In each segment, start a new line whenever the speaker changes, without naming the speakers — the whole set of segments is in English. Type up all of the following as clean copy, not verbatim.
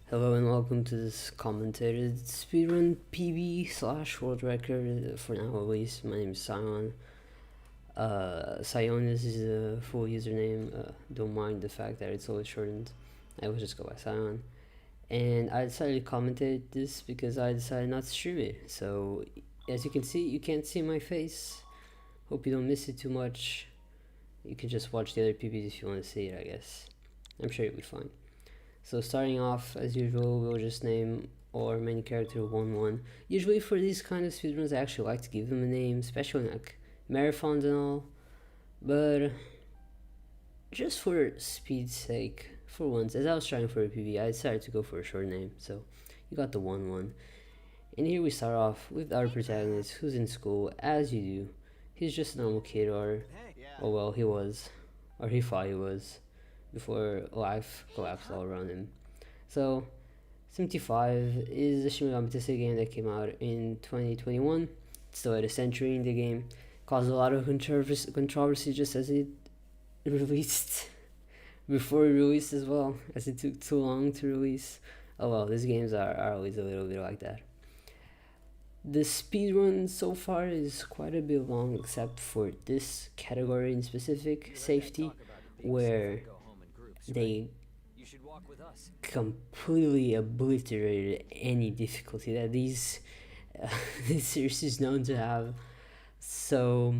Hello and welcome to this commentated speedrun PB slash world record for now at least. My name is Sion. Sionis is the full username. Don't mind the fact that it's always shortened. I will just go by Sion. And I decided to commentate this because I decided not to stream it. So as you can see, you can't see my face. Hope you don't miss it too much. You can just watch the other PBs if you want to see it, I guess. I'm sure you'll be fine. So starting off, as usual, we'll just name our main character 1-1. Usually for these kind of speedruns, I actually like to give them a name, especially like marathons and all. But just for speed's sake, for once, as I was trying for a PB, I decided to go for a short name. So you got the 1-1. And here we start off with our protagonist, who's in school, as you do. He's just a normal kid, or oh well, he was, or he thought he was, before life collapsed all around him. So 75 is a Shin Megami Tensei game that came out in 2021. It's still at a century in the game. Caused a lot of controversy just as it released, before it released as well, as it took too long to release. Oh well, these games are always a little bit like that. The speedrun so far is quite a bit long, except for this category in specific, safety, where they completely obliterated any difficulty that this series is known to have. So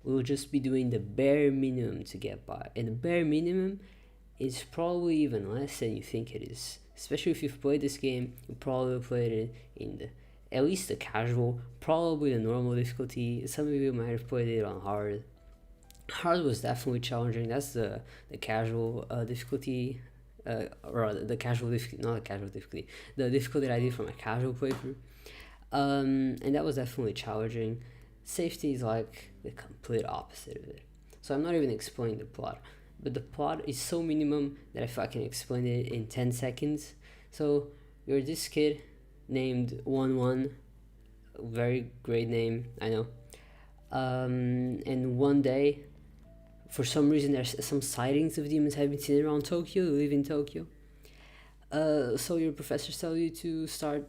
we'll just be doing the bare minimum to get by, and the bare minimum is probably even less than you think it is. Especially if you've played this game, you probably played it in the at least the casual, probably the normal difficulty. Some of you might have played it on hard. Hard was definitely challenging. That's the casual difficulty, or the casual difficulty, not the casual difficulty, the difficulty that I did for my casual playthrough. And that was definitely challenging. Safety is like the complete opposite of it. So I'm not even explaining the plot, but the plot is so minimum that if I can explain it in 10 seconds. So you're this kid named 1-1, very great name, I know. And one day, for some reason, there's some sightings of demons have been seen around Tokyo. You live in Tokyo. So your professors tell you to start,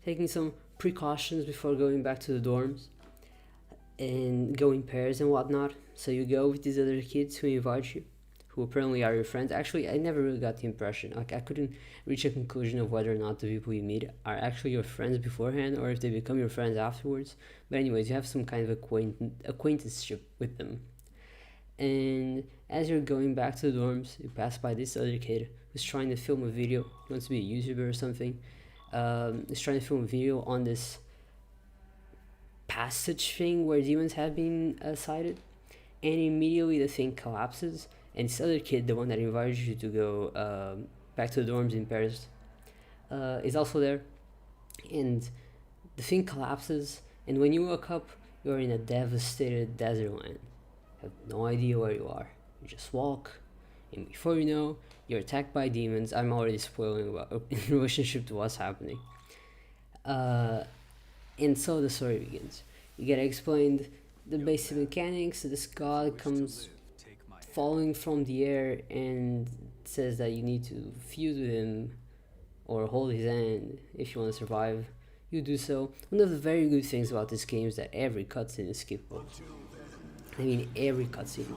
taking some precautions before going back to the dorms and go in pairs and whatnot. So you go with these other kids who invite you, who apparently are your friends. Actually, I never really got the impression. Like, I couldn't reach a conclusion of whether or not the people you meet are actually your friends beforehand or if they become your friends afterwards. But anyways, you have some kind of acquaintanceship with them. And as you're going back to the dorms, you pass by this other kid who's trying to film a video. He wants to be a YouTuber or something. He's trying to film a video on this passage thing where demons have been sighted. And immediately the thing collapses. And this other kid, the one that invited you to go back to the dorms in Paris, is also there. And the thing collapses. And when you wake up, you're in a devastated desert land. You have no idea where you are. You just walk, and before you know, you're attacked by demons. I'm already spoiling about in relationship to what's happening. And so the story begins. You get explained the basic mechanics. This god comes falling from the air and says that you need to fuse with him or hold his hand if you want to survive. You do so. One of the very good things about this game is that every cutscene is skippable. I mean, every cutscene.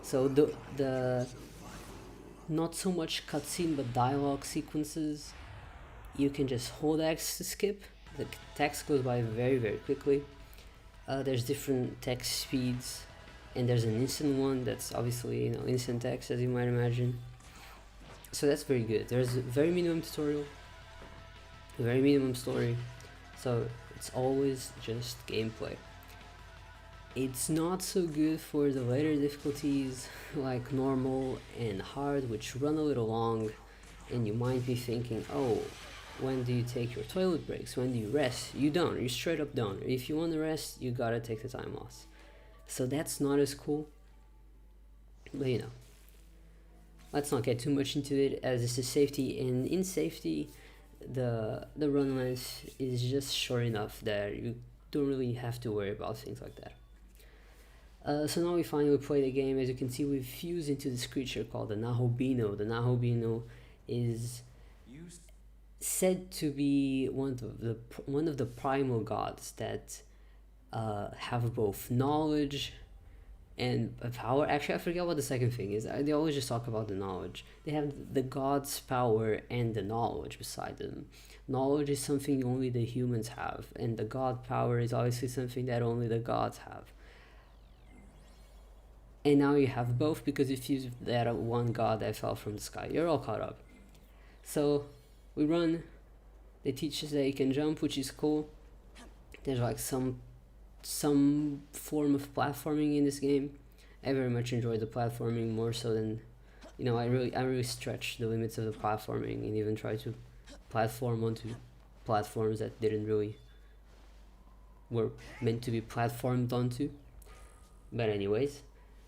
So the not so much cutscene but dialogue sequences, you can just hold X to skip. The text goes by very, very quickly. There's different text speeds, and there's an instant one that's obviously instant text, as you might imagine. So that's very good. There's a very minimum tutorial, a very minimum story, so it's always just gameplay. It's not so good for the later difficulties like normal and hard, which run a little long, and you might be thinking, oh, when do you take your toilet breaks? When do you rest? You don't. You straight up don't. If you want to rest, you gotta take the time off. So that's not as cool. But let's not get too much into it, as this is safety, and in safety, the run length is just short enough that you don't really have to worry about things like that. So now we finally play the game. As you can see, we've fused into this creature called the Nahobino. The Nahobino is said to be one of the primal gods that have both knowledge and power. Actually, I forget what the second thing is. They always just talk about the knowledge. They have the god's power and the knowledge beside them. Knowledge is something only the humans have, and the god power is obviously something that only the gods have. And now you have both, because if you that one god that fell from the sky, you're all caught up. So we run. They teach us that you can jump, which is cool. There's like some form of platforming in this game. I very much enjoy the platforming, more so than, I really stretched the limits of the platforming and even tried to platform onto platforms that didn't really were meant to be platformed onto. But anyways,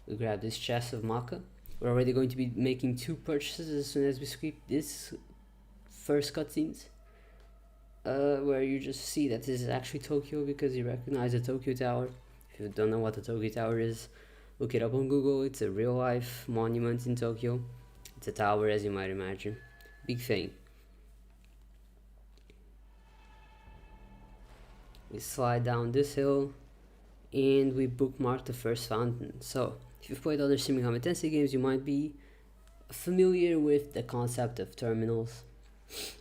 we grab this chest of maca. We're already going to be making 2 purchases as soon as we skip this first cutscenes, where you just see that this is actually Tokyo because you recognize the Tokyo Tower. If you don't know what the Tokyo Tower is, look it up on Google. It's a real life monument in Tokyo. It's a tower, as you might imagine. Big thing. We slide down this hill and we bookmark the first fountain. So if you've played other Shin Megami Tensei games, you might be familiar with the concept of terminals.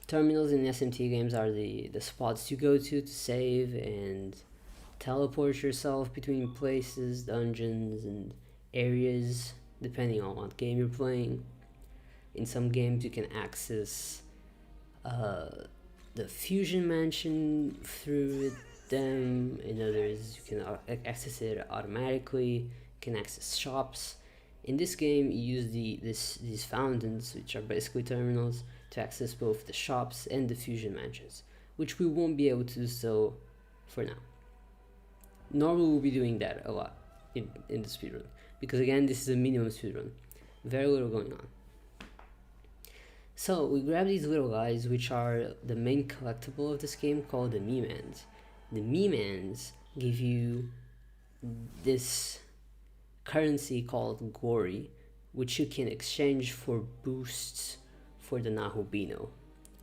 Terminals in SMT games are the spots you go to save and teleport yourself between places, dungeons, and areas, depending on what game you're playing. In some games you can access the Fusion Mansion through them. In others you can access it automatically. You can access shops. In this game you use these fountains, which are basically terminals, to access both the shops and the Fusion Mansions, which we won't be able to do so for now. Normally we'll be doing that a lot in the speedrun, because again, this is a minimum speedrun. Very little going on. So we grab these little guys, which are the main collectible of this game, called the Memans. The Memans give you this currency called Gori, which you can exchange for boosts for the Nahobino,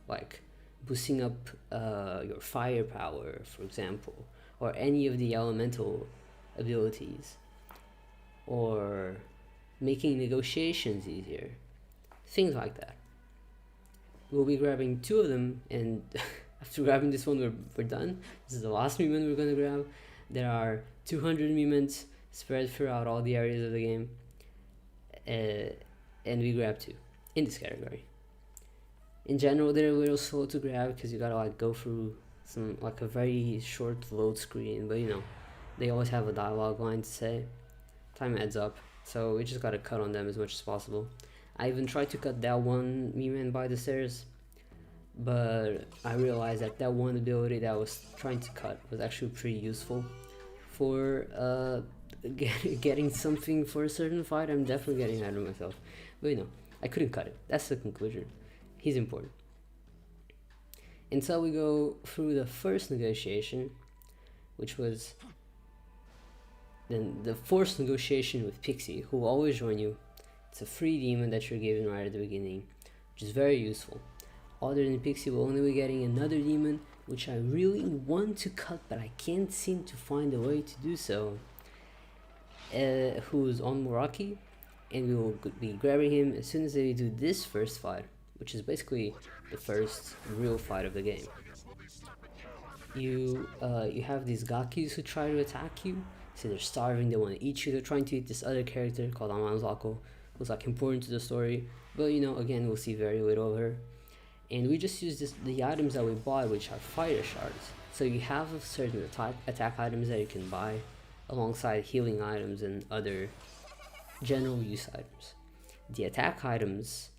like boosting up your firepower, for example, or any of the elemental abilities, or making negotiations easier, things like that. We'll be grabbing 2 of them, and after grabbing this one, we're done. This is the last Meman we're gonna grab. There are 200 Memans spread throughout all the areas of the game, and we grab 2 in this category. In general, they're a little slow to grab because you gotta like go through a very short load screen, but they always have a dialogue line to say. Time adds up, so we just gotta cut on them as much as possible. I even tried to cut that one Meman by the stairs, but I realized that one ability that I was trying to cut was actually pretty useful for getting something for a certain fight. I'm definitely getting ahead of myself, but I couldn't cut it. That's the conclusion. He's important. And so we go through the first negotiation, which was then the forced negotiation with Pixie, who will always join you. It's a free demon that you're given right at the beginning, which is very useful. Other than Pixie, we'll only be getting another demon, which I really want to cut, but I can't seem to find a way to do so, who's on Muraki, and we will be grabbing him as soon as we do this first fight, which is basically the first real fight of the game. You have these Gakis who try to attack you, so they're starving, they want to eat you. They're trying to eat this other character called Amanzako, who's like important to the story, but again, we'll see very little of her. And we just use the items that we bought, which are fighter shards. So you have certain attack items that you can buy alongside healing items and other general use items. The attack items,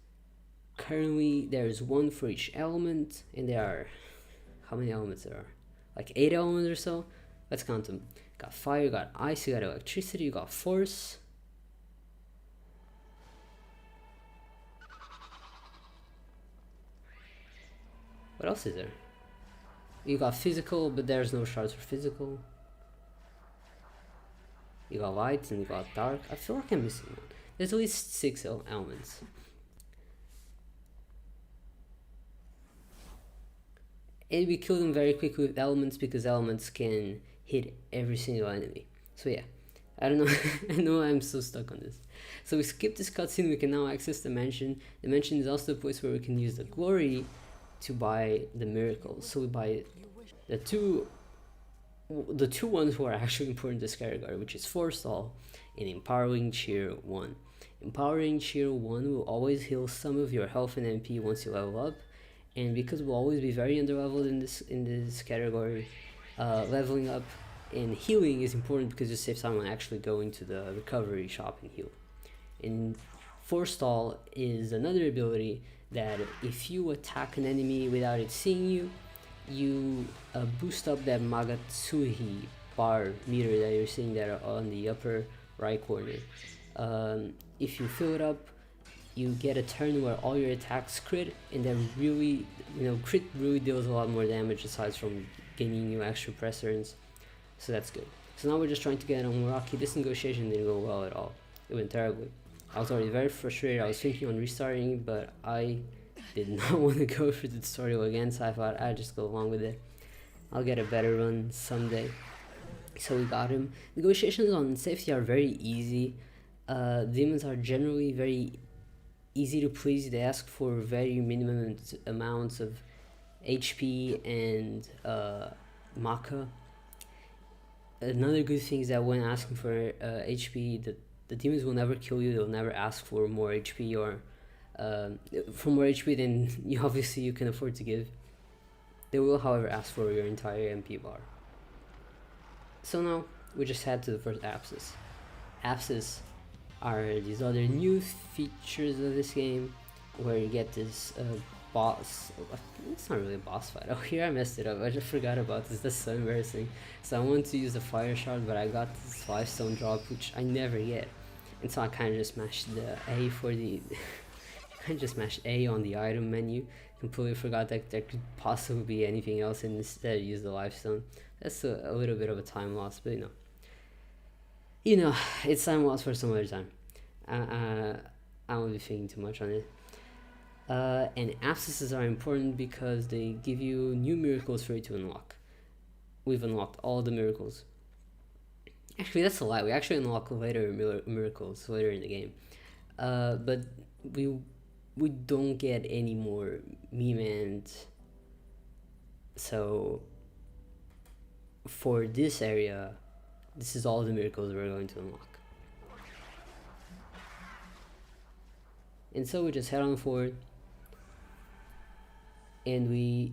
currently there's 1 for each element, and there are, how many elements there are? Like 8 elements or so. Let's count them. You got fire, you got ice, you got electricity, you got force. What else is there? You got physical, but there's no shards for physical. You got light and you got dark. I feel like I'm missing one. There's at least 6 elements. And we kill them very quickly with elements because elements can hit every single enemy. So yeah, I don't know. I know I'm so stuck on this. So we skip this cutscene. We can now access the mansion. The mansion is also the place where we can use the glory to buy the miracles. So we buy the two ones who are actually important to this category, which is Forestall and Empowering Cheer 1. Empowering Cheer 1 will always heal some of your health and MP once you level up, and because we'll always be very underleveled in this category, leveling up and healing is important because you save time on actually going to the recovery shop and heal. And Forestall is another ability that if you attack an enemy without it seeing you, you boost up that Magatsuhi bar meter that you're seeing there on the upper right corner. If you fill it up, you get a turn where all your attacks crit, and then really, crit really deals a lot more damage aside from gaining you extra press turns, so that's good. So now we're just trying to get on Muraki. This negotiation didn't go well at all. It went terribly. I was already very frustrated. I was thinking on restarting, but I did not want to go through the tutorial again, so I thought I'd just go along with it. I'll get a better run someday. So we got him. Negotiations on safety are very easy. Demons are generally very easy to please. They ask for very minimum amounts of HP and Maka. Another good thing is that when asking for HP, the demons will never kill you. They'll never ask for more HP or for more HP than you can afford to give. They will, however, ask for your entire MP bar. So now we just head to the first Apsis. Apsis are these other new features of this game where you get this boss. It's not really a boss fight. Oh, here I messed it up. I just forgot about this. That's so embarrassing. So I wanted to use the fire shard, but I got this 5-stone drop, which I never get. And so I kind of just mashed the A for the I just mashed A on the item menu. Completely forgot that there could possibly be anything else, and instead use the lifestone. That's a little bit of a time loss, but it's time loss for some other time. I won't be thinking too much on it. And abscesses are important because they give you new miracles for you to unlock. We've unlocked all the miracles. Actually, that's a lie. We actually unlock later miracles later in the game. But we don't get any more meme. So for this area, this is all the miracles we're going to unlock. And so we just head on forward, and we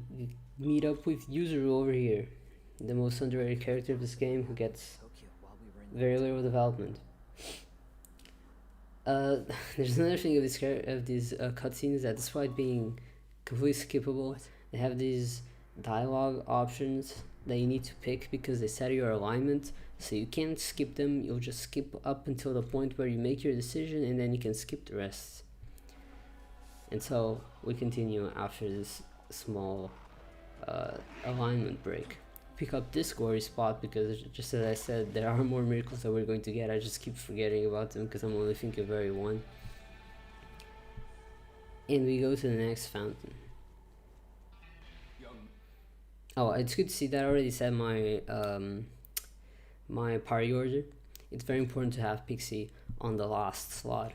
meet up with Yuzuru over here, the most underrated character of this game, who gets very little development. There's another thing of these cutscenes, that despite being completely skippable, they have these dialogue options that you need to pick because they set your alignment, so you can't skip them. You'll just skip up until the point where you make your decision, and then you can skip the rest. And so we continue after this small alignment break. Pick up this glory spot because, just as I said, there are more miracles that we're going to get. I just keep forgetting about them because I'm only thinking of very one. And we go to the next fountain. Oh, it's good to see that I already set my my party order. It's very important to have Pixie on the last slot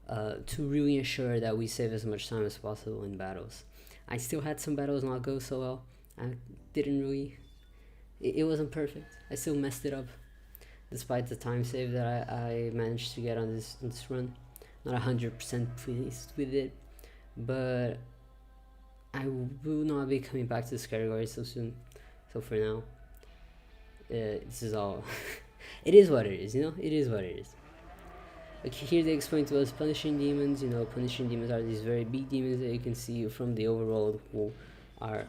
to really ensure that we save as much time as possible in battles. I still had some battles not go so well. I didn't really... It wasn't perfect. I still messed it up, despite the time save that I managed to get on this run. Not 100% pleased with it, but I will not be coming back to this category so soon. So for now, this is all. It is what it is, It is what it is. Okay, here they explain to us punishing demons. Punishing demons are these very big demons that you can see from the overworld who are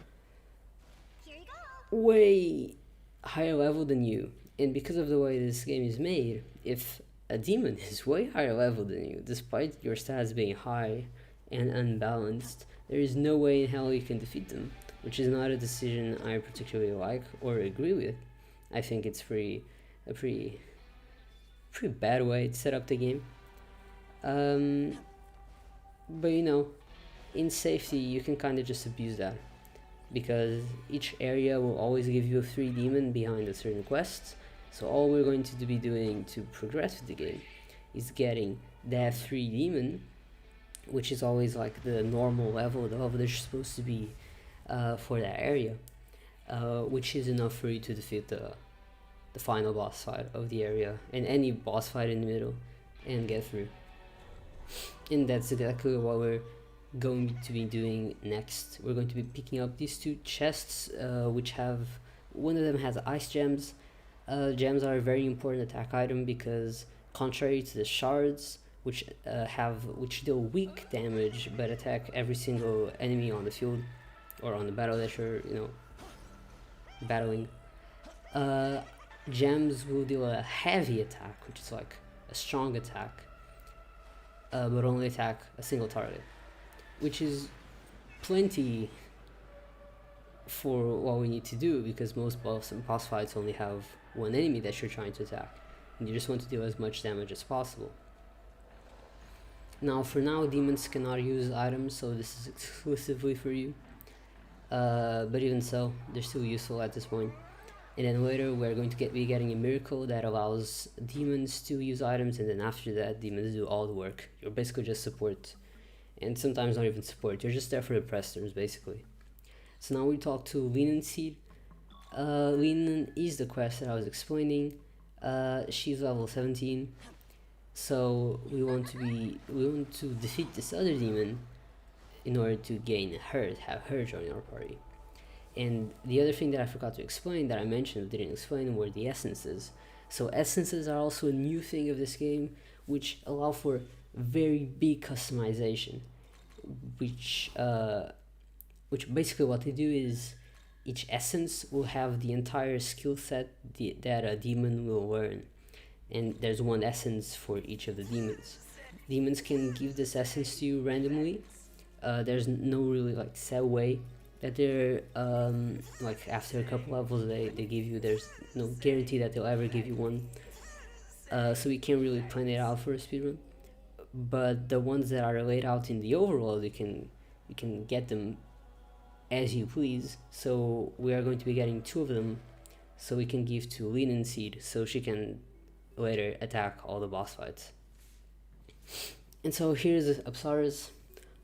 way higher level than you. And because of the way this game is made, if a demon is way higher level than you, despite your stats being high and unbalanced, there is no way in hell you can defeat them, which is not a decision I particularly like or agree with. I think it's a pretty bad way to set up the game. But in safety you can kind of just abuse that. because each area will always give you a free demon behind a certain quest. So all we're going to be doing to progress with the game is getting that free demon, which is always like the normal level, the level they're supposed to be for that area, which is enough for you to defeat the final boss fight of the area and any boss fight in the middle and get through. And that's exactly what we're going to be doing next. We're going to be picking up these two chests, which have, one of them has ice gems. Gems are a very important attack item because contrary to the shards, which deal weak damage but attack every single enemy on the field or on the battle that you're battling, gems will deal a heavy attack, which is like a strong attack, but only attack a single target, which is plenty for what we need to do, because most boss fights only have one enemy that you're trying to attack, and you just want to deal as much damage as possible. Now, for now, demons cannot use items, so this is exclusively for you, but even so, they're still useful at this point. And then later we're going to be getting a miracle that allows demons to use items, and then after that demons do all the work. You're basically just support, and sometimes not even support, you're just there for the press turns basically. So now we talk to Linen Seed. Linen is the quest that I was explaining. She's level 17, so we want to defeat this other demon in order to gain her, have her join our party. And the other thing that I forgot to explain, that I mentioned but didn't explain, were the essences. So essences are also a new thing of this game, which allow for very big customization, which basically what they do is each essence will have the entire skill set that a demon will learn, and there's one essence for each of the demons. Demons can give this essence to you randomly. There's no really like set way that they're like after a couple levels they give you. There's no guarantee that they'll ever give you one, so we can't really plan it out for a speedrun, but the ones that are laid out in the overworld, you can get them as you please. So we are going to be getting 2 of them, so we can give to Linen Seed so she can later attack all the boss fights. And so here's Apsaras,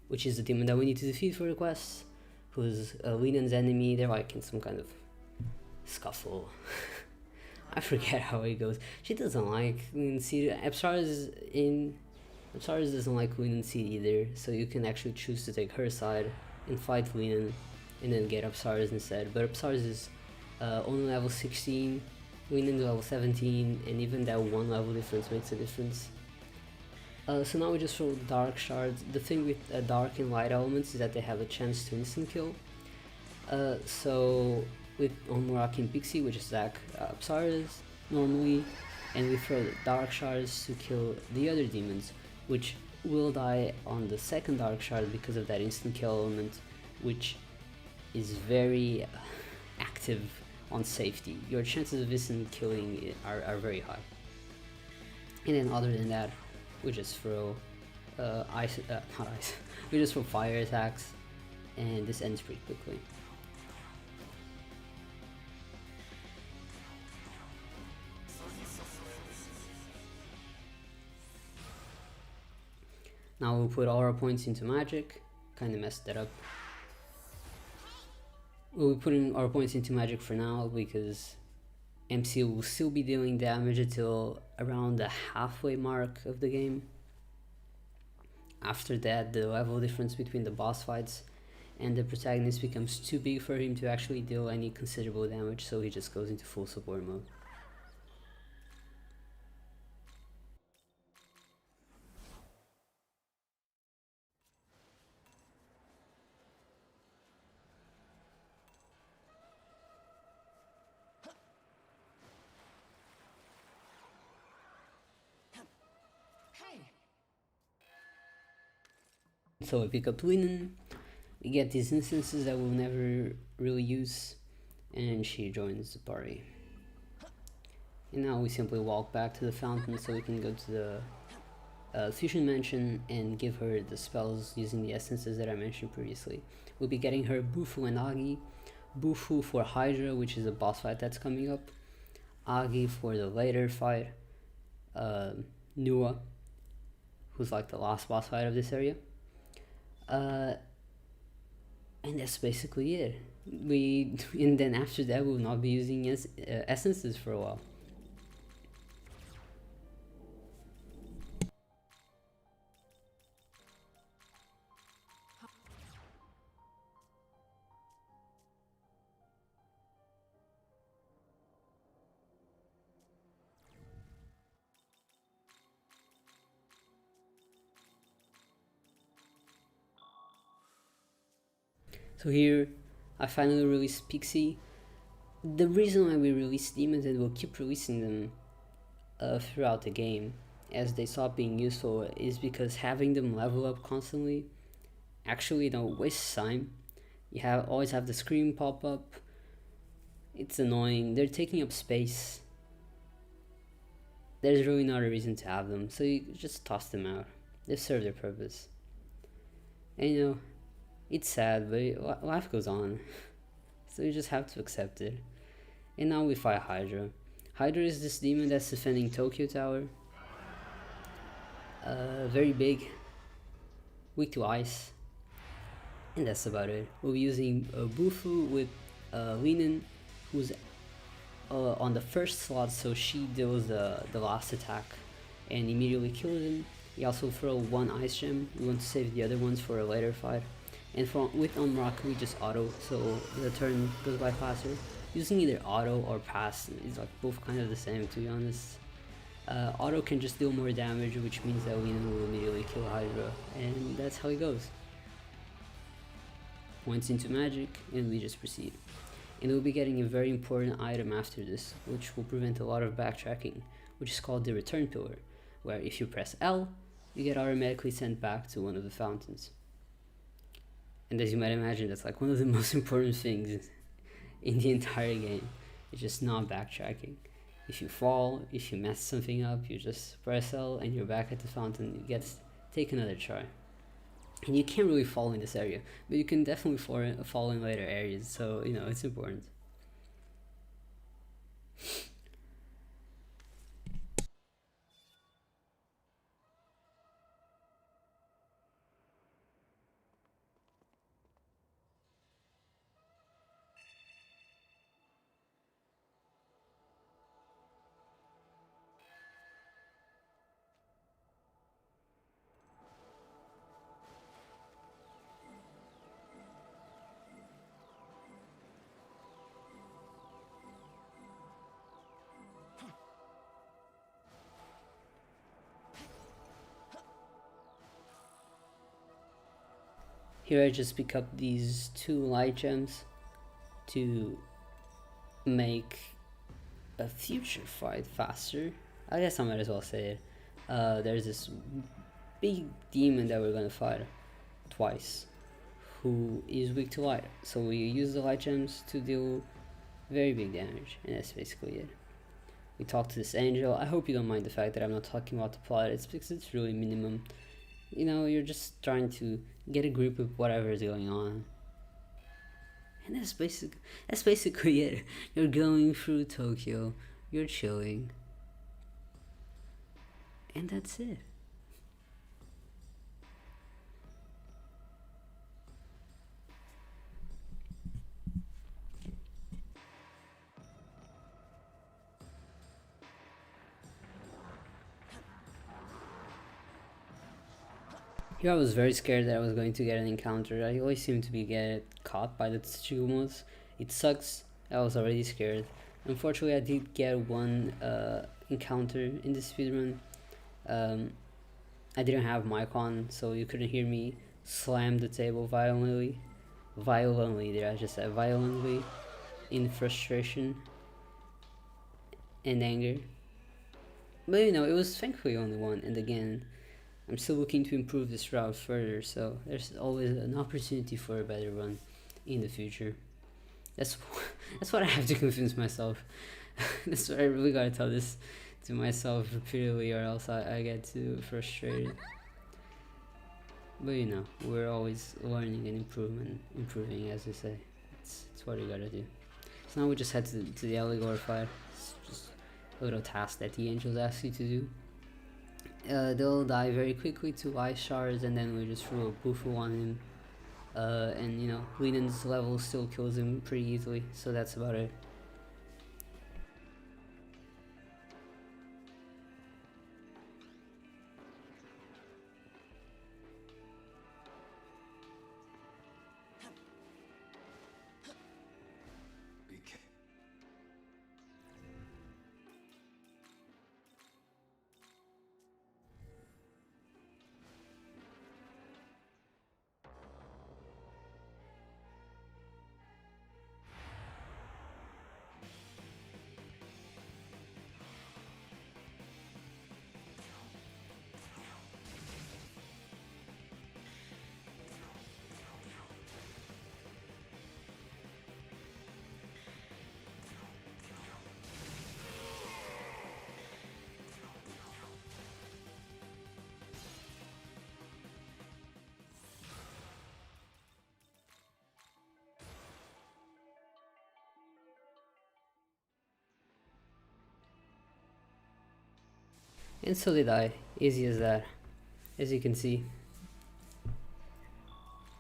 which is the demon that we need to defeat for the quest, who's Linen's enemy. They're like in some kind of scuffle. I forget how it goes. She doesn't like Linen Seed. Apsaras doesn't like Linen Seed either, so you can actually choose to take her side and fight Linen and then get Apsaras instead. But Apsaras is only level 16, Linen is level 17, and even that 1 level difference makes a difference. So now we just roll dark shards. The thing with dark and light elements is that they have a chance to instant kill. So on Muraki and Pixie, we just attack Apsaras normally, and we throw the dark shards to kill the other demons, which will die on the second dark shard because of that instant kill element, which is very active on safety. Your chances of instant killing are very high. And then other than that, we just throw we just throw fire attacks, and this ends pretty quickly. Now we'll put all our points into magic. Kinda messed that up. We'll be putting our points into magic for now because MC will still be dealing damage until around the halfway mark of the game. After that, the level difference between the boss fights and the protagonist becomes too big for him to actually deal any considerable damage, so he just goes into full support mode. So we pick up Linen, we get these instances that we'll never really use, and she joins the party. And now we simply walk back to the fountain so we can go to the fusion mansion and give her the spells using the essences that I mentioned previously. We'll be getting her Bufu and Agi, Bufu for Hydra, which is a boss fight that's coming up, Agi for the later fight, Nua, who's like the last boss fight of this area, and that's basically it. And then after that we'll not be using essences for a while. So here I finally released Pixie. The reason why we released demons and we'll keep releasing them throughout the game as they stop being useful is because having them level up constantly actually wastes time. You always have the screen pop up. It's annoying. They're taking up space. There's really not a reason to have them, so you just toss them out. They serve their purpose. And it's sad, but life goes on. So you just have to accept it. And now we fight Hydra. Hydra is this demon that's defending Tokyo Tower. Very big, weak to ice, and that's about it. We'll be using Bufu with Linen, who's on the first slot, so she deals the last attack and immediately kills him. We also throw one ice gem. We want to save the other ones for a later fight. And with Unrock we just auto, so the turn goes by faster. Using either auto or pass is like both kind of the same, to be honest. Auto can just deal more damage, which means that Lina will immediately kill Hydra, and that's how it goes. Points into magic, and we just proceed. And we'll be getting a very important item after this, which will prevent a lot of backtracking, which is called the Return Pillar, where if you press L, you get automatically sent back to one of the fountains. And as you might imagine, that's like one of the most important things in the entire game. It's just not backtracking. If you fall, if you mess something up, you just press L and you're back at the fountain. You get take another try. And you can't really fall in this area, but you can definitely fall in later areas, so it's important. Here I just pick up these 2 light gems to make a future fight faster. I guess I might as well say it. There's this big demon that we're gonna fight twice, who is weak to light. So we use the light gems to deal very big damage, and that's basically it. We talk to this angel. I hope you don't mind the fact that I'm not talking about the plot. It's because it's really minimum. You're just trying to get a grip of whatever is going on. And that's basically it. You're going through Tokyo, you're chilling, and that's it. Here I was very scared that I was going to get an encounter. I always seem to get caught by the Tsuchigomos. It sucks. I was already scared. Unfortunately, I did get one encounter in the speedrun. I didn't have mic on, so you couldn't hear me slam the table violently. Did I just say violently? In frustration and anger. But it was thankfully only one, and again, I'm still looking to improve this route further, so there's always an opportunity for a better run in the future. That's what I have to convince myself. That's what I really gotta tell this to myself repeatedly, or else I get too frustrated. But we're always learning and improving, as we say. It's what you gotta do. So now we just head to the Allegor fight. It's just a little task that the angels ask you to do. They'll die very quickly to ice shards, and then we just throw a bufu on him. And you know, Linen's level still kills him pretty easily, so that's about it. And so did I. Easy as that. As you can see.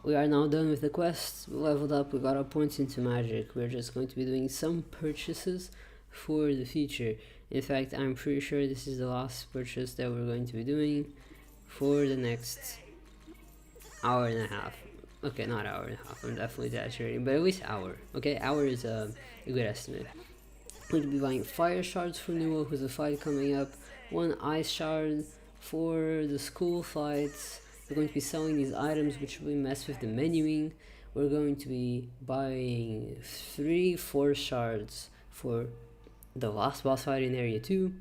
We are now done with the quest. We leveled up, we got our points into magic. We're just going to be doing some purchases for the future. In fact, I'm pretty sure this is the last purchase that we're going to be doing for the next hour and a half. Okay, not hour and a half, I'm definitely exaggerating, but at least hour. Okay, hour is a good estimate. We're going to be buying fire shards for Nuo, who's a fight coming up. 1 ice shard for the school fights. We're going to be selling these items which will mess with the menuing. We're going to be buying 3 force shards for the last boss fight in area 2,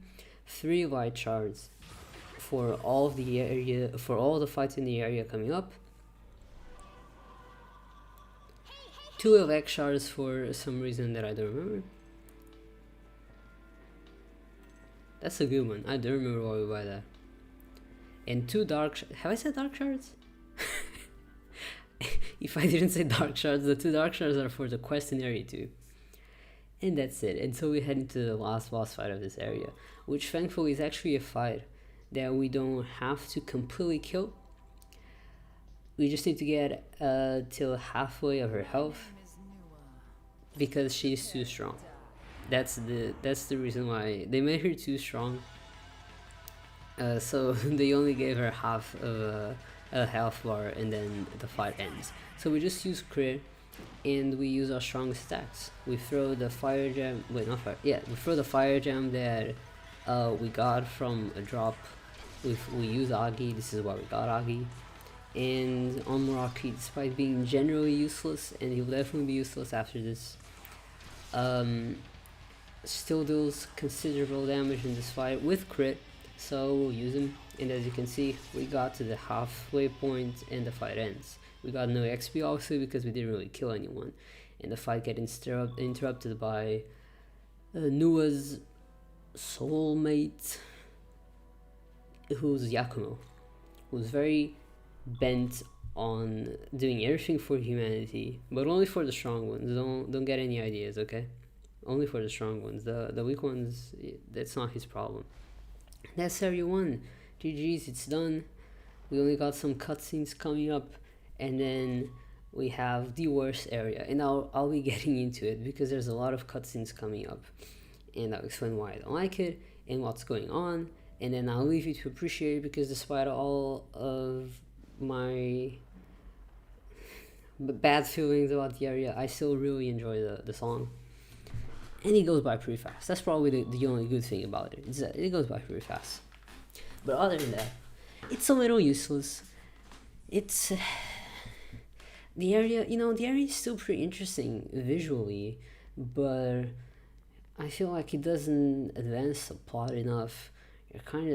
3 light shards for all of the area, for all the fights in the area coming up, 2 elect shards for some reason that I don't remember. That's a good one. I don't remember why we buy that. And 2 dark have I said dark shards? If I didn't say dark shards, the 2 dark shards are for the quest in area 2. And that's it. And so we head into the last boss fight of this area, which thankfully is actually a fight that we don't have to completely kill. We just need to get till halfway of her health because she's too strong. That's the reason why they made her too strong. So they only gave her half of a health bar, and then the fight ends. So we just use crit, and we use our strongest attacks. We throw the fire gem. Wait, not fire. Yeah, we throw the fire gem that we got from a drop. We use Agi. This is why we got Agi. And on Muraki, despite being generally useless, and he'll definitely be useless after this, still deals considerable damage in this fight with crit, so we'll use him. And as you can see, we got to the halfway point and the fight ends. We got no XP obviously because we didn't really kill anyone, and the fight gets interrupted by Nua's soulmate, who's Akumo, who's very bent on doing everything for humanity, but only for the strong ones. Don't get any ideas, okay? Only for the strong ones. The weak ones, that's not his problem. That's area 1. GG's, it's done. We only got some cutscenes coming up, and then we have the worst area, and I'll be getting into it because there's a lot of cutscenes coming up, and I'll explain why I don't like it and what's going on, and then I'll leave you to appreciate it because despite all of my bad feelings about the area, I still really enjoy the song. And it goes by pretty fast. That's probably the only good thing about it. It goes by pretty fast. But other than that, it's a little useless. It's the area, the area is still pretty interesting visually, but I feel like it doesn't advance the plot enough. You're kind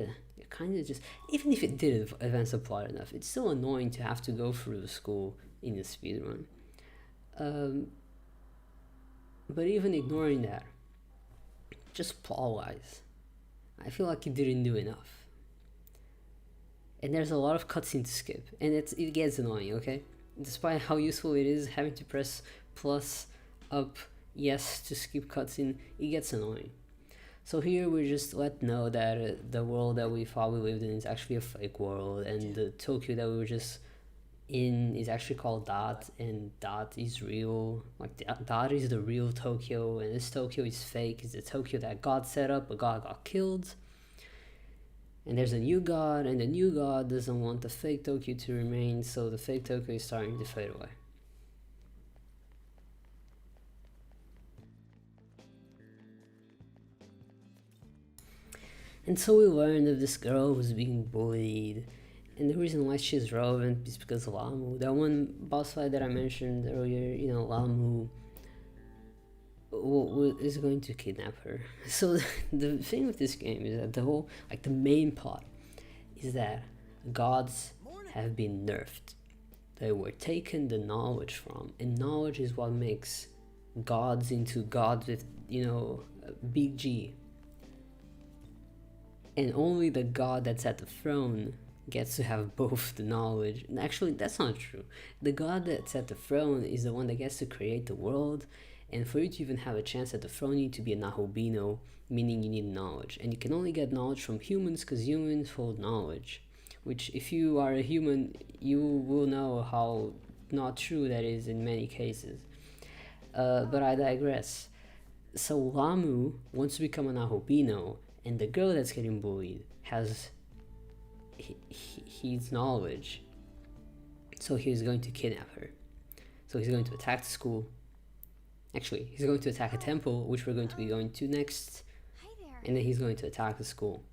of just, even if it did advance the plot enough, it's still annoying to have to go through the school in a speedrun. But even ignoring that, just plot-wise, I feel like it didn't do enough. And there's a lot of cutscene to skip, and it gets annoying, okay? Despite how useful it is, having to press plus up yes to skip cutscene, it gets annoying. So here we're just let know that the world that we thought we lived in is actually a fake world, and the Tokyo that we were just in is actually called Dot, and Dot is real. Like Dot is the real Tokyo, and this Tokyo is fake. It's the Tokyo that God set up, but God got killed. And there's a new God, and the new God doesn't want the fake Tokyo to remain, so the fake Tokyo is starting to fade away. And so we learned of this girl who's being bullied, and the reason why she's relevant is because Lamu, that one boss fight that I mentioned earlier, you know, Lamu is going to kidnap her. So the thing with this game is that the whole, like the main plot is that gods have been nerfed. They were taken the knowledge from, and knowledge is what makes gods into gods with, you know, big G. And only the god that's at the throne gets to have both the knowledge. And actually, that's not true. The god that's at the throne is the one that gets to create the world, and for you to even have a chance at the throne, you need to be a Nahobino, meaning you need knowledge. And you can only get knowledge from humans, because humans hold knowledge. Which, if you are a human, you will know how not true that is in many cases. But I digress. So Lamu wants to become a Nahobino, and the girl that's getting bullied has his knowledge, so he's going to kidnap her. So he's going to attack the school. Actually, he's going to attack a temple, which we're going to be going to next, and then he's going to attack the school,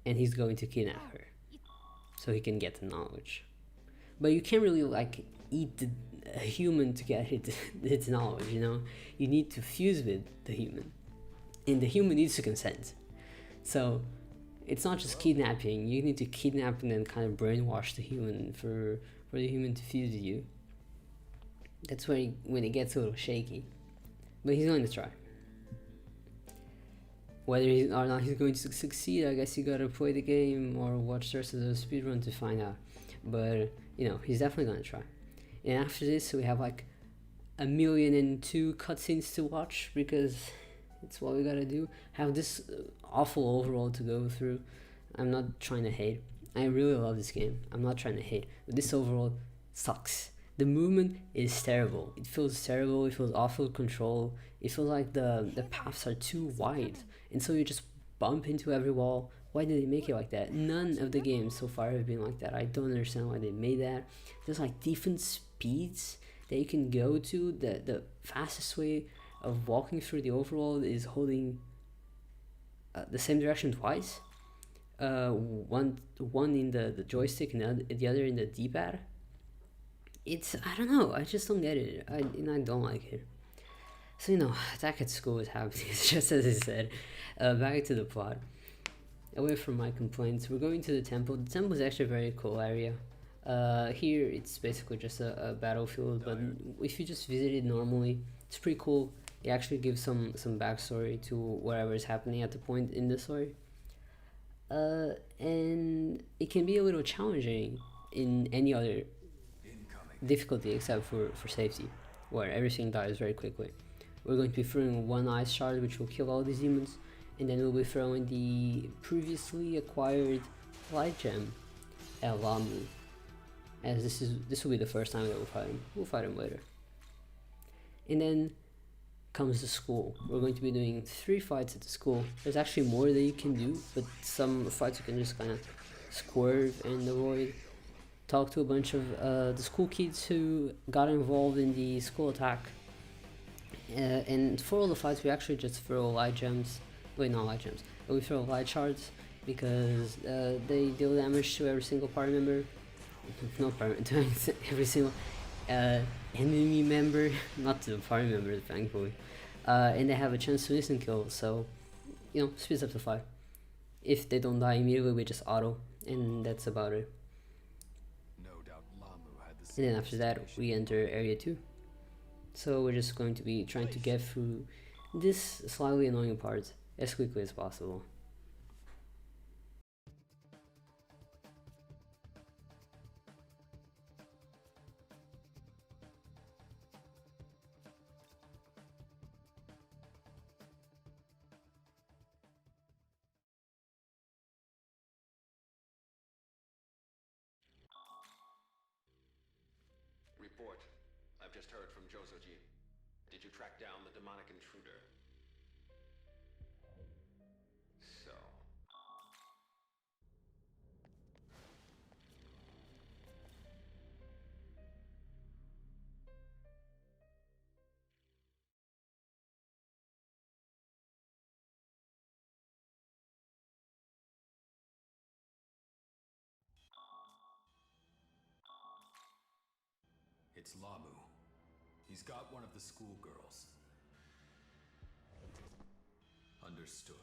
and he's going to kidnap her so he can get the knowledge. But you can't really like eat a human to get its knowledge, you know. You need to fuse with the human, and the human needs to consent. So it's not just kidnapping. You need to kidnap and then kind of brainwash the human for the human to fuse with you. That's when it gets a little shaky. But he's going to try. Whether or not he's going to succeed, I guess you gotta play the game or watch the rest of the speedrun to find out. But, you know, he's definitely gonna try. And after this, we have like 1,000,002 cutscenes to watch, because it's what we gotta do. Have this awful overall to go through. I'm not trying to hate. I really love this game. I'm not trying to hate. But this overall sucks. The movement is terrible. It feels terrible. It feels awful control. It feels like the paths are too wide, and so you just bump into every wall. Why did they make it like that? None of the games so far have been like that. I don't understand why they made that. There's like different speeds that you can go to. The fastest way of walking through the overworld is holding the same direction twice. One in the joystick and the other in the D-pad. I don't know, I just don't get it. I don't like it. So, you know, attack at school is happening, just as I said. Back to the plot. Away from my complaints, we're going to the temple. The temple is actually a very cool area. Here, it's basically just a battlefield, but if you just visit it normally, it's pretty cool. It actually gives some backstory to whatever is happening at the point in the story. And it can be a little challenging in any other difficulty except for safety, where everything dies very quickly. We're going to be throwing one ice shard, which will kill all these demons, and then we'll be throwing the previously acquired light gem at Lamu, as this will be the first time that we'll fight him. We'll fight him later. And then comes the school. We're going to be doing 3 fights at the school. There's actually more that you can do, but some fights you can just kind of swerve and avoid. Talk to a bunch of the school kids who got involved in the school attack. And for all the fights, we actually just throw light gems. Wait, not light gems. But we throw light shards because they deal damage to every single party member. Not party, to every single enemy member, not to the party members, thankfully. And they have a chance to instant kill, so, you know, speeds up the fight. If they don't die immediately, we just auto, and that's about it. And then after that, we enter area 2. So we're just going to be trying to get through this slightly annoying part as quickly as possible.
report. I've just heard from Josoji. Did you track down the demonic intruder? So...
It's Lamu. He's got one of the schoolgirls. Understood.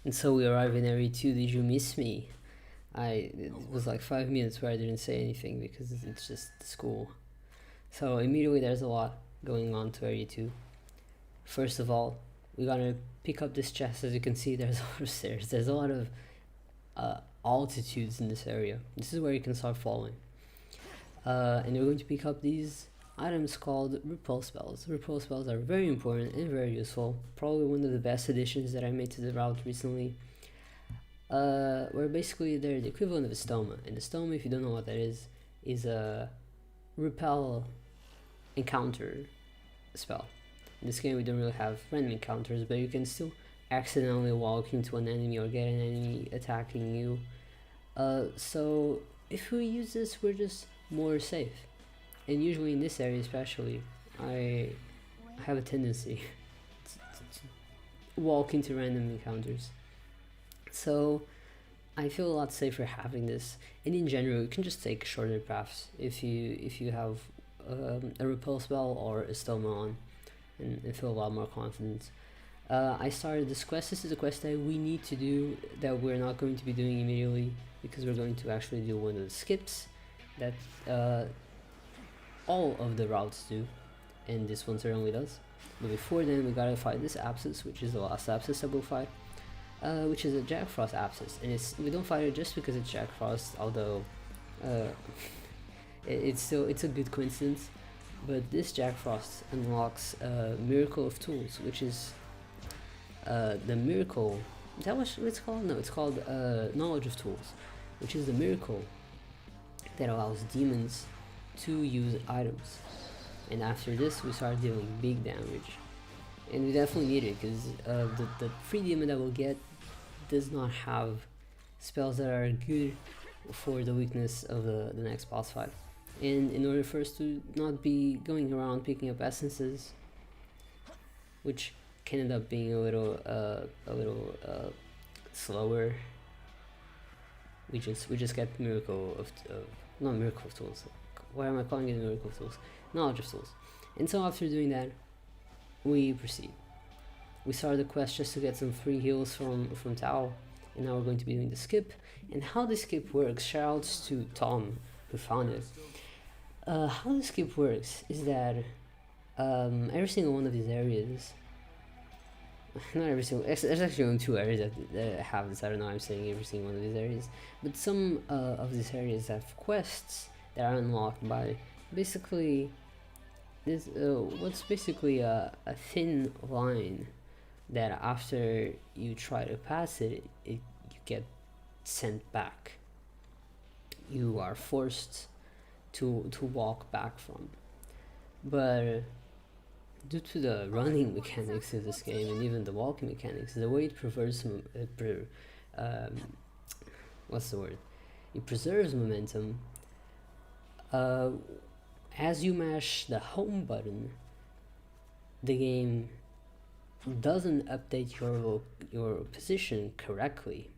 And so we arrive in area 2. Did you miss me? It was like 5 minutes where I didn't say anything because it's just school. So immediately there's a lot going on to area 2. First of all, we're gonna pick up this chest. As you can see, there's a lot of stairs. There's a lot of altitudes in this area. This is where you can start falling. And we're going to pick up these items called repulse spells. Repulse spells are very important and very useful. Probably one of the best additions that I made to the route recently. Where basically they're the equivalent of a stoma. And the stoma, if you don't know what that is a repel encounter spell. In this game we don't really have random encounters, but you can still accidentally walk into an enemy or get an enemy attacking you. So if we use this, we're just more safe. And usually in this area especially, I have a tendency to walk into random encounters. So I feel a lot safer having this. And in general, you can just take shorter paths if you have a repel spell or a stoma on, and feel a lot more confident. I started this quest. This is a quest that we need to do, that we're not going to be doing immediately, because we're going to actually do one of the skips that all of the routes do, and this one certainly does. But before then, we gotta fight this Abscess, which is the last Abscess that we'll fight, which is a Jack Frost Abscess, and we don't fight it just because it's Jack Frost, although it's a good coincidence. But this Jack Frost unlocks Miracle of Tools, which is the miracle. Is that what it's called? No, it's called Knowledge of Tools, which is the miracle that allows demons to use items. And after this, we start dealing big damage, and we definitely need it, because the free demon that we'll get does not have spells that are good for the weakness of the next boss fight. And in order for us to not be going around picking up essences, which can end up being a little slower, we just get Miracle of not Miracle of Tools. Why am I calling it Miracle of Tools? Knowledge of Tools. And so after doing that, we proceed. We started the quest just to get some free heals from Tao, and now we're going to be doing the skip. And how the skip works, shoutouts to Tom who found it. How the skip works is that every single one of these areas, not every single, there's actually only 2 areas that have this. I don't know, I'm saying every single one of these areas, but some of these areas have quests that are unlocked by basically this what's basically a thin line that after you try to pass it, you get sent back. You are forced to walk back from. But due to the running mechanics of this game and even the walking mechanics, the way it preserves what's the word? It preserves momentum. As you mash the home button, the game doesn't update your position correctly,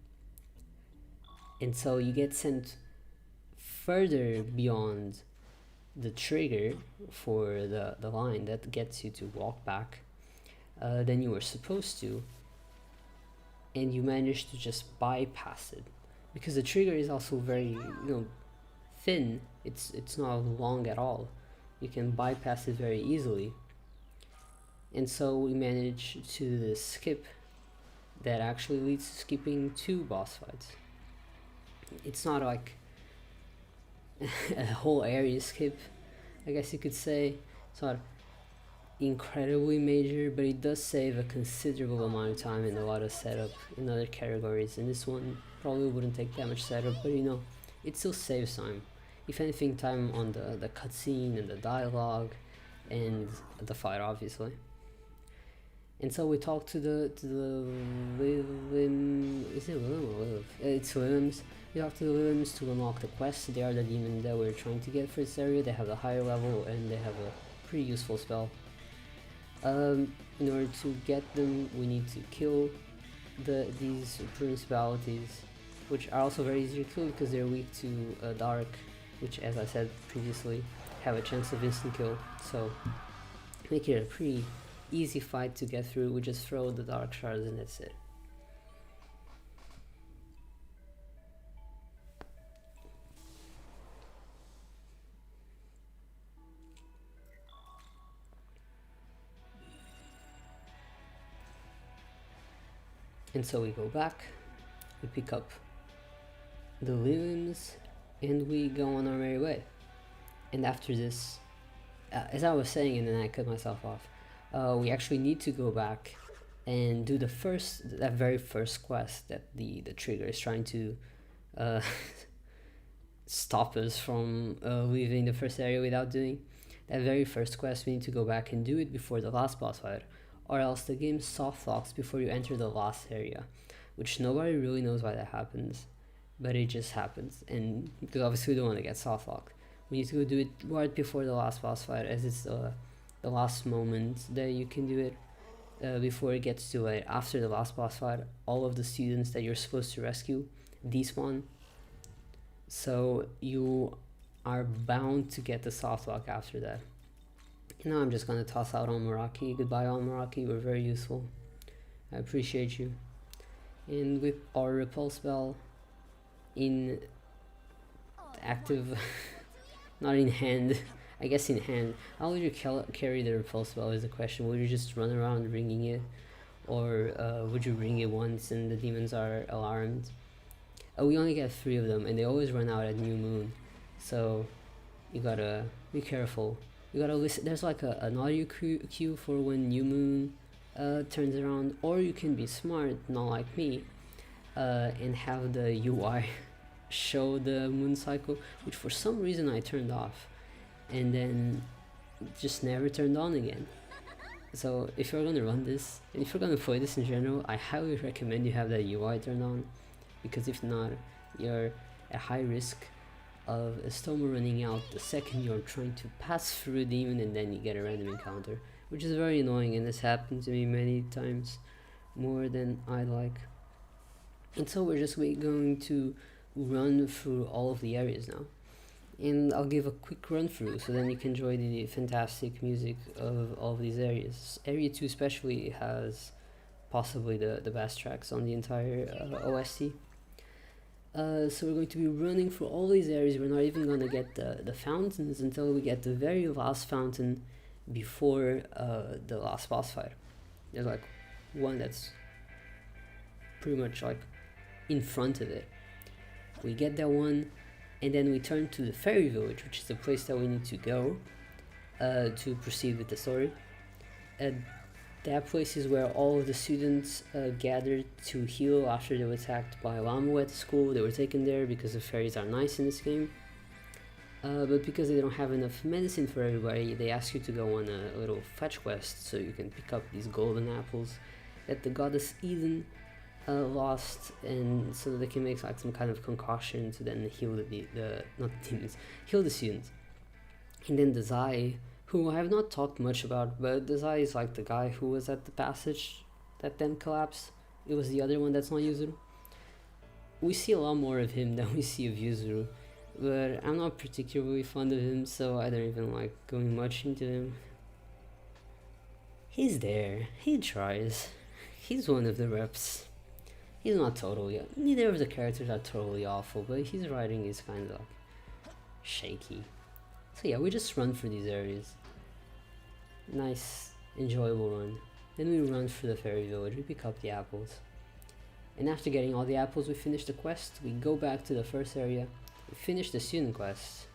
and so you get sent further beyond the trigger for the line that gets you to walk back than you were supposed to, and you manage to just bypass it, because the trigger is also very thin. It's not long at all. You can bypass it very easily, and so we manage to do this skip that actually leads to skipping 2 boss fights. It's not like a whole area skip, I guess you could say. It's not incredibly major, but it does save a considerable amount of time and a lot of setup in other categories, and this one probably wouldn't take that much setup, but it still saves time. If anything, time on the cutscene and the dialogue and the fight, obviously. And so we talk to the is it Willem or Lilith? It's Willems. We talk to the Willems to unlock the quest. They are the demon that we're trying to get for this area. They have a higher level and they have a pretty useful spell. In order to get them, we need to kill these principalities, which are also very easy to kill because they're weak to dark, which, as I said previously, have a chance of instant kill. So make it a pretty easy fight to get through. We just throw the dark shards and that's it. And so we go back, we pick up the limbs, and we go on our merry way. And after this, as I was saying, and then I cut myself off, we actually need to go back and do that very first quest that the trigger is trying to stop us from leaving the first area without doing. that very first quest, we need to go back and do it before the last boss fight, or else the game soft locks before you enter the last area, which nobody really knows why that happens, but it just happens. And because obviously we don't want to get soft locked, we need to go do it right before the last boss fight, as it's the last moment that you can do it, before it gets too late. After the last boss fight, all of the students that you're supposed to rescue despawn, so you are bound to get the soft lock after that. And now I'm just gonna toss out on Meraki. Goodbye on Meraki, you were very useful, I appreciate you. And with our repulse spell in active not in hand, I guess in hand, how would you carry the repulse spell is the question. Would you just run around ringing it, or would you ring it once and the demons are alarmed? We only get 3 of them, and they always run out at new moon, so you gotta be careful. You gotta listen. There's like an audio cue for when new moon turns around, or you can be smart, not like me, and have the UI show the moon cycle, which for some reason I turned off and then just never turned on again. So if you're gonna run this, and if you're gonna play this in general, I highly recommend you have that UI turned on, because if not, you're at high risk of a stoma running out the second you're trying to pass through a demon, and then you get a random encounter, which is very annoying, and this happened to me many times, more than I like. And so we're just going to run through all of the areas now, and I'll give a quick run through so then you can enjoy the fantastic music of all of these areas. Area 2 especially has possibly the best tracks on the entire OST. So we're going to be running through all these areas. We're not even going to get the fountains until we get the very last fountain before the last boss fight. There's like one that's pretty much like in front of it. We get that one, and then we turn to the fairy village, which is the place that we need to go to proceed with the story. That place is where all of the students gathered to heal after they were attacked by Lamu at the school. They were taken there because the fairies are nice in this game, but because they don't have enough medicine for everybody, they ask you to go on a little fetch quest so you can pick up these golden apples that the goddess Eden lost, and so that they can make like some kind of concoction to then heal heal the students. And then the Zai, who I have not talked much about, but the Zai is like the guy who was at the passage that then collapsed. It was the other one that's not Yuzuru. We see a lot more of him than we see of Yuzuru, but I'm not particularly fond of him, so I don't even like going much into him. He's there, he tries, he's one of the reps. He's not totally, neither of the characters are totally awful, but his writing is kind of shaky. So yeah, we just run through these areas. Nice, enjoyable run. Then we run through the fairy village, we pick up the apples. And after getting all the apples, we finish the quest, we go back to the first area, we finish the student quest,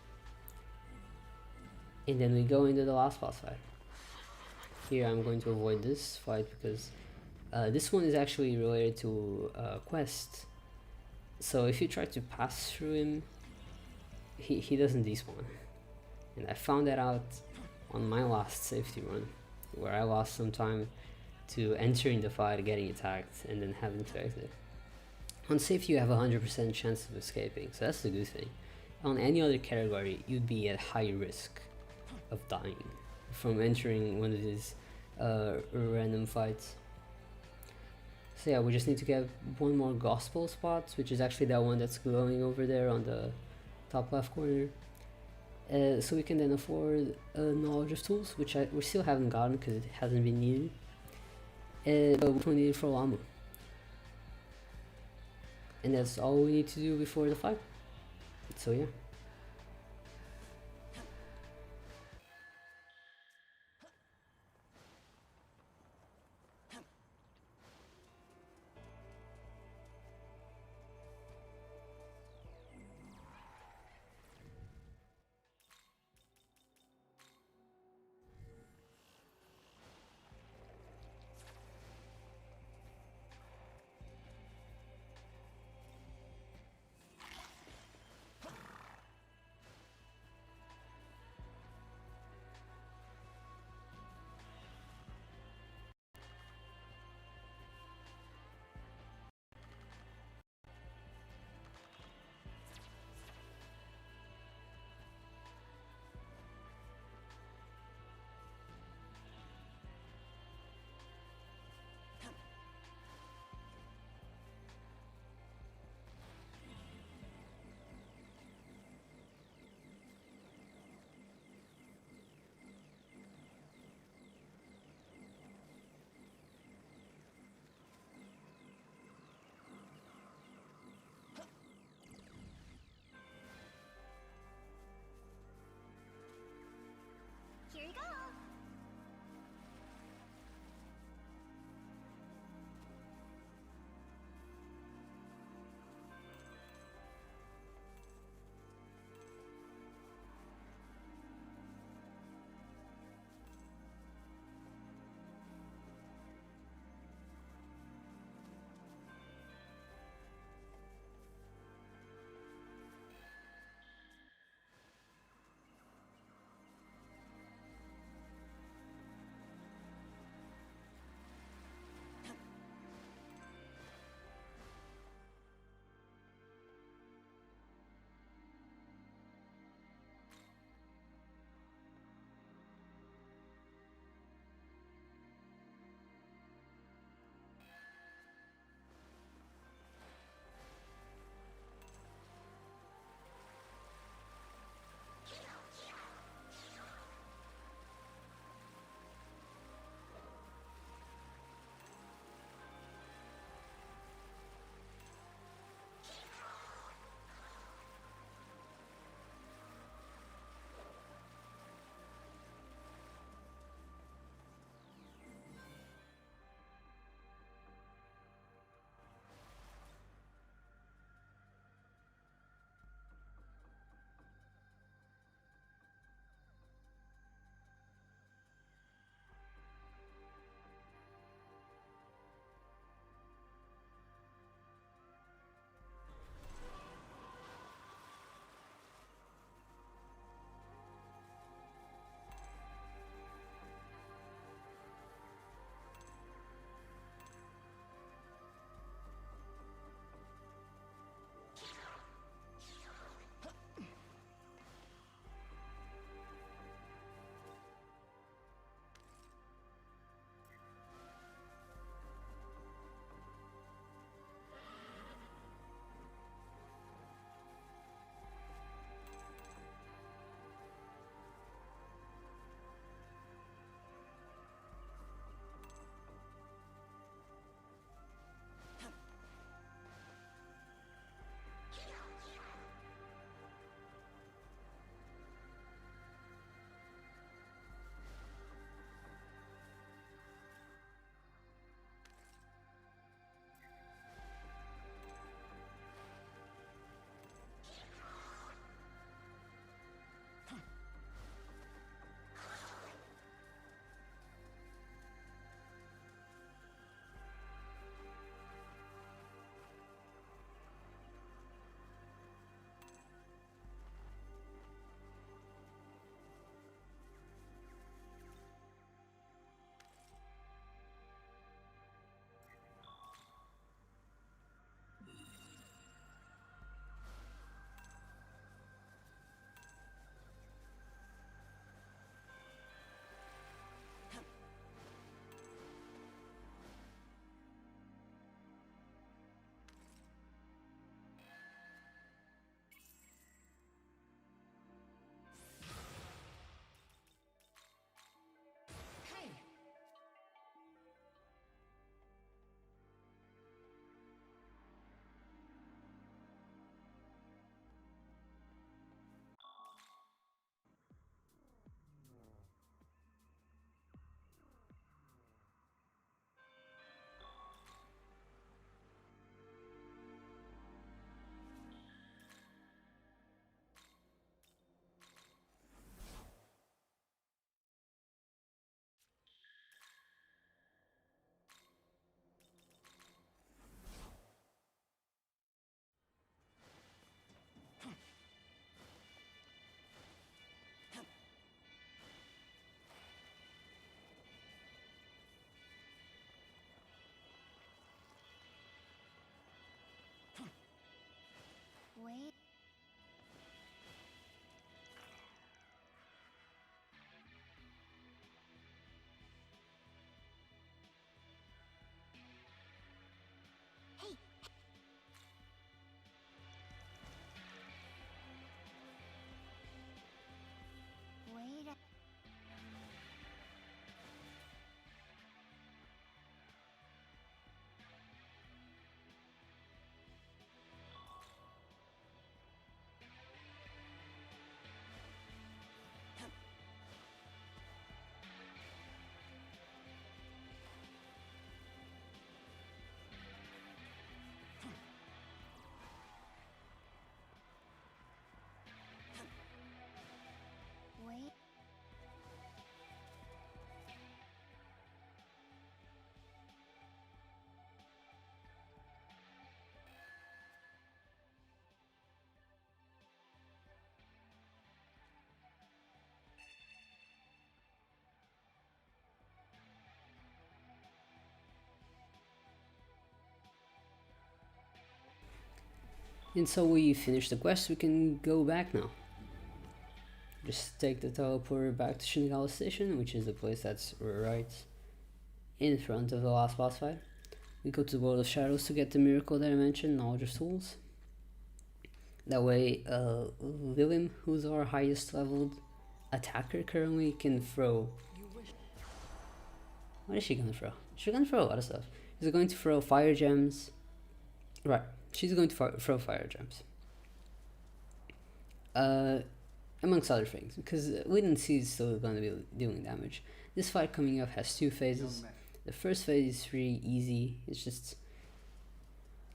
and then we go into the last boss fight. Here I'm going to avoid this fight because this one is actually related to quest, so if you try to pass through him, he doesn't despawn. And I found that out on my last safety run, where I lost some time to entering the fight, getting attacked, and then having to exit. On safety you have a 100% chance of escaping, so that's the good thing. On any other category you'd be at high risk of dying from entering one of these random fights. So yeah, we just need to get one more gospel spot, which is actually that one that's glowing over there on the top left corner. So we can then afford knowledge of tools, which we still haven't gotten because it hasn't been needed. But we need it for Lamu. And that's all we need to do before the fight. So yeah. And so we finished the quest, we can go back now. Just take the teleporter back to Shin Megami Station, which is the place that's right in front of the last boss fight. We go to the World of Shadows to get the miracle that I mentioned, Knowledge of Tools. That way, Lilim, who's our highest leveled attacker currently, can throw... What is she gonna throw? She's gonna throw a lot of stuff. She's going to throw fire gems. Right, she's going to throw fire gems. Amongst other things, because Within Sea is still gonna be doing damage. This fight coming up has 2 phases. The first phase is really easy. It's just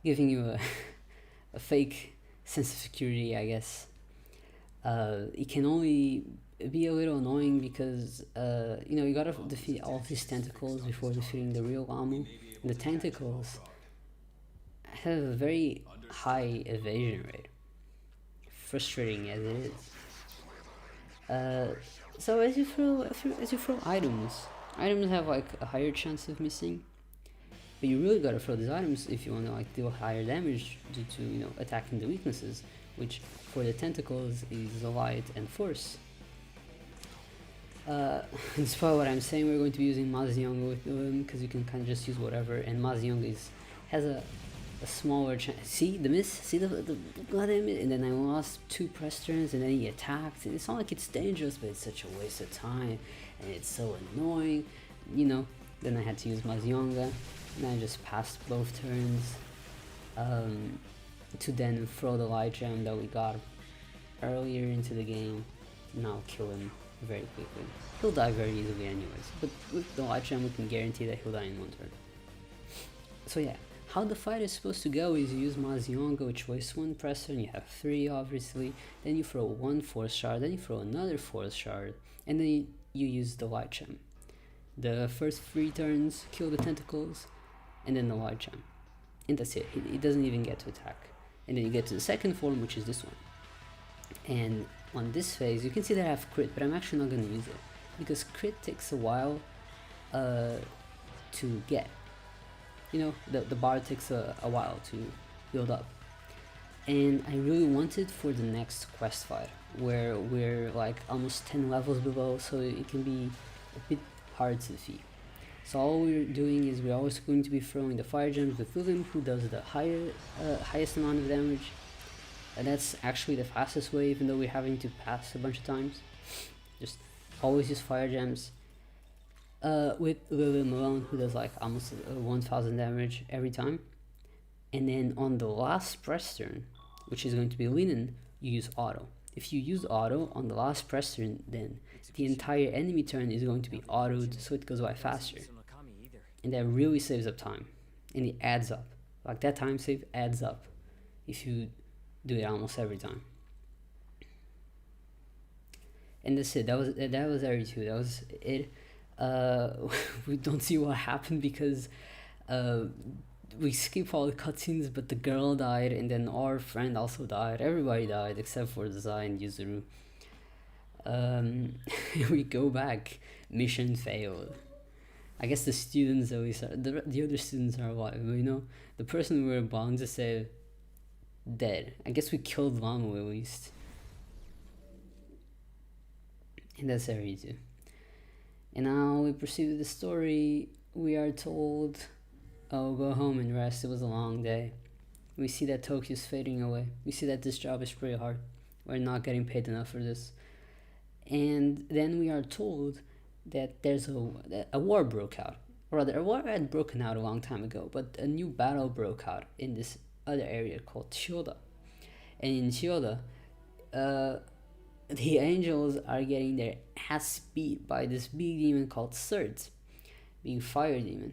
giving you a fake sense of security, I guess. It can only be a little annoying because you know, you gotta defeat all of these tentacles before defeating the real Amu. And the tentacles have a very high evasion rate, frustrating as it is. So as you throw items have like a higher chance of missing, but you really gotta throw these items if you want to like deal higher damage due to, you know, attacking the weaknesses, which for the tentacles is light and force. Despite what I'm saying, we're going to be using Mazionga with them because you can kind of just use whatever, and Mazionga has a smaller chance. See the miss? See the goddamn it? And then I lost 2 press turns, and then he attacked. And it's not like it's dangerous, but it's such a waste of time, and it's so annoying, you know. Then I had to use Mazionga, and I just passed both turns to then throw the light gem that we got earlier into the game. Now kill him very quickly. He'll die very easily anyways, but with the light gem we can guarantee that he'll die in 1 turn. So yeah, how the fight is supposed to go is you use Mazionga, which wastes 1 presser, and you have 3 obviously, then you throw 1 force shard, then you throw another force shard, and then you use the light gem. The first 3 turns kill the tentacles, and then the light gem. And that's it, it doesn't even get to attack. And then you get to the second form, which is this one. And on this phase, you can see that I have crit, but I'm actually not going to use it, because crit takes a while to get. You know, the bar takes a while to build up. And I really want it for the next quest fight, where we're like almost 10 levels below, so it can be a bit hard to defeat. So all we're doing is we're always going to be throwing the fire gems with William, who does the highest amount of damage. And that's actually the fastest way, even though we're having to pass a bunch of times. Just always use fire gems. With Lilium alone, who does like almost 1000 damage every time. And then on the last press turn, which is going to be Linen, you use auto. If you use auto on the last press turn, then the entire enemy turn is going to be autoed, so it goes by faster. And that really saves up time, and it adds up. Like that time save adds up if you do it almost every time. And that's it. That was area 2. That was it. We don't see what happened because we skip all the cutscenes, but the girl died, and then our friend also died. Everybody died except for Zai and Yuzuru. We go back. Mission failed. I guess the students at least are, the other students are alive, but you know, the person we were bound to save dead. I guess we killed Lamu at least. And that's area 2. And now we proceed with the story. We are told, oh, go home and rest, it was a long day. We see that Tokyo's fading away. We see that this job is pretty hard. We're not getting paid enough for this. And then we are told that there's a war broke out. Or rather, a war had broken out a long time ago, but a new battle broke out in this other area called Chiyoda. And in Chiyoda, the angels are getting their ass beat by this big demon called Surt, being fire demon.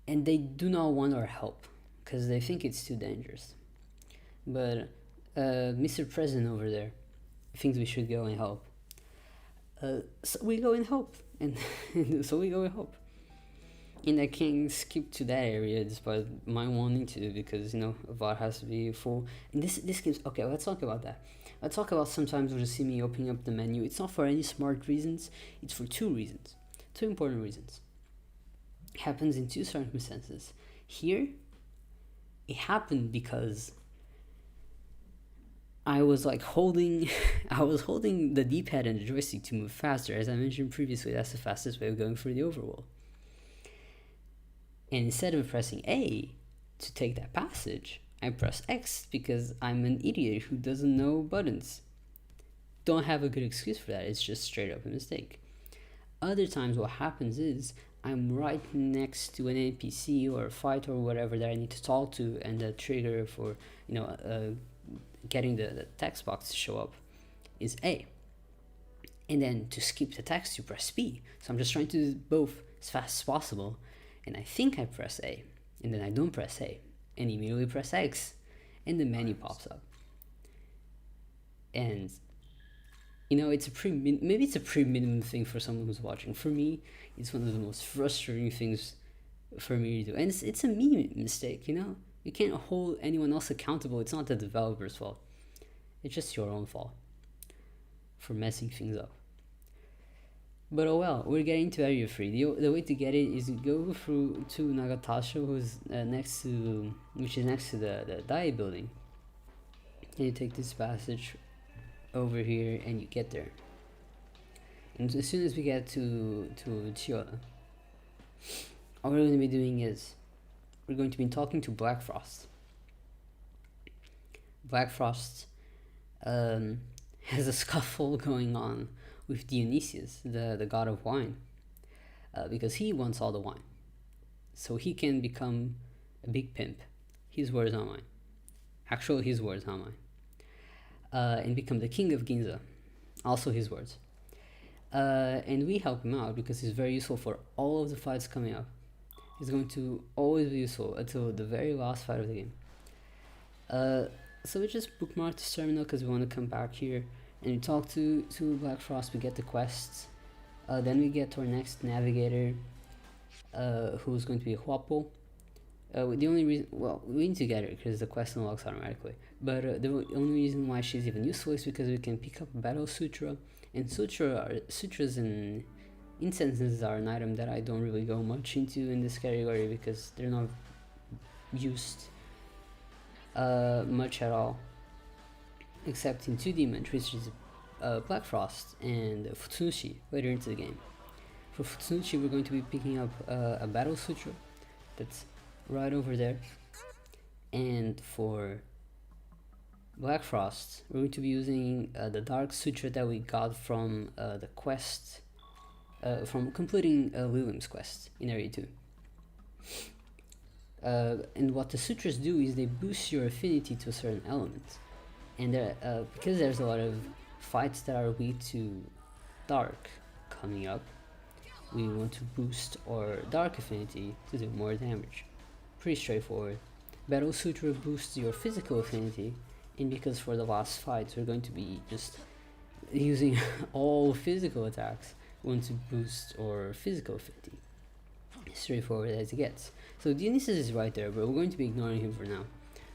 And they do not want our help, because they think it's too dangerous. But Mr. President over there thinks we should go and help. So we go and help, and so we go and help. And I can't skip to that area despite my wanting to, because, you know, a VOD has to be full. And this game's... Okay, let's talk about that. Let's talk about sometimes when you see me opening up the menu. It's not for any smart reasons. It's for 2 reasons. 2 important reasons. It happens in 2 circumstances. Here, it happened because I was like holding the D-pad and the joystick to move faster. As I mentioned previously, that's the fastest way of going through the overworld. And instead of pressing A to take that passage, I press X because I'm an idiot who doesn't know buttons. Don't have a good excuse for that, it's just straight up a mistake. Other times what happens is I'm right next to an NPC or a fight or whatever that I need to talk to, and the trigger for getting the text box to show up is A. And then to skip the text you press B. So I'm just trying to do both as fast as possible, and I think I press A, and then I don't press A, and immediately press X, and the menu pops up. And it's maybe it's a pretty minimum thing for someone who's watching. For me, it's one of the most frustrating things for me to do, and it's a me mistake. You can't hold anyone else accountable. It's not the developer's fault. It's just your own fault for messing things up. But oh well, we're getting to Area 3. The way to get it is to go through to Nagatasha, which is next to the Dai building. And you take this passage over here and you get there. And as soon as we get to Chiyoda, all we're going to be doing is we're going to be talking to Black Frost. Black Frost has a scuffle going on with Dionysius, the god of wine, because he wants all the wine, so he can become a big pimp. His words, not mine. Actually, his words, not mine. And become the king of Ginza. Also his words. And we help him out because he's very useful for all of the fights coming up. He's going to always be useful until the very last fight of the game. So we just bookmark this terminal because we want to come back here and we talk to Black Frost. We get the quests. Then we get to our next navigator, who's going to be Huapo. The only reason, we need to get her because the quest unlocks automatically, but the only reason why she's even useful is because we can pick up Battle Sutra, and sutras and incenses are an item that I don't really go much into in this category because they're not used much at all, except in 2 demons, which is Black Frost and Futsunushi later into the game. For Futsunushi, we're going to be picking up a Battle Sutra that's right over there, and for Black Frost we're going to be using the Dark Sutra that we got from the quest, from completing Lilim's quest in Area 2. And what the sutras do is they boost your affinity to a certain element, and because there's a lot of fights that are weak to dark coming up, we want to boost our dark affinity to do more damage. Pretty straightforward. Battle Sutra boosts your physical affinity, and because for the last fights we're going to be just using all physical attacks, we want to boost our physical affinity. Straightforward as it gets. So Dionysus is right there, but we're going to be ignoring him for now.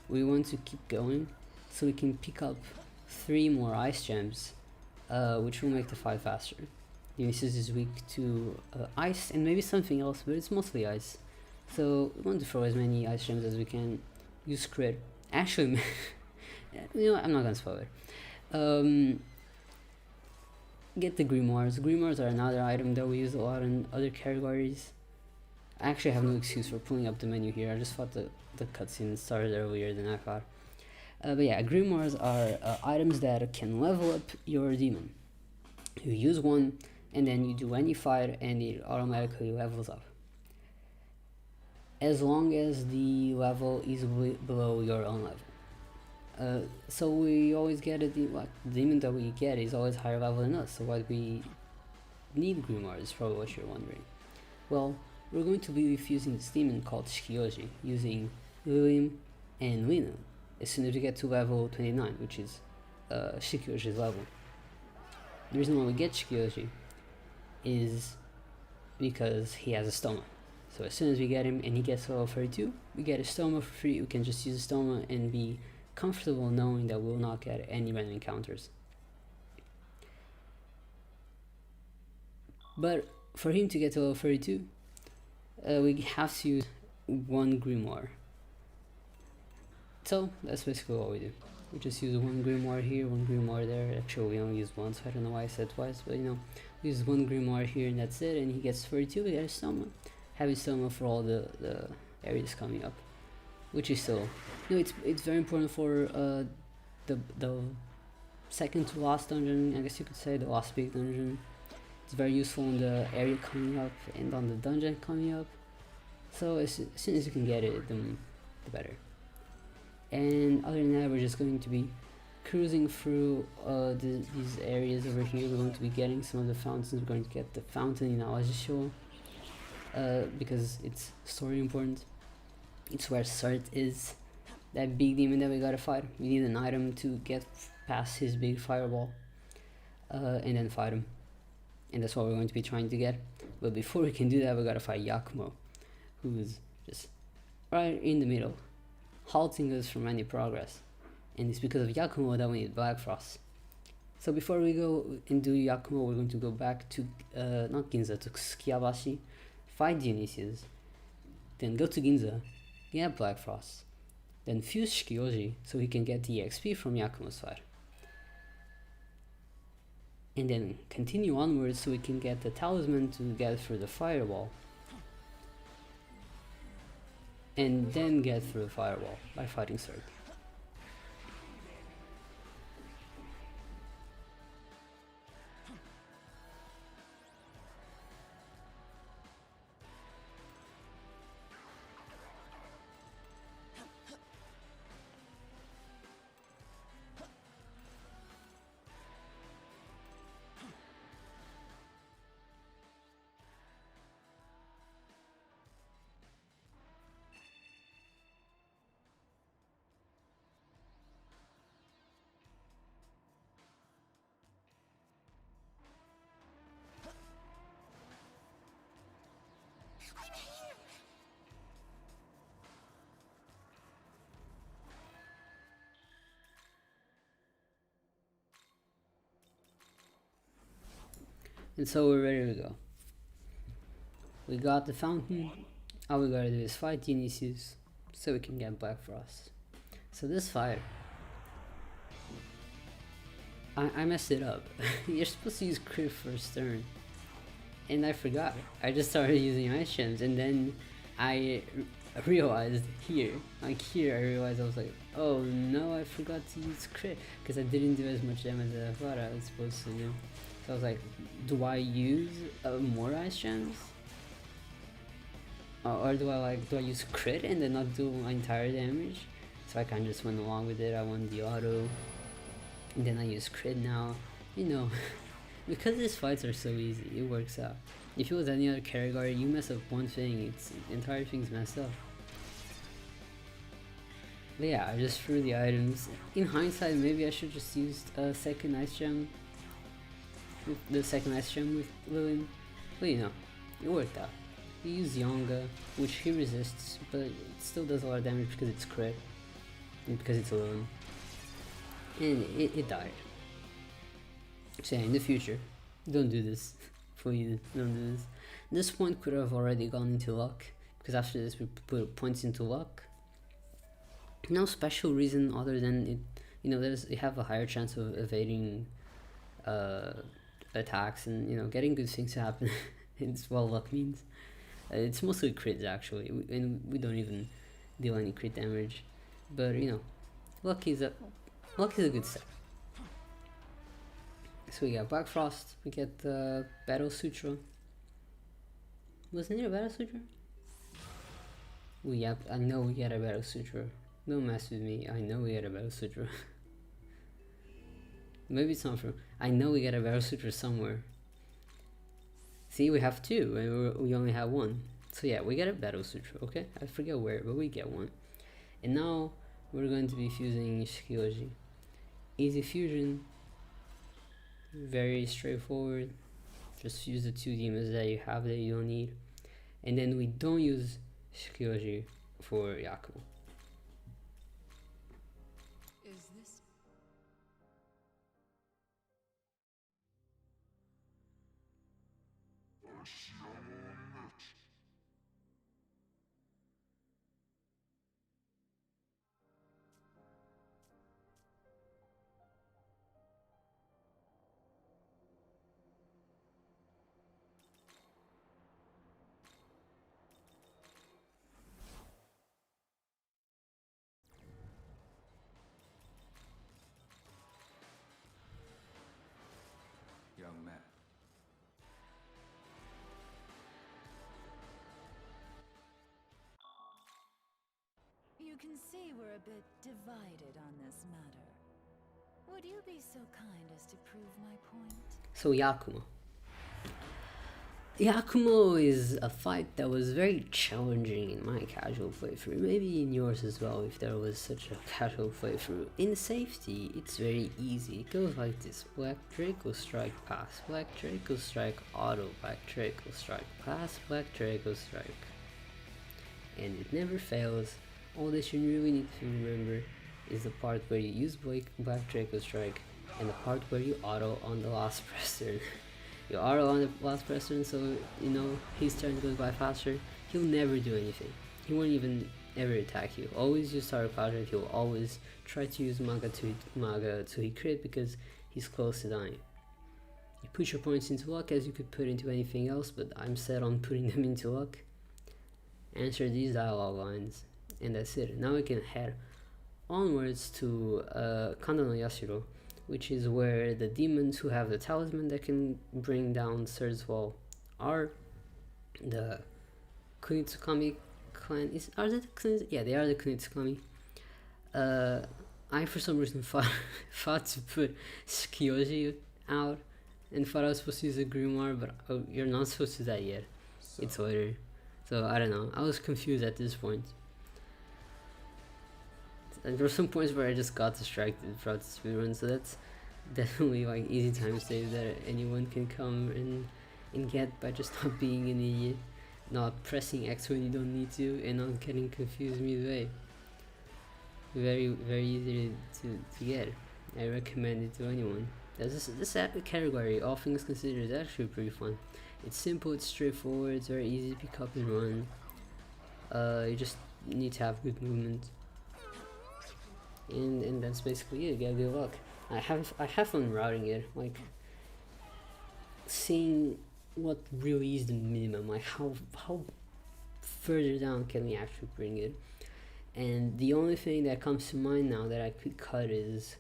We want to keep going so we can pick up 3 more ice gems, which will make the fight faster. Dionysus is weak to ice and maybe something else, but it's mostly ice. So we want to throw as many ice gems as we can. Use crit. Actually, I'm not gonna spoil it. Get the grimoires. Grimoires are another item that we use a lot in other categories. I actually have no excuse for pulling up the menu here. I just thought the cutscene started earlier than I thought. But yeah, grimoires are items that can level up your demon. You use one, and then you do any fight, and it automatically levels up, as long as the level is below your own level. So we always get the demon that we get is always higher level than us, so why do we need grimoires is probably what you're wondering. Well, we're going to be fusing this demon called Shikyoji using Lilim and Lina as soon as we get to level 29, which is Shikyoji's level. The reason why we get Shikyoji is because he has a stoma. So as soon as we get him and he gets to level 32, we get a stoma for free. We can just use a stoma and be comfortable knowing that we'll not get any random encounters. But for him to get to level 32, we have to use one grimoire. So that's basically what we do. We just use one grimoire here, one grimoire there. Actually, we only use one, so I don't know why I said twice, but you know, we use one grimoire here and that's it. And he gets 32. We get a stoma, heavy stoma for all the areas coming up, which is still, you know, it's very important for the second to last dungeon. I guess you could say the last big dungeon. It's very useful in the area coming up and on the dungeon coming up. So as soon as you can get it, the better. And other than that, we're just going to be cruising through these areas over here. We're going to be getting some of the fountains. We're going to get the fountain in Awajicho because it's story important. It's where Sart is, that big demon that we gotta fight. We need an item to get past his big fireball and then fight him. And that's what we're going to be trying to get. But before we can do that, we gotta fight Akumo, who's just right in the middle, halting us from any progress. And it's because of Akumo that we need Black Frost. So before we go and do Akumo, we're going to go back to not Ginza, to Tsukiyabashi, fight Dionysius, then go to Ginza, get Black Frost, then fuse Shikioji so he can get the XP from Yakumo's fight. And then continue onwards so we can get the talisman to get through the firewall. And then get through the firewall by fighting Sart. And so we're ready to go. We got the fountain. All we gotta do is fight Dionysius so we can get Black Frost. So this fight, I messed it up. You're supposed to use crit first turn. And I forgot. I just started using ice gems and then I realized here, I realized I was like, oh no, I forgot to use crit because I didn't do as much damage as I thought I was supposed to do. So I was like, do I use more ice gems? Or do I use crit and then not do my entire damage? So I kind of just went along with it. I won the auto, and then I use crit now. You know, because these fights are so easy, it works out. If it was any other character, you mess up one thing, the entire thing's messed up. But yeah, I just threw the items. In hindsight, maybe I should just use a second ice gem. The second ice gem with Lillian. But you know, it worked out. He used Yonga, which he resists, but it still does a lot of damage because it's crit. And because it's Lillian. And it died. So yeah, in the future, don't do this. Please, don't do this. This point could have already gone into luck, because after this we put points into luck. No special reason other than it, you know, you have a higher chance of evading attacks and, you know, getting good things to happen. It's what luck means. It's mostly crits actually, and we don't even deal any crit damage. But you know, luck is a good step. So we got Black Frost, we get the Battle Sutra. Wasn't there a Battle Sutra? Yep, I know we get a Battle Sutra. Don't mess with me, I know we get a Battle Sutra. Maybe it's not from. I know we get a Battle Sutra somewhere. See, we have two, and we only have one. So yeah, we get a Battle Sutra, okay? I forget where, but we get one. And now, we're going to be fusing Shikioji. Easy fusion. Very straightforward. Just use the two demons that you have that you don't need. And then we don't use Shikioji for Yakumo.
Is this... You can see we're a bit divided on this matter. Would you be so kind as to prove my point?
So Yakumo. Akumo is a fight that was very challenging in my casual playthrough, maybe in yours as well if there was such a casual playthrough. In safety, it's very easy. It goes like this: Black Draco Strike, pass, Black Draco Strike, auto, Black Draco Strike, pass, Black Draco Strike. And it never fails. All that you really need to remember is the part where you use Black Draco Strike and the part where you auto on the last press turn. You auto on the last press turn, so you know his turn goes by faster. He'll never do anything. He won't even ever attack you. Always use Star Quadrant. He'll always try to use Maga to hit crit because he's close to dying. You put your points into luck as you could put into anything else, but I'm set on putting them into luck. Answer these dialogue lines, and that's it. Now we can head onwards to Kanda no Yashiro, which is where the demons who have the talisman that can bring down Third Wall are. The Kunitsukami clan are they the Kunitsukami? Yeah, they are the Kunitsukami. I for some reason thought to put Kyoji out and thought I was supposed to use a grimoire, but you're not supposed to do that yet. It's later. So I don't know. I was confused at this point. And there were some points where I just got distracted throughout the speedrun, so that's definitely like easy time save that anyone can come and get by just not being an idiot, not pressing X when you don't need to, and not getting confused midway. Very, very easy to get. I recommend it to anyone. This category, all things considered, is actually pretty fun. It's simple, it's straightforward, it's very easy to pick up and run. You just need to have good movement. And that's basically it. Get good luck. I have fun routing it, like seeing what really is the minimum, like how further down can we actually bring it. And the only thing that comes to mind now that I could cut is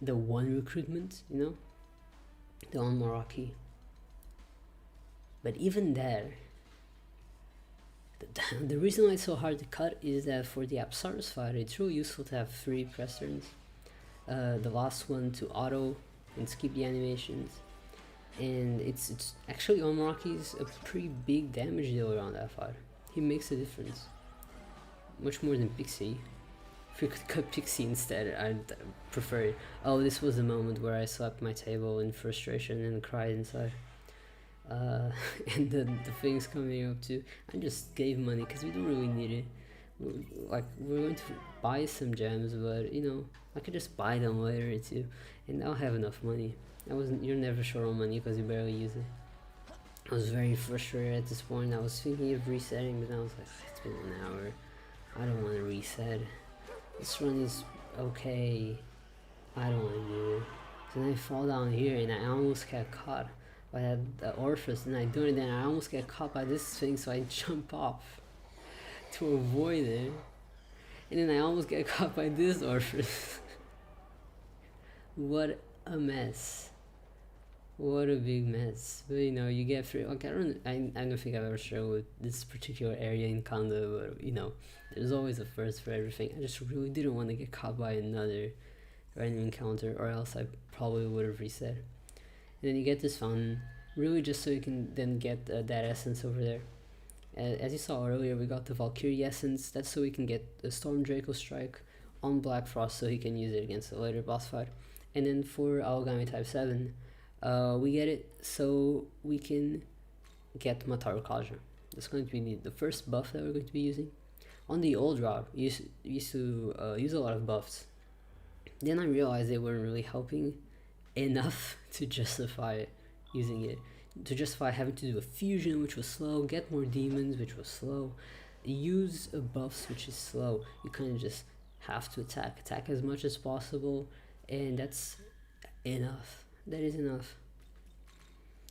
the one recruitment, you know, the on Moraki. But even there, the reason why it's so hard to cut is that for the Apsaros fight, it's really useful to have 3 press turns. The last one to auto and skip the animations. And it's actually on Maraki's a pretty big damage dealer on that fight. He makes a difference. Much more than Pixie. If we could cut Pixie instead, I'd prefer it. Oh, this was the moment where I slapped my table in frustration and cried inside. And the things coming up too. I just gave money because we don't really need it. We're going to buy some gems, but you know, I could just buy them later too, and I'll have enough money. You're never short on money because you barely use it. I was very frustrated at this point. I was thinking of resetting, but I was like, it's been an hour. I don't want to reset. This run is okay. I don't want to do it. So then I fall down here and I almost get caught by the Orpheus, and I do it, and I almost get caught by this thing, so I jump off to avoid it, and then I almost get caught by this Orpheus. What a mess. What a big mess. But you know, you get through. Like, I don't think I've ever struggled with this particular area in Kanda, but you know, there's always a first for everything. I just really didn't want to get caught by another random encounter, or else I probably would have reset. And then you get this fountain, really just so you can then get that essence over there. As you saw earlier, we got the Valkyrie Essence. That's so we can get the Storm Draco Strike on Black Frost, so he can use it against a later boss fight. And then for Aogami Type 7, we get it so we can get Mataru Kaja. That's going to be the first buff that we're going to be using. On the old route, we used to use a lot of buffs. Then I realized they weren't really helping enough to justify using it, to justify having to do a fusion, which was slow, get more demons, which was slow, use buffs, which is slow. You kind of just have to attack as much as possible, and that's enough. That is enough.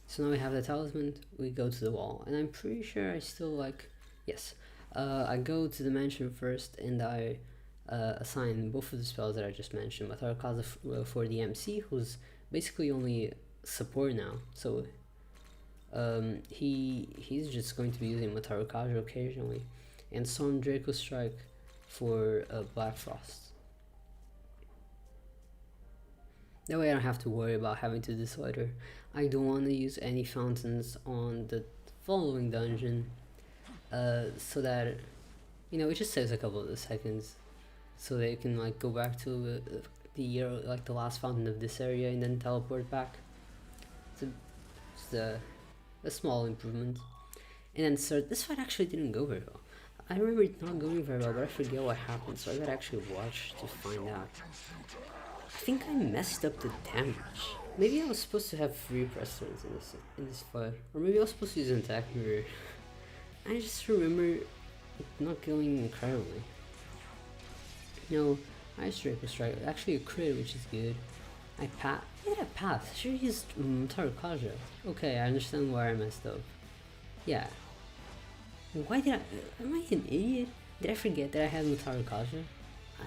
So now we have the talisman, we go to the wall, and I'm pretty sure I still I go to the mansion first, and I assign both of the spells that I just mentioned. Mataru Kaza for the MC, who's basically only support now, so he's just going to be using Mataru Kaja occasionally, and Storm Draco Strike for Black Frost. That way I don't have to worry about having to decide her. I don't want to use any fountains on the following dungeon, so that, you know, it just saves a couple of seconds, so they can like go back to like the last fountain of this area and then teleport back. It's a small improvement. And then third, this fight actually didn't go very well. I remember it not going very well, but I forget what happened, so I gotta actually watch to find out. I think I messed up the damage. Maybe I was supposed to have 3 press turns in this fight, or maybe I was supposed to use an attack mirror. I just remember it not going incredibly. No, Ice Draco Strike, actually a crit, which is good. I path. Should have used Tarakaja. Okay, I understand why I messed up. Yeah. Why did am I an idiot? Did I forget that I had Tarakaja?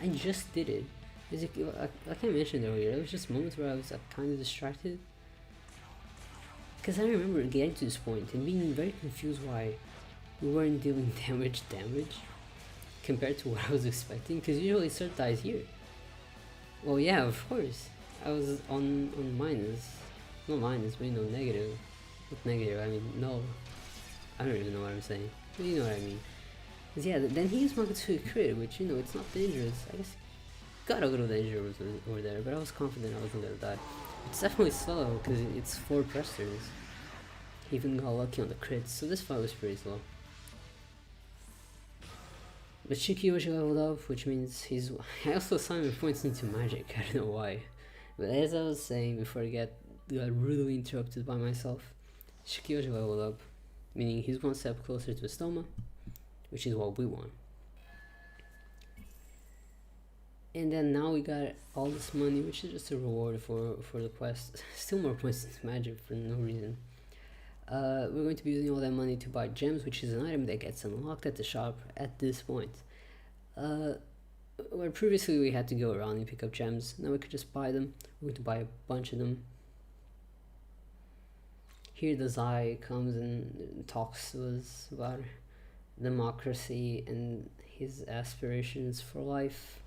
I just did it. Like I mentioned earlier, there was just moments where I was kind of distracted. Because I remember getting to this point and being very confused why we weren't dealing damage compared to what I was expecting, because usually Cert dies here. Well, yeah, of course. I was on minus. Not minus, but you know, negative. Not negative, I mean, no. I don't even know what I'm saying. But you know what I mean. Cause yeah, then he used Magatsu crit, which, you know, it's not dangerous. I guess got a little danger over there, but I was confident I wasn't gonna die. It's definitely slow, because it's 4 pressers. He even got lucky on the crits, so this fight was pretty slow. But Shikioshi leveled up, which means he's... I also saw him points into magic, I don't know why. But as I was saying before I got rudely interrupted by myself, Shikioshi leveled up, meaning he's 1 step closer to a Stoma, which is what we want. And then now we got all this money, which is just a reward for the quest. Still more points into magic for no reason. We're going to be using all that money to buy gems, which is an item that gets unlocked at the shop at this point. Where previously we had to go around and pick up gems, now we could just buy them. We're going to buy a bunch of them. Here the Zai comes and talks to us about democracy and his aspirations for life.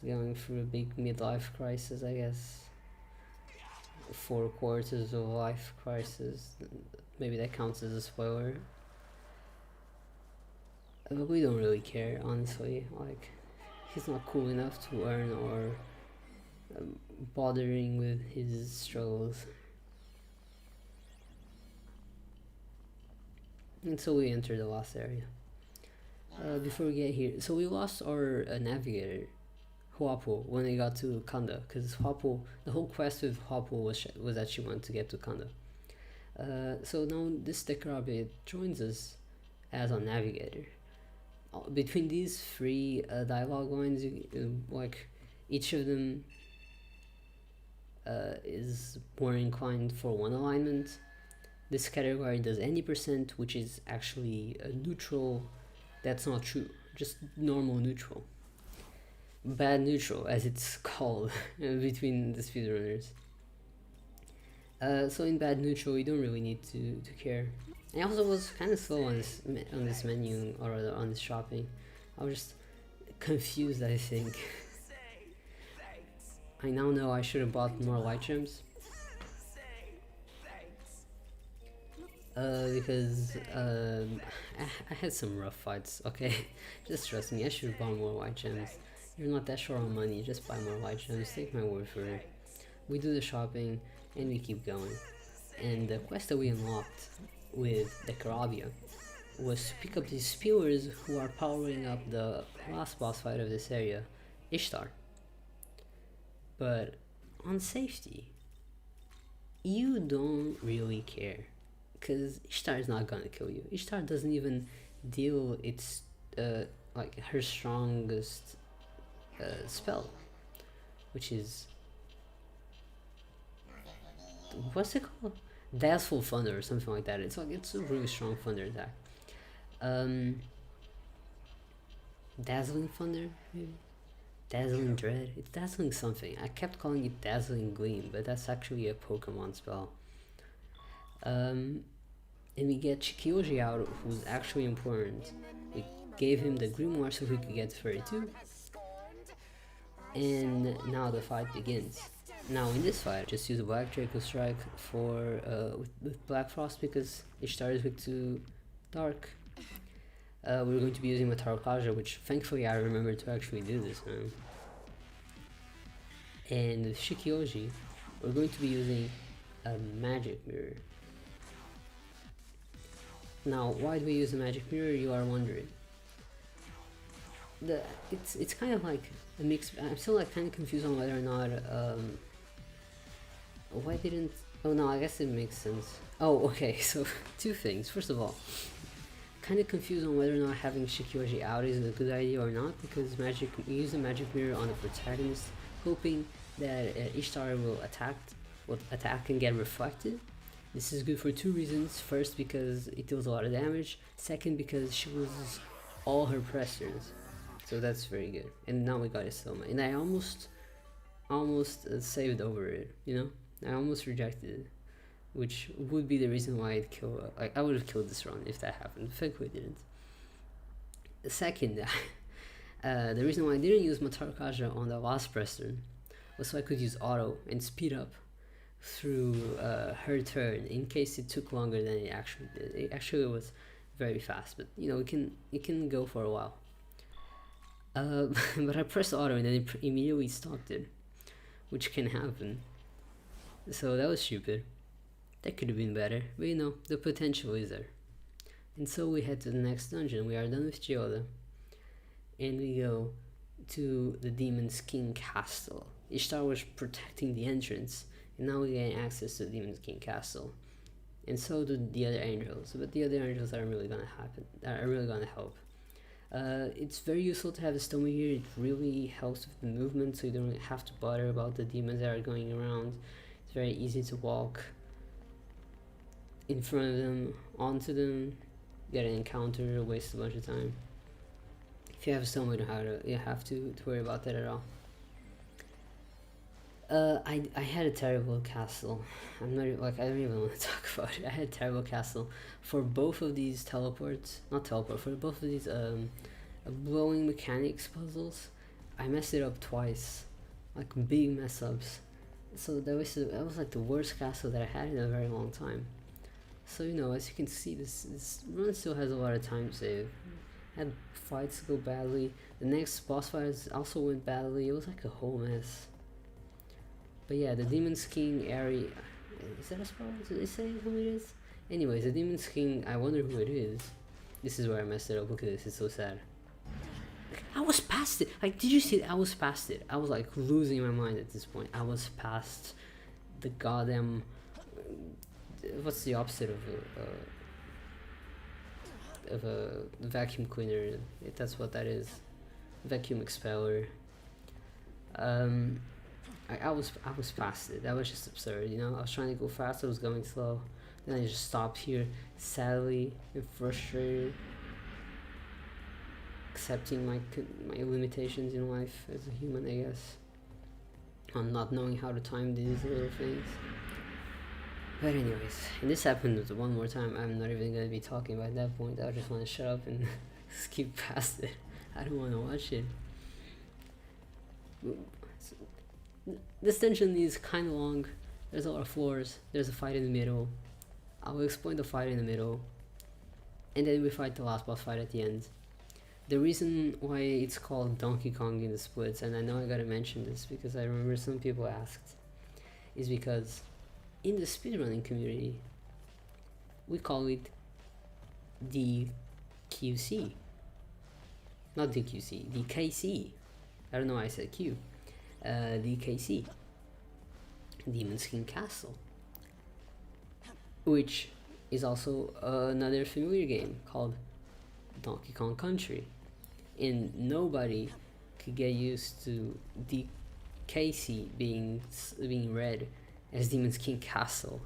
He's going through a big midlife crisis, I guess. 4 quarters of life crisis. Maybe that counts as a spoiler. But we don't really care, honestly. Like, he's not cool enough to earn or bothering with his struggles. And so we enter the last area. Before we get here, so we lost our navigator, Huapo, when we got to Kanda, because Huapo, the whole quest with Huapo was that she wanted to get to Kanda. So now this Dekarabe joins us as our navigator. Between these 3 dialogue lines, like each of them is more inclined for 1 alignment. This category does any %, which is actually a neutral. That's not true, just normal neutral. Bad neutral, as it's called between the speedrunners. So in bad neutral, you don't really need to care. I also was kind of slow on this menu, or rather on this shopping. I was just confused, I think. I now know I should have bought more light gems. Because I had some rough fights, okay? Just trust me, I should have bought more white gems. You're not that short on money, just buy more white gems, take my word for it. We do the shopping, and we keep going. And the quest that we unlocked with the Karabia was to pick up these spewers who are powering up the last boss fight of this area, Ishtar. But on safety, you don't really care. Because Ishtar is not gonna kill you. Ishtar doesn't even deal its like her strongest spell, which is, what's it called? Dazzle Thunder or something like that. It's a really strong thunder attack. Dazzling Thunder, maybe? Dazzling Dread? It's Dazzling something. I kept calling it Dazzling Gleam, but that's actually a Pokemon spell. And we get Chikyoji out, who's actually important. gave him the grimoire so he could get 32. And now the fight begins. Now in this fight, just use a Black Draco Strike for with Black Frost because Ishtar is weak to Dark. We're going to be using Mataro Kaja, which thankfully I remembered to actually do this now. And with Shikioji, we're going to be using a Magic Mirror. Now, why do we use a Magic Mirror, you are wondering? It's kind of like a mix. I'm still like kind of confused on whether or not why didn't, oh no, I guess it makes sense. Oh, okay, so two things. First of all, kind of confused on whether or not having Shikioji out is a good idea or not, because we use the Magic Mirror on the protagonist, hoping that Ishtar will attack and get reflected. This is good for two reasons. First, because it deals a lot of damage. Second, because she loses all her pressures. So that's very good. And now we got Isoma. And I almost saved over it, you know? I almost rejected it, which would be the reason why I'd kill. I would have killed this run if that happened. Thankfully, I didn't. The second, the reason why I didn't use Mataro Kaja on the last press turn was so I could use auto and speed up through her turn in case it took longer than it actually did. It actually was very fast, but you know it can go for a while. But I pressed auto and then it immediately stopped it, which can happen. So that was stupid. That could have been better, but you know, the potential is there. And so we head to the next dungeon. We are done with Chiyoda, and we go to the Demon's King Castle. Ishtar was protecting the entrance, and now we gain access to the Demon's King Castle. And so do the other angels, but the other angels are really gonna help. It's very useful to have the Stoma here. It really helps with the movement, so you don't have to bother about the demons that are going around. It's very easy to walk in front of them, onto them, get an encounter, waste a bunch of time. If you have a Stoma, you don't have to worry about that at all. I had a terrible castle. I don't even want to talk about it. I had a terrible castle for both of these for both of these blowing mechanics puzzles. I messed it up twice, like big mess ups. So that was like the worst castle that I had in a very long time. So you know, as you can see, this run still has a lot of time saved. Had fights go badly. The next boss fights also went badly. It was like a whole mess. But yeah, the Demon's King area, is that a spoiler? Did they say who it is? Anyways, the Demon's King, I wonder who it is. This is where I messed it up. Look at this, it's so sad. I was past it. Like, did you see it? I was past it. I was like losing my mind at this point. I was past the goddamn, what's the opposite of a vacuum cleaner? That's what that is. Vacuum expeller. I was past it. That was just absurd, you know. I was trying to go fast, I was going slow. Then I just stopped here, sadly and frustrated, accepting my limitations in life as a human, I guess, on not knowing how to time these little things. But anyways, and this happened one more time. I'm not even gonna be talking about that point. I just want to shut up and skip past it. I don't want to watch it. This dungeon is kind of long. There's a lot of floors. There's a fight in the middle. I will explain the fight in the middle, and then we fight the last boss fight at the end. The reason why it's called Donkey Kong in the Splits, and I know I gotta mention this because I remember some people asked, is because in the speedrunning community we call it DQC. Not DQC, DKC. I don't know why I said Q. DKC, Demon's King Castle, which is also another familiar game called Donkey Kong Country, and nobody could get used to DKC being read as Demon's King Castle,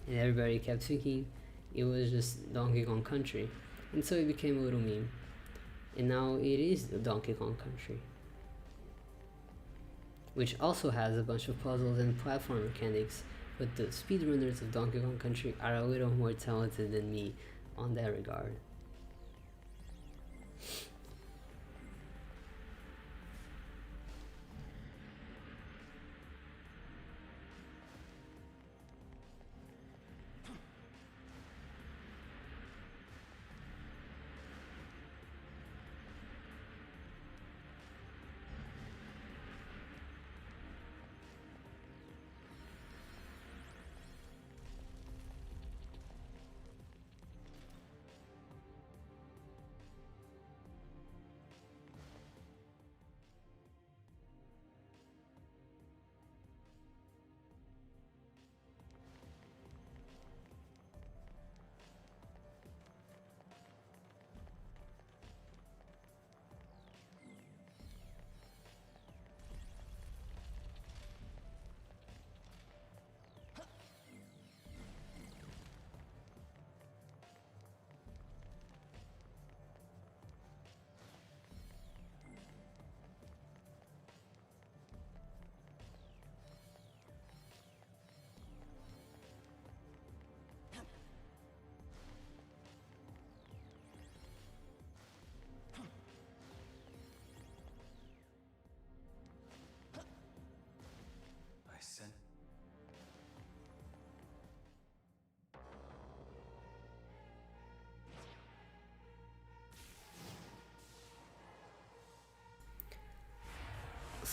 and everybody kept thinking it was just Donkey Kong Country, and so it became a little meme, and now it is the Donkey Kong Country, which also has a bunch of puzzles and platform mechanics, but the speedrunners of Donkey Kong Country are a little more talented than me on that regard.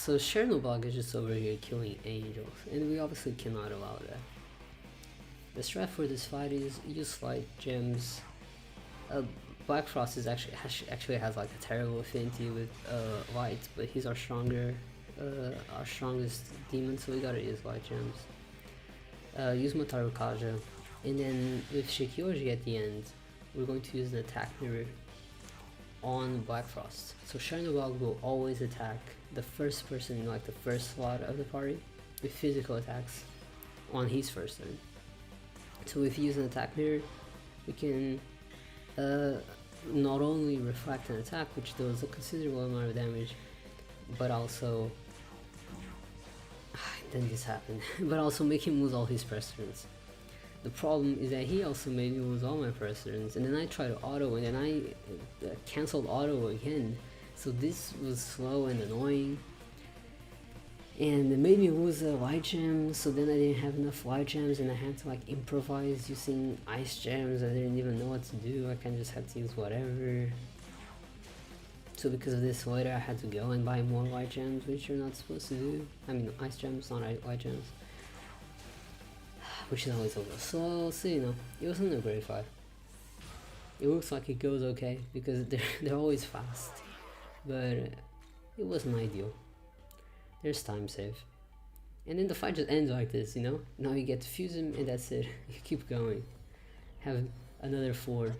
So Chernobog is just over here killing angels, and we obviously cannot allow that. The strat for this fight is use light gems. Black Frost is actually has like a terrible affinity with light, but he's our strongest demon, so we gotta use light gems. Use Mataru Kaja, and then with Shikyoji at the end, we're going to use an attack mirror on Black Frost. So Chernobog will always attack the first person in like the first slot of the party with physical attacks on his first turn. So if you use an attack mirror, we can not only reflect an attack, which does a considerable amount of damage, but also then this happened, but also make him lose all his press turns. The problem is that he also made me lose all my press turns, and then I tried to auto, and then I cancelled auto again, so this was slow and annoying, and it made me lose light gems, so then I didn't have enough light gems, and I had to like improvise using ice gems. I didn't even know what to do. I kind of just had to use whatever. So because of this, later I had to go and buy more light gems, which you're not supposed to do. I mean, ice gems, not light gems. Which is always over. So you know, it wasn't a great fight. It looks like it goes okay, because they're always fast. But it wasn't ideal. There's time save. And then the fight just ends like this, you know? Now you get to fuse him, and that's it. You keep going. Have another 4.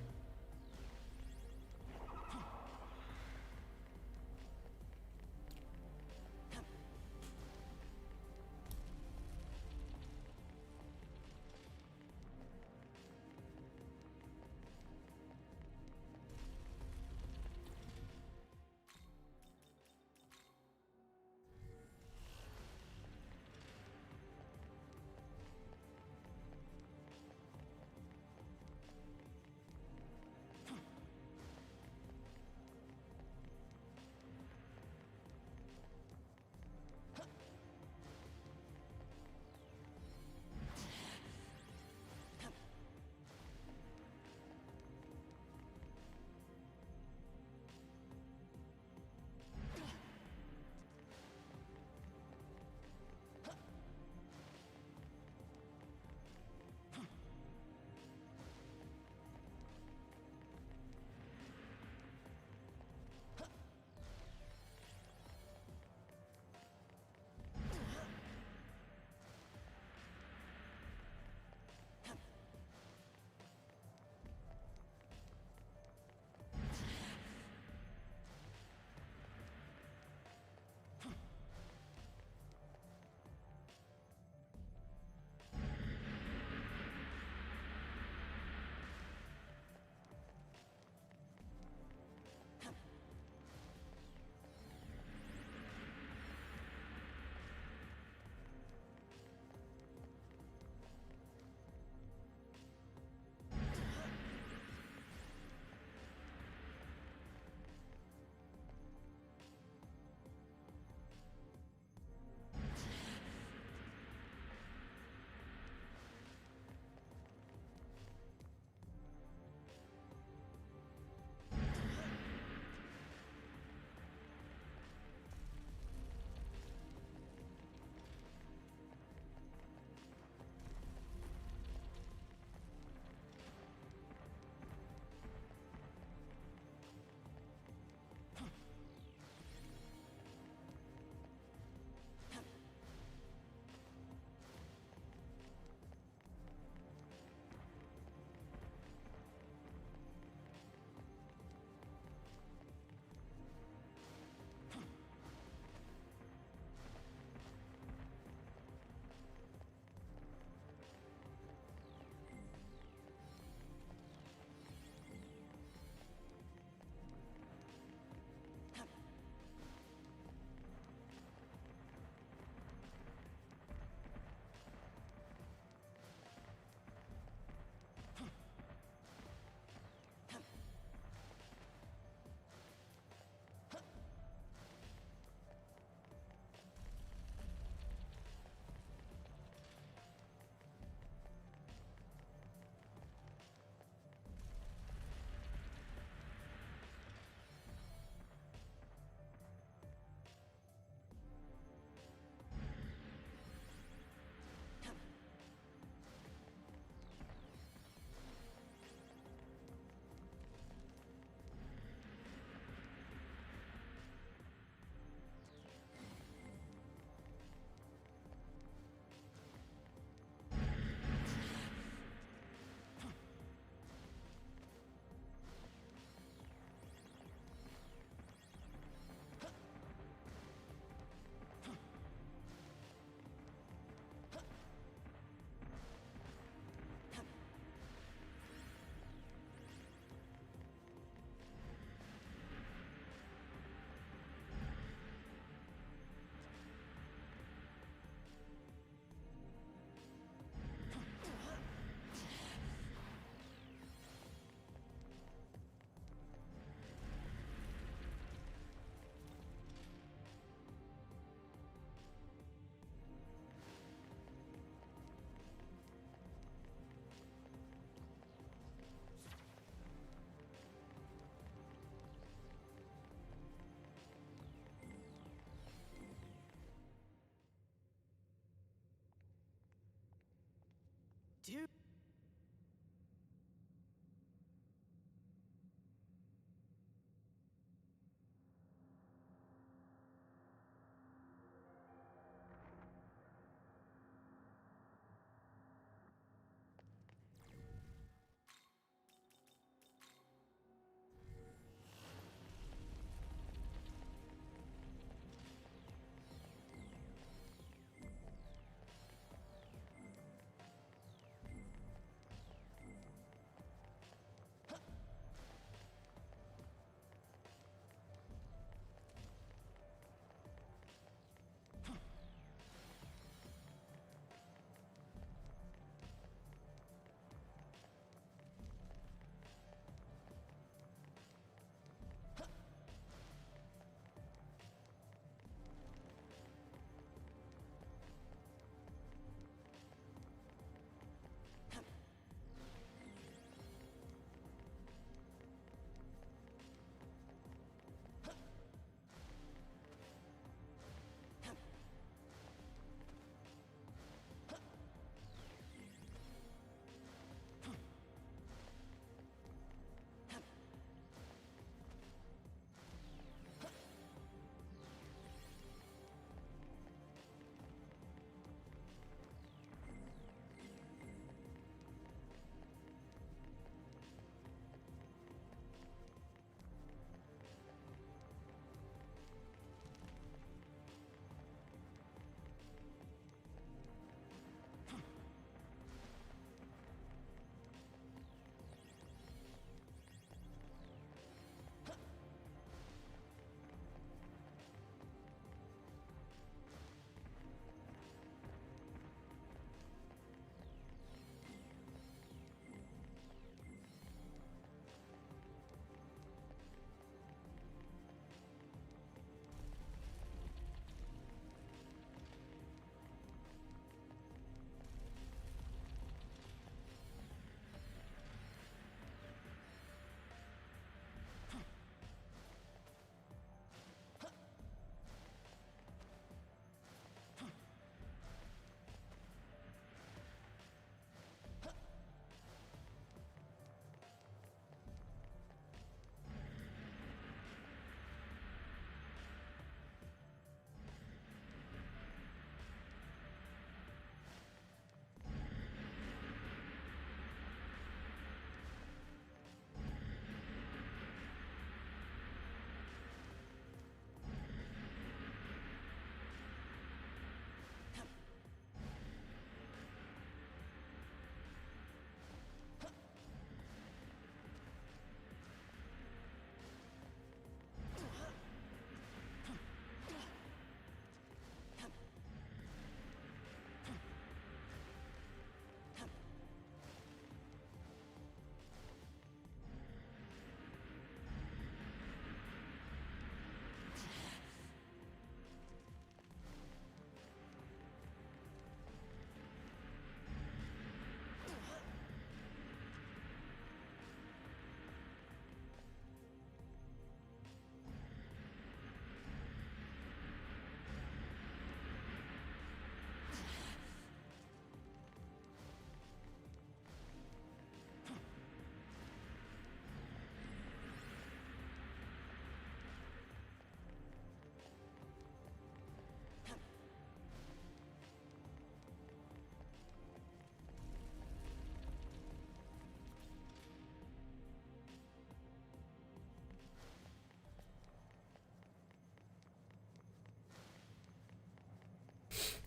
do.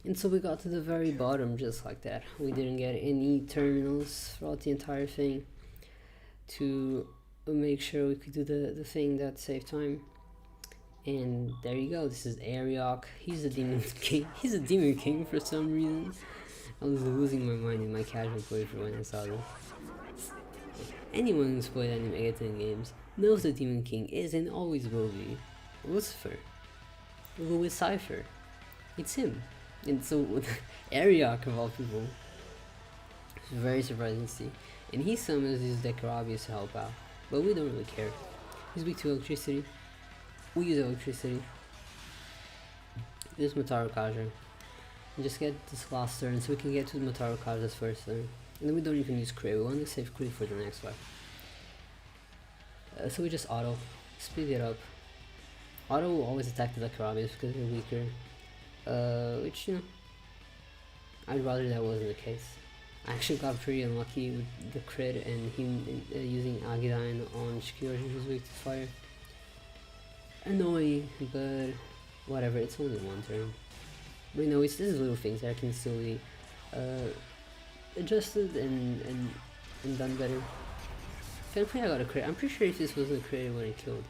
And so we got to the very bottom just like that. We didn't get any terminals throughout the entire thing to make sure we could do the thing that saved time. And there you go, this is Ariok. He's a demon king. He's a demon king for some reason. I was losing my mind in my casual playthrough when I saw this. Anyone who's played any Mega Ten games knows the demon king is and always will be Lucifer. Louis Cypher. It's him. And so Ariok of all people. It's very surprising to see. And he summons these Decarabius to help out. But we don't really care. He's weak to electricity. We use electricity. Use Mataru Kaja. And just get this last turn so we can get to Mataru Kaja's first turn. And then we don't even use crit, we want to save crit for the next fight. So we just auto, speed it up. Auto will always attack the Karamis because they're weaker. Which, you know, I'd rather that wasn't the case. I actually got pretty unlucky with the crit and him using Agidine on Shikyoshi, who's weak to fire. Annoying, but whatever, it's only one turn. But you know, it's these little things that can still be adjusted and done better. Thankfully I got a crit. I'm pretty sure if this wasn't a crit it wouldn't killed.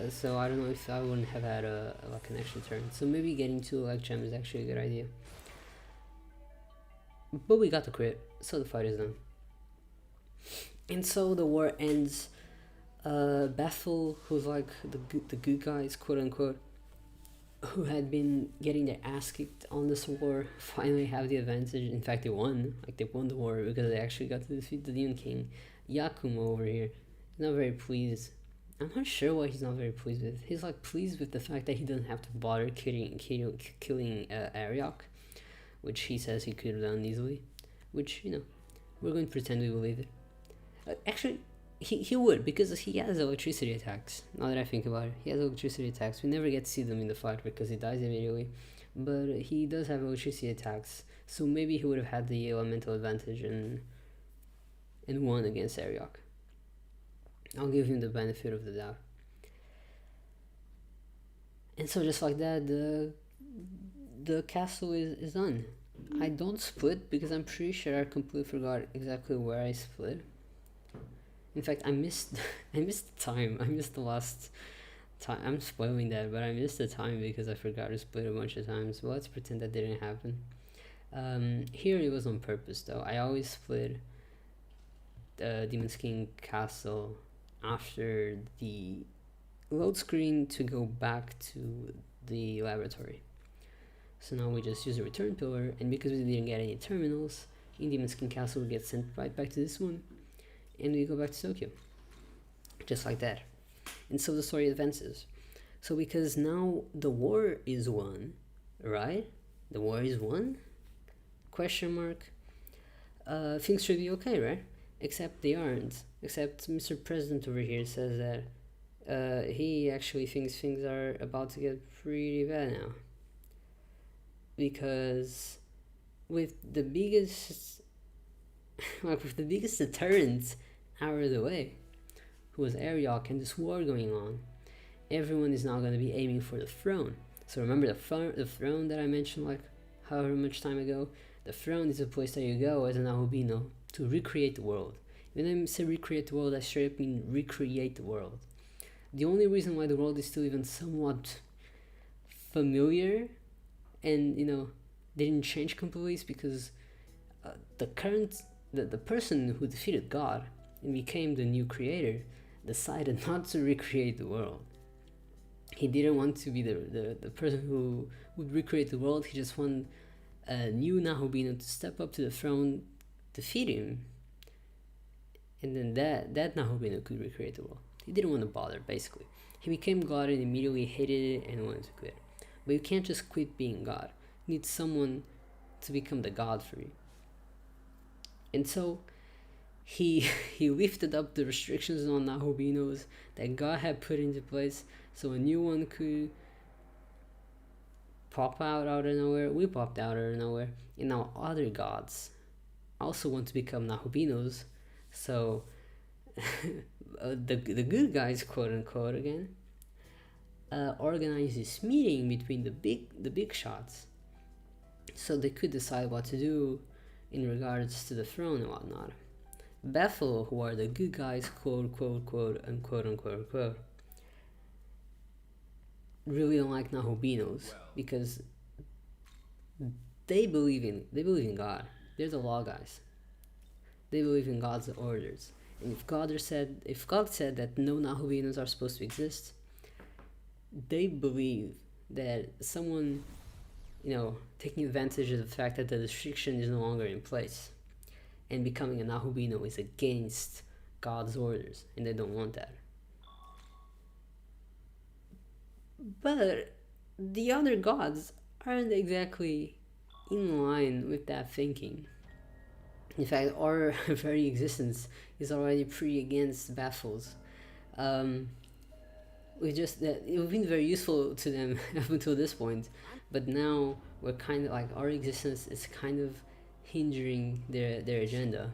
So I don't know if I wouldn't have had like an extra turn. So maybe getting 2 Elect Gem is actually a good idea. But we got the crit, so the fight is done. And so the war ends. Bethel, who's like the good guys, quote unquote, who had been getting their ass kicked on this war, finally have the advantage. In fact, they won. Like, they won the war because they actually got to defeat the Demon King. Akumo over here, not very pleased. I'm not sure what he's not very pleased with. He's like pleased with the fact that he doesn't have to bother killing Ariok, which he says he could have done easily. Which, you know, we're going to pretend we believe it. Actually, he would, because he has electricity attacks. Now that I think about it, he has electricity attacks. We never get to see them in the fight because he dies immediately, but he does have electricity attacks, so maybe he would have had the elemental advantage and won against Ariok. I'll give him the benefit of the doubt. And so just like that, the castle is done. I don't split because I'm pretty sure I completely forgot exactly where I split. In fact, I missed the time. I missed the last time. I'm spoiling that, but I missed the time because I forgot to split a bunch of times. Well, let's pretend that didn't happen. Here it was on purpose though. I always split Demon's King Castle after the load screen to go back to the laboratory. So now we just use a return pillar, and because we didn't get any terminals in Demon's King Castle, we get sent right back to this one, and we go back to Tokyo. Just like that. And so the story advances. So because now the war is won, right? The war is won? Question mark. Things should be okay, right? Except they aren't. Except Mr. President over here says that he actually thinks things are about to get pretty bad now. Because with the biggest deterrent out of the way, who was Ariok, and this war going on, everyone is now going to be aiming for the throne. So remember the throne that I mentioned like however much time ago? The throne is a place that you go as an Ahobino to recreate the world. When I say recreate the world, I straight up mean recreate the world. The only reason why the world is still even somewhat familiar and, you know, didn't change completely is because the person who defeated God and became the new creator decided not to recreate the world. He didn't want to be the person who would recreate the world. He just wanted a new Nahobino to step up to the throne, defeat him, and then that Nahobino could recreate the world. He didn't want to bother, basically. He became God and immediately hated it and wanted to quit. But you can't just quit being God. You need someone to become the God for you. And so he lifted up the restrictions on Nahobinos that God had put into place, so a new one could pop out of nowhere. We popped out of nowhere, and now other gods also want to become Nahobinos. So the good guys, quote unquote, again, organized this meeting between the big shots, so they could decide what to do in regards to the throne and whatnot. Bethel, who are the good guys, quote unquote, really don't like Nahobinos because they believe in God. They're the law guys. They believe in God's orders. And if God said that no Nahobinos are supposed to exist, they believe that someone, you know, taking advantage of the fact that the restriction is no longer in place and becoming a Nahobino is against God's orders, and they don't want that. But the other gods aren't exactly in line with that thinking. In fact, our very existence is already pretty against baffles. We've been very useful to them up until this point, but now we're kind of like, our existence is kind of hindering their agenda.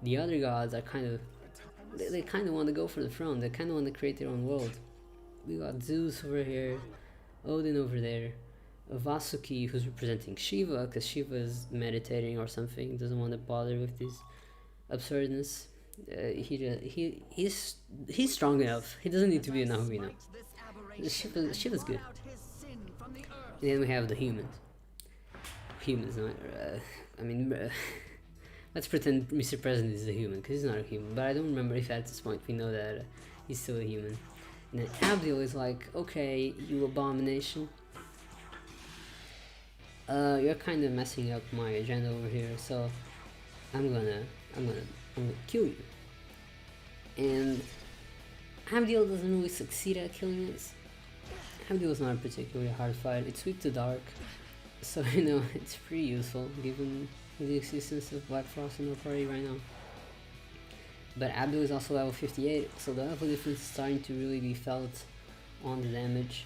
The other gods are kind of, they kind of want to go for the throne. They kind of want to create their own world. We got Zeus over here, Odin over there, Vasuki, who's representing Shiva, because Shiva is meditating or something, doesn't want to bother with this absurdness. He's strong enough. He doesn't need to be a Nahumino. Shiva's good. And then we have the humans. Humans, not. Let's pretend Mr. President is a human, because he's not a human. But I don't remember if at this point we know that he's still a human. And then Abdiel is like, okay, you abomination. You're kind of messing up my agenda over here, so I'm gonna kill you. And Abdiel doesn't really succeed at killing us. Abdiel is not a particularly hard fight. It's weak to dark, so you know it's pretty useful given the existence of Black Frost in our party right now. But Abdiel is also level 58, so the level difference is starting to really be felt on the damage.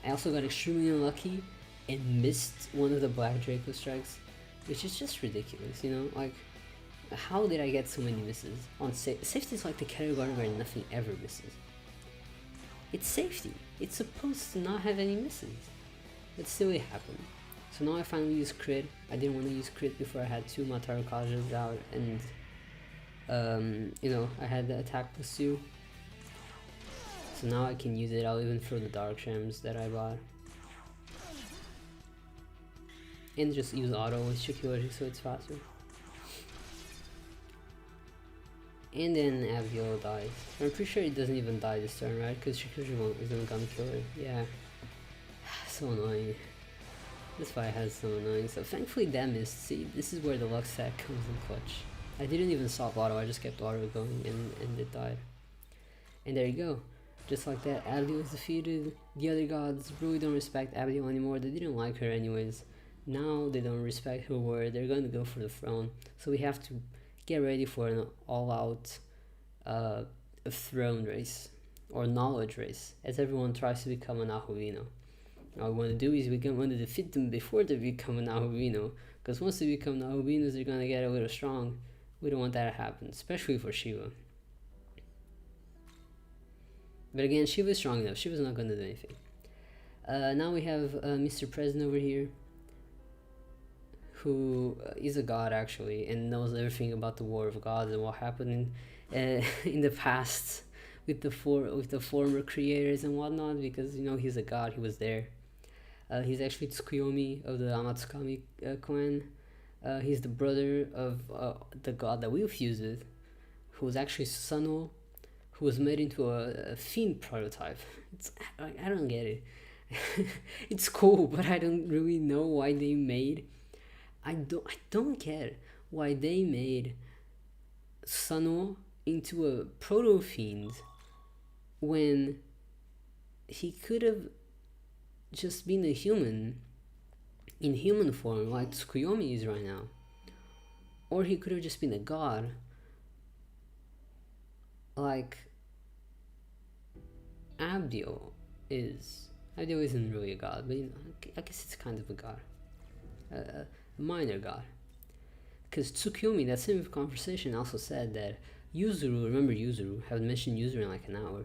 I also got extremely unlucky and missed one of the Black Draco strikes, which is just ridiculous, you know? Like, how did I get so many misses? On safety is like the category where nothing ever misses. It's safety. It's supposed to not have any misses. But still it happened. So now I finally use crit. I didn't want to use crit before I had 2 Mataru Kajas out, and you know, I had the attack plus 2. So now I can use it. I'll even throw the Dark Gems that I bought. And just use auto with Shikyoji so it's faster. And then Abdiel dies. I'm pretty sure it doesn't even die this turn, right? Because Shikyoji isn't gonna kill it. Yeah. So annoying. That's why it has so annoying stuff. Thankfully that missed. See, this is where the luck stack comes in clutch. I didn't even stop auto, I just kept auto going and it died. And there you go. Just like that, Abdiel is defeated. The other gods really don't respect Abdiel anymore. They didn't like her anyways. Now they don't respect her word. They're going to go for the throne. So we have to get ready for an all-out throne race. Or knowledge race. As everyone tries to become an Ahuvino. All we want to do is we want to defeat them before they become an Ahuvino. Because once they become Ahuvinos, they're going to get a little strong. We don't want that to happen. Especially for Shiva. But again, Shiva's strong enough. Shiva's not going to do anything. Now we have Mr. President over here, who is a god actually, and knows everything about the War of Gods and what happened in the past with the former creators and whatnot. Because you know he's a god, he was there. He's actually Tsukuyomi of the Amatsukami clan. He's the brother of the god that we fused with, who was actually Susanoo, who was made into a fiend prototype. It's I don't get it. It's cool, but I don't really know why they made. I don't get why they made Susanoo into a proto fiend when he could have just been a human in human form like Tsukuyomi is right now, or he could have just been a god like Abdiel is. Abdiel isn't really a god, but you know, I guess it's kind of a god, a minor god. Because Tsukuyomi, that same conversation, also said that Yuzuru, remember Yuzuru, I haven't mentioned Yuzuru in like an hour.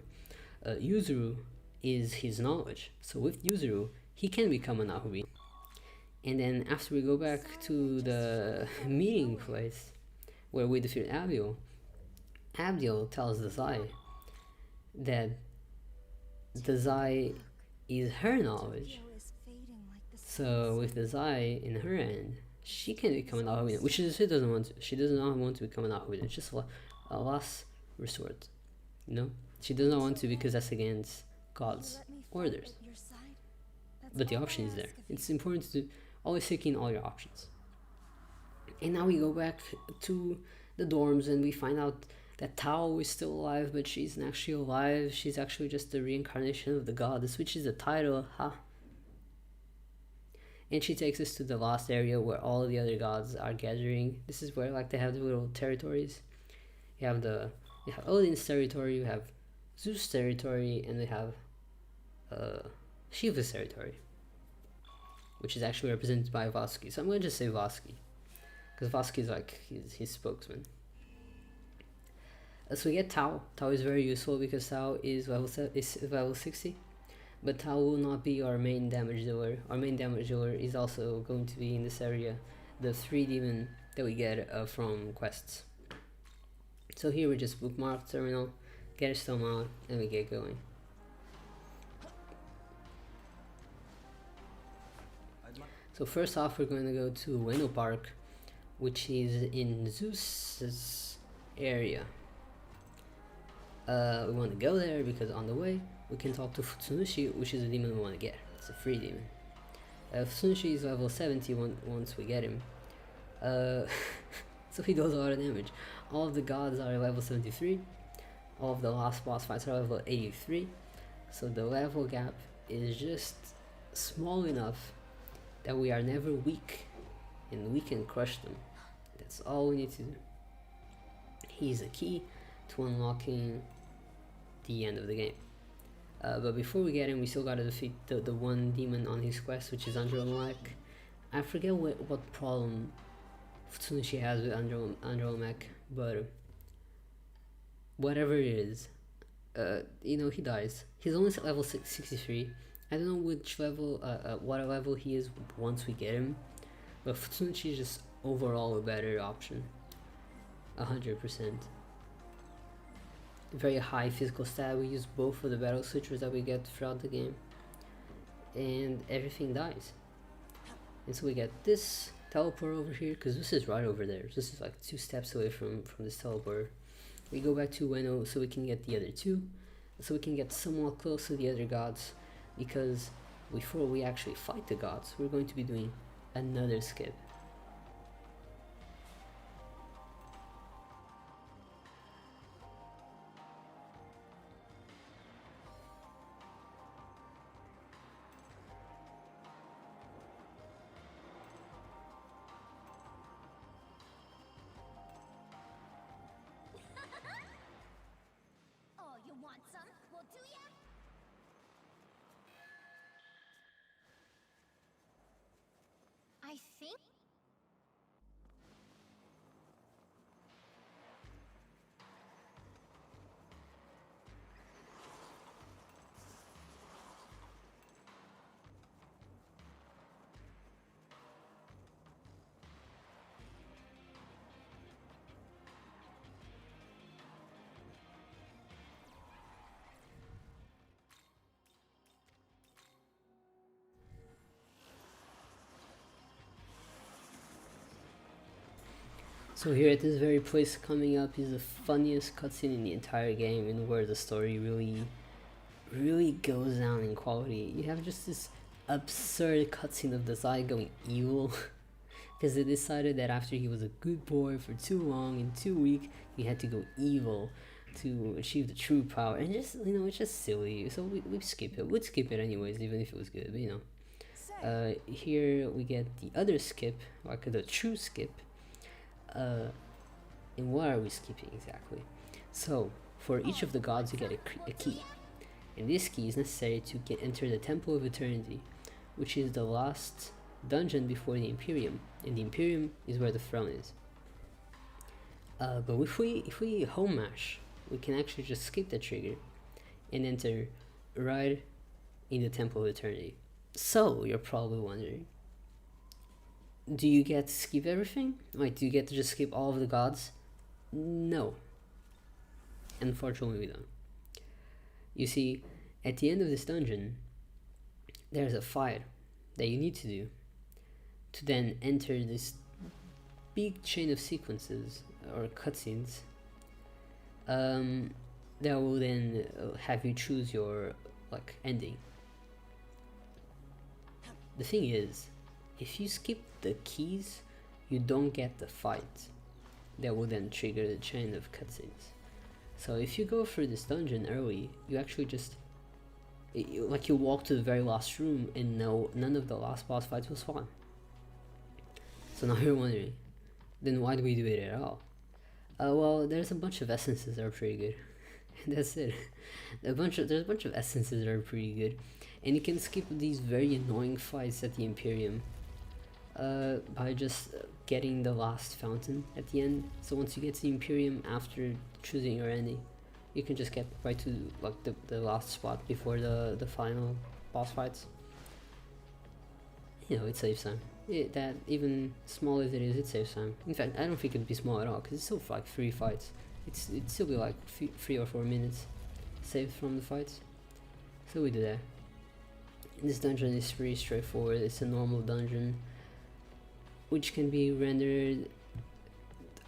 Yuzuru is his knowledge, so with Yuzuru, he can become an Ahubi. And then after we go back to the meeting place where we defeated Abdiel, Abdiel tells the Zai that the Zai is her knowledge. So with the Zai in her hand, she can become an Ahubi, which she doesn't want to. She does not want to become an Ahubi. It's just a last resort, you know. She does not want to because that's against God's orders. But the option is there. It's important to always take in all your options. And now we go back to the dorms and we find out that Tao is still alive, but she's not actually alive. She's actually just the reincarnation of the goddess, which is the title, huh? and she takes us to the last area where all the other gods are gathering. This is where like they have the little territories. You have Odin's territory, you have Zeus' territory, and they have Shiva's territory, which is actually represented by Vasky. So I'm going to just say Vasky, because Vasky is like his spokesman. So we get Tau. Tau is very useful because Tau is level 60, but Tau will not be our main damage dealer. Our main damage dealer is also going to be in this area, the 3 demon that we get from quests. So here we just bookmark terminal, get a stone out, and we get going. So first off, we're going to go to Ueno Park, which is in Zeus's area. We want to go there because on the way we can talk to Futsunushi, which is a demon we want to get. It's a free demon. Futsunushi is level 70 once we get him. So he does a lot of damage. All of the gods are level 73. All of the last boss fights are level 83. So the level gap is just small enough that we are never weak, and we can crush them. That's all we need to do. He's a key to unlocking the end of the game. But before we get him, we still gotta defeat the one demon on his quest, which is Andromek. I forget what problem Futsunushi has with Andromek, but whatever it is, you know, he dies. He's only at level 63. I don't know which level, what level he is once we get him, but Futsunushi is just overall a better option. 100%. Very high physical stat. We use both of the battle switchers that we get throughout the game, and everything dies. And so we get this teleport over here, because this is right over there. This is like 2 steps away from this teleport. We go back to Ueno so we can get the other 2, so we can get somewhat close to the other gods, because before we actually fight the gods, we're going to be doing another skip.
Oh, you want some? Well, do ya? I think.
So here at this very place coming up is the funniest cutscene in the entire game, and where the story really goes down in quality. You have just this absurd cutscene of the Zai going evil because they decided that after he was a good boy for too long and too weak, he had to go evil to achieve the true power. And just, you know, it's just silly. So we skip it. We'd skip it anyways, even if it was good, but you know. Here we get the other skip, like the true skip. And what are we skipping exactly? So for each of the gods you get a key, and this key is necessary to enter the Temple of Eternity, which is the last dungeon before the Imperium, and the Imperium is where the throne is. But if we home mash, we can actually just skip the trigger and enter right in the Temple of Eternity. So you're probably wondering, do you get to skip everything? Like, do you get to just skip all of the gods? No. Unfortunately, we don't. You see, at the end of this dungeon, there's a fight that you need to do to then enter this big chain of sequences or cutscenes that will then have you choose your like ending. The thing is, if you skip the keys, you don't get the fight that will then trigger the chain of cutscenes. So if you go through this dungeon early, you actually just Like you walk to the very last room and no, none of the last boss fights was fun. So now you're wondering, then why do we do it at all? Well, there's a bunch of essences that are pretty good. That's it. There's a bunch of essences that are pretty good, and you can skip these very annoying fights at the Imperium by just getting the last fountain at the end. So once you get to the Imperium after choosing your ending, you can just get right to like the last spot before the final boss fights. You know, it saves time. That even small as it is, it saves time. In fact, I don't think it'd be small at all because it's still like 3 fights. It'd still be like 3 or 4 minutes saved from the fights. So we do that. This dungeon is pretty straightforward. It's a normal dungeon, which can be rendered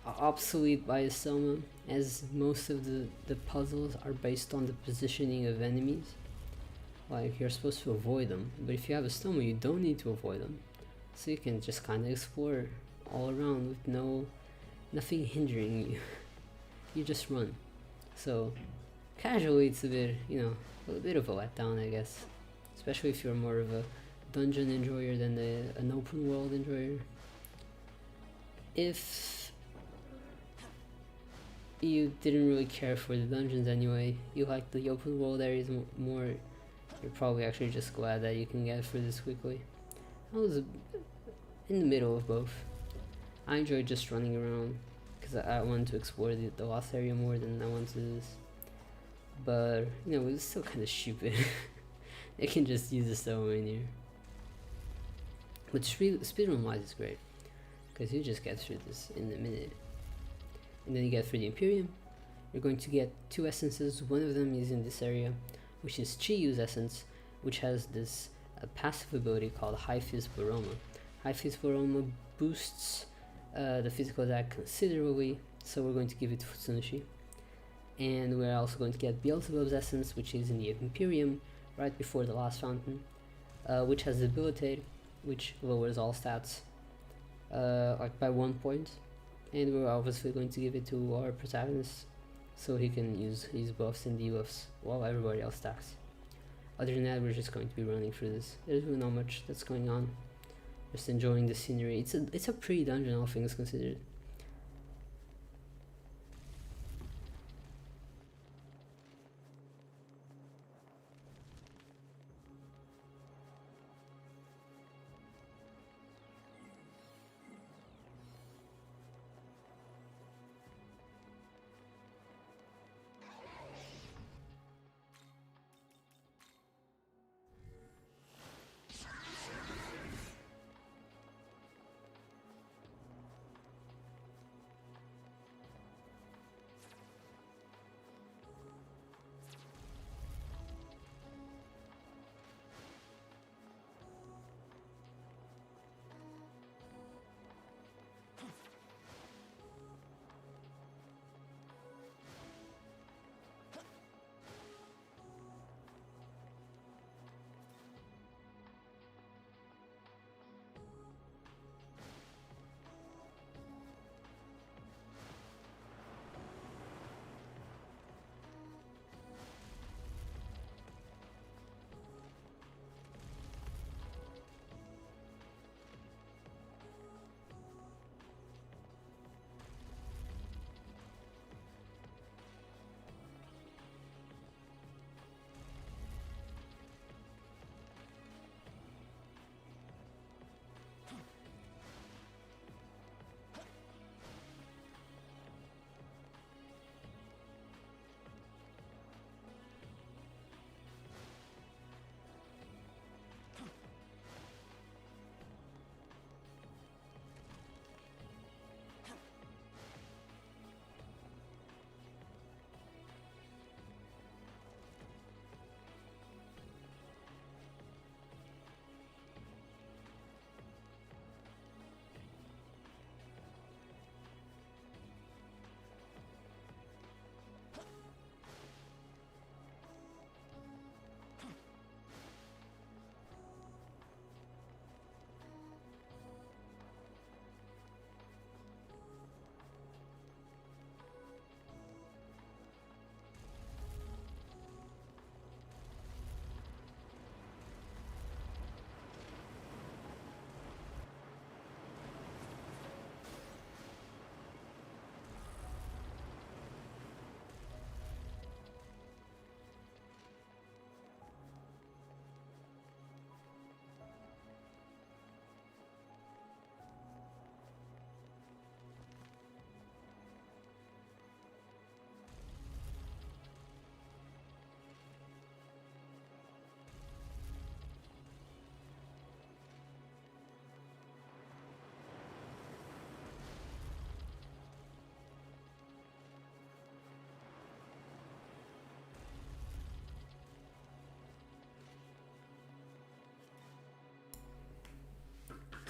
obsolete by a Soma, as most of the puzzles are based on the positioning of enemies. Like, you're supposed to avoid them, but if you have a Stoma, you don't need to avoid them. So you can just kind of explore all around with nothing hindering you. You just run. So casually, it's a bit, a bit of a letdown, I guess. Especially if you're more of a dungeon enjoyer than an open world enjoyer. If you didn't really care for the dungeons anyway, you like the open world areas more, you're probably actually just glad that you can get through this quickly. I was in the middle of both. I enjoyed just running around because I wanted to explore the last area more than I wanted to do this. But, it was still kind of stupid. They can just use the stone in here. But speedrun wise is great, because you just get through this in a minute. And then you get through the Imperium. You're going to get 2 essences. One of them is in this area, which is Chiyu's essence, which has this passive ability called High Fist Baroma. High Fist Baroma boosts the physical attack considerably, so we're going to give it to Futsunushi. And we're also going to get Beelzebub's essence, which is in the Imperium, right before the last fountain, which has Debilitate, which lowers all stats like by 1 point. And we're obviously going to give it to our protagonist, so he can use his buffs and debuffs while everybody else stacks. Other than that, we're just going to be running through this. There's really not much that's going on. Just enjoying the scenery. It's a pretty dungeon, all things considered.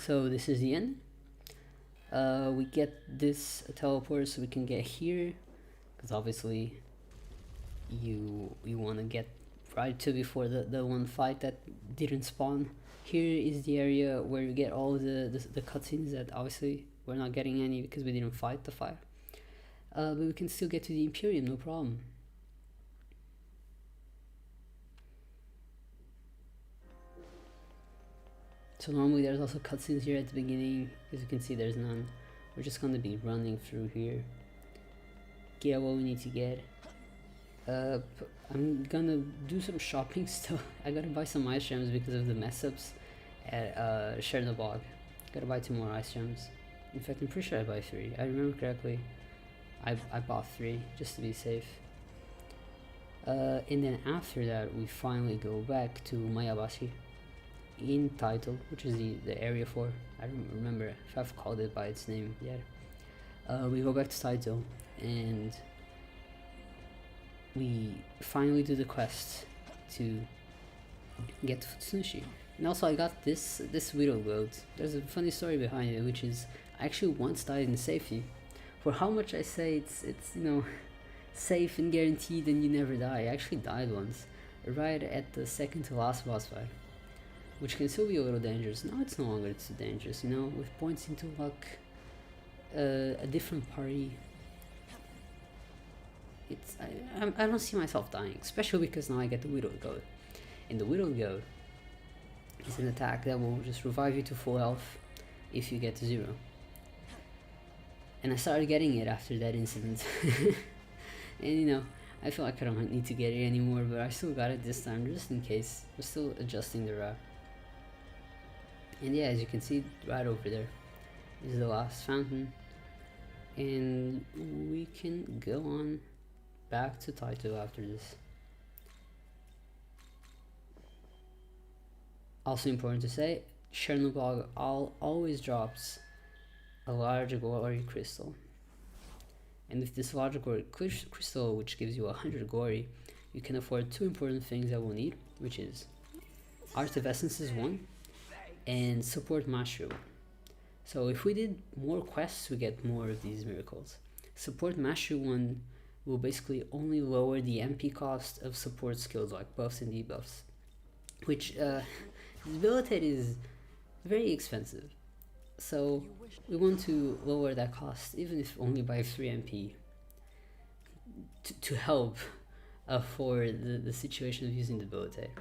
So this is the end. We get this teleport so we can get here, because obviously you want to get right to before the one fight that didn't spawn. Here is the area where you get all the cutscenes that obviously we're not getting any because we didn't fight the fight. But we can still get to the Imperium, no problem. So normally there's also cutscenes here at the beginning. As you can see, there's none. We're just gonna be running through here, get what we need to get. I'm gonna do some shopping still. I gotta buy some ice gems because of the mess ups at Chernobyl. Gotta buy 2 more ice gems. In fact, I'm pretty sure I buy 3. I remember correctly. I bought 3 just to be safe. And then after that, we finally go back to Mayabashi in Title, which is the area 4. I don't remember if I've called it by its name yet. We go back to Title and we finally do the quest to get to Futsunushi. And also I got this Widow Goat. There's a funny story behind it, which is I actually once died in safety. For how much I say it's you know, safe and guaranteed and you never die, I actually died once, right at the second to last boss fight, which can still be a little dangerous. Now it's no longer too dangerous, you know, with points into luck, a different party. I don't see myself dying, especially because now I get the Widow Goat. And the Widow Goat is an attack that will just revive you to full health if you get to 0. And I started getting it after that incident. And you know, I feel like I don't need to get it anymore, but I still got it this time just in case. We're still adjusting the route. And yeah, as you can see right over there is the last fountain. And we can go on back to Taito after this. Also important to say, Chernobyl always drops a large glory crystal. And with this large glory crystal, which gives you 100 glory, you can afford 2 important things that we'll need, which is Art of Essences 1 and Support Mastery 1. So if we did more quests, we get more of these miracles. Support Mastery 1 will basically only lower the MP cost of support skills like buffs and debuffs, which debilitate is very expensive. So we want to lower that cost, even if only by 3 MP, to help for the situation of using debilitate.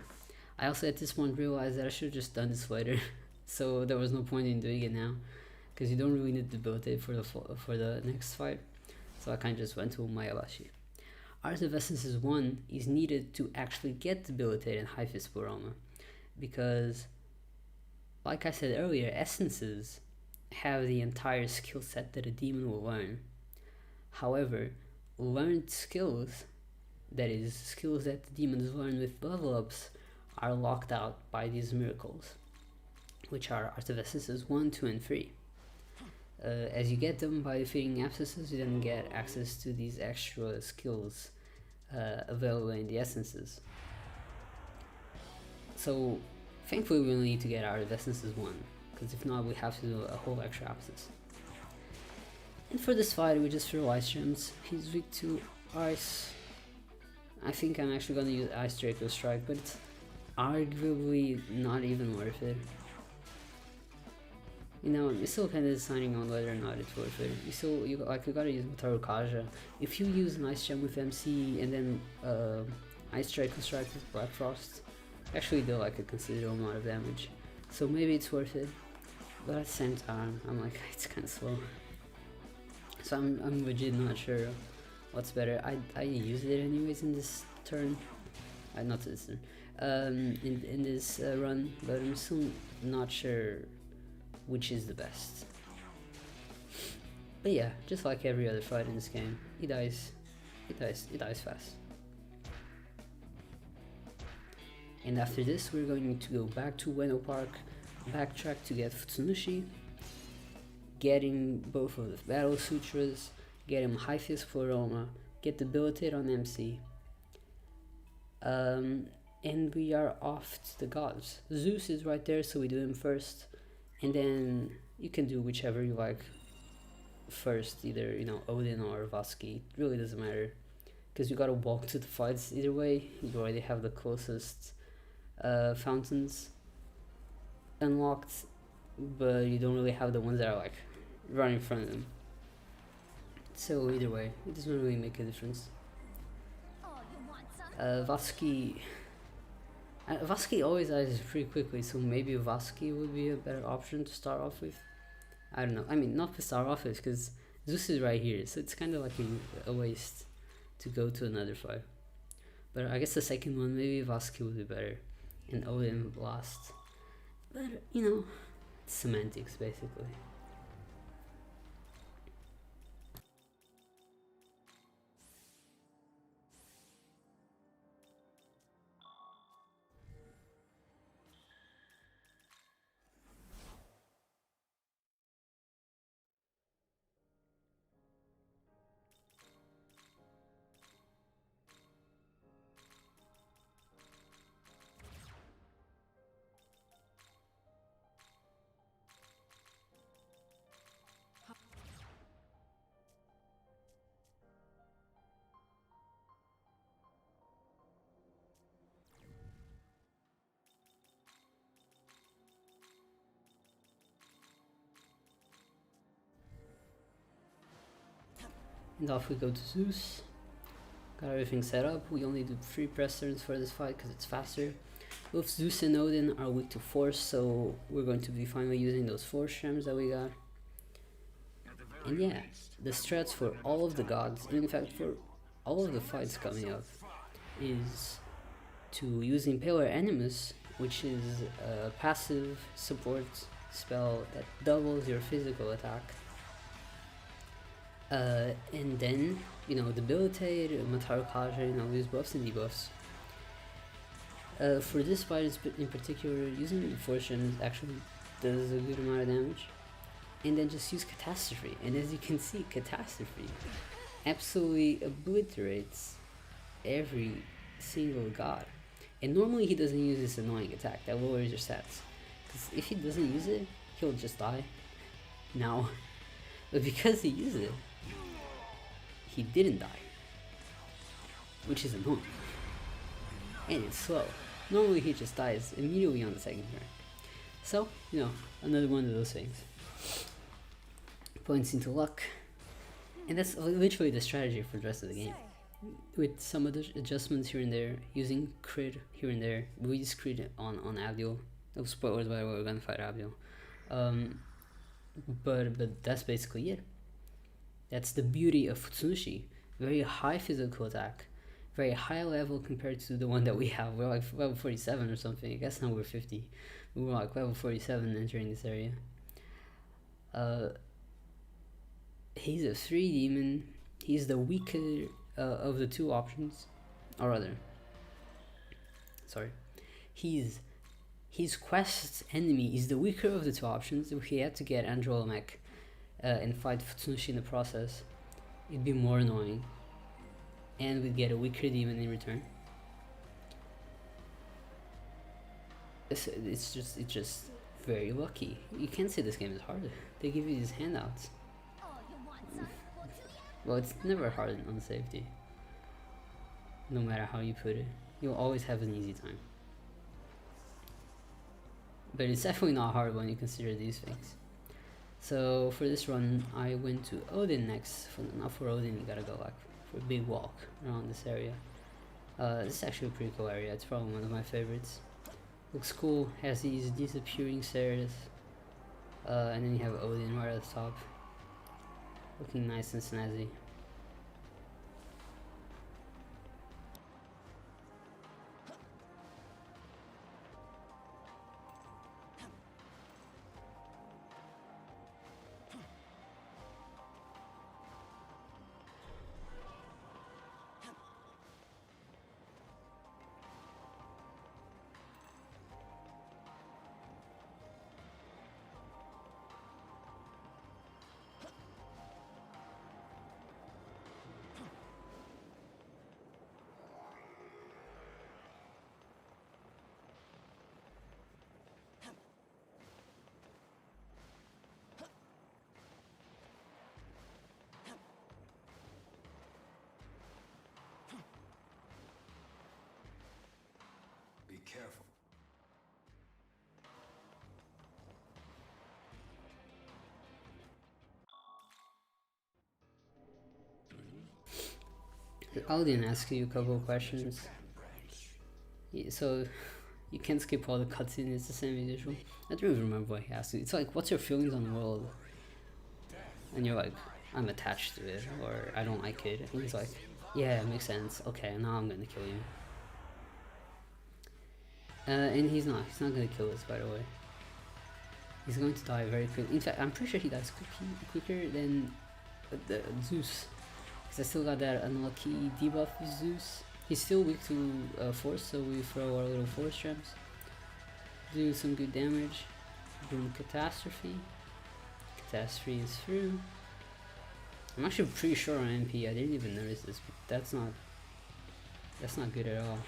I also at this point realized that I should have just done this later, so there was no point in doing it now, because you don't really need debilitate for the next fight. So I kind of just went to Mayabashi. Art of Essences 1 is needed to actually get debilitate and High Fist Pleroma, because like I said earlier, essences have the entire skill set that a demon will learn. However, learned skills, that is, skills that the demons learn with level ups, are locked out by these miracles, which are Art of Essences 1, 2, and 3. As you get them by defeating abscesses, you then get access to these extra skills available in the essences. So thankfully we only need to get Art of Essences 1, because if not we have to do a whole extra abscess. And for this fight we just throw ice gems. He's weak to ice. I think I'm actually gonna use Ice Draco Strike, but it's arguably not even worth it. You know, you're still kind of deciding on whether or not it's worth it. You gotta use Mutaru Kaja. If you use an Ice Gem with MC and then Ice Draco Strike with Black Frost, actually do like a considerable amount of damage. So maybe it's worth it, but at the same time, I'm like, it's kind of slow. So I'm legit not sure what's better. I used it anyways in this turn, not this turn, in this run, but I'm still not sure which is the best. But yeah, just like every other fight in this game, he dies fast. And after this, we're going to go back to Ueno Park, backtrack to get Futsunushi, get him both of the Battle Sutras, get him High Fist Pleroma, get debilitate on MC, and we are off to the gods. Zeus is right there, so we do him first, and then you can do whichever you like first, either Odin or Vasky. It really doesn't matter, because you gotta walk to the fights either way. You already have the closest fountains unlocked, but you don't really have the ones that are like right in front of them. So either way, it doesn't really make a difference.
Oh, you want some?
Vasky always dies pretty quickly, so maybe Vasky would be a better option to start off with. I don't know. I mean, not to start off with, because Zeus is right here, so it's kind of like a waste to go to another fight. But I guess the second one, maybe Vasky would be better, and Odin last. But it's semantics basically. And off we go to Zeus. Got everything set up. We only do 3 press turns for this fight because it's faster. Both Zeus and Odin are weak to force, so we're going to be finally using those force gems that we got. And yeah, the strats for all of the gods, and in fact for all of the fights coming up, is to use Impaler Animus, which is a passive support spell that doubles your physical attack. And then, Debilitate, Mataru Kaja, these buffs and debuffs. For this fight in particular, using the Force Gems actually does a good amount of damage. And then just use Catastrophe, and as you can see, Catastrophe absolutely obliterates every single god. And normally he doesn't use this annoying attack that lowers your stats, because if he doesn't use it, he'll just die now. But because he used it, he didn't die, which is annoying, and it's slow. Normally he just dies immediately on the second turn. So, another one of those things. Points into luck, and that's literally the strategy for the rest of the game, with some other adjustments here and there, using crit here and there. We use crit on Abdul. No spoilers, by the way, we're gonna fight Abdul. But that's basically it. That's the beauty of Futsunushi. Very high physical attack, very high level compared to the one that we have. We're like level 47 or something. I guess now we're 50. We were like level 47 entering this area. He's a 3 demon. He's the weaker of the 2 options, or rather, sorry, his quest enemy is the weaker of the 2 options. If he had to get Andromech and fight Futsunushi in the process, it'd be more annoying, and we'd get a weaker demon in return. It's just very lucky. You can't say this game is hard. They give you these handouts.
Oh, you want some?
Well, it's never hard on safety. No matter how you put it, you'll always have an easy time. But it's definitely not hard when you consider these things. So for this run, I went to Odin next. Not for Odin, you gotta go like for a big walk around this area. This is actually a pretty cool area. It's probably one of my favorites. Looks cool. Has these disappearing stairs, and then you have Odin right at the top, looking nice and snazzy.
careful.
Alden asks you a couple of questions. So you can't skip all the cutscenes, it's the same visual. I don't even remember what he asked you. It's like, what's your feelings on the world? And you're like, I'm attached to it, or I don't like it. And he's like, yeah, it makes sense. Okay, now I'm gonna kill you. And he's not gonna kill us, by the way. He's going to die very quickly. In fact, I'm pretty sure he dies quicker than the Zeus. Because I still got that unlucky debuff with Zeus. He's still weak to force, so we throw our little force gems. Do some good damage. Boom, catastrophe. Catastrophe is through. I'm actually pretty sure on MP. I didn't even notice this, but that's not good at all.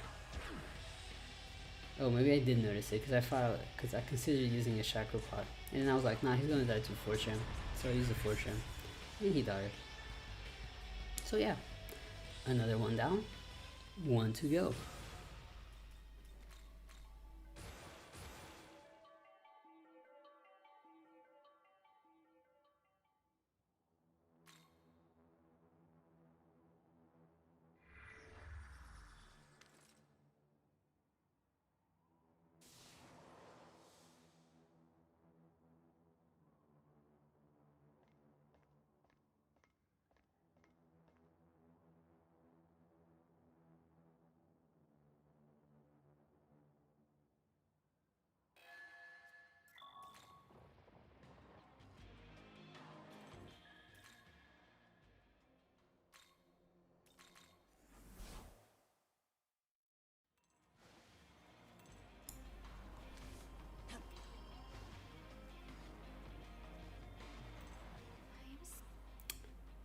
Oh, maybe I did notice it because I considered using a chakra pot, and then I was like, nah, he's gonna die to force gem, so I used the force gem, and he died. So yeah, another one down, one to go.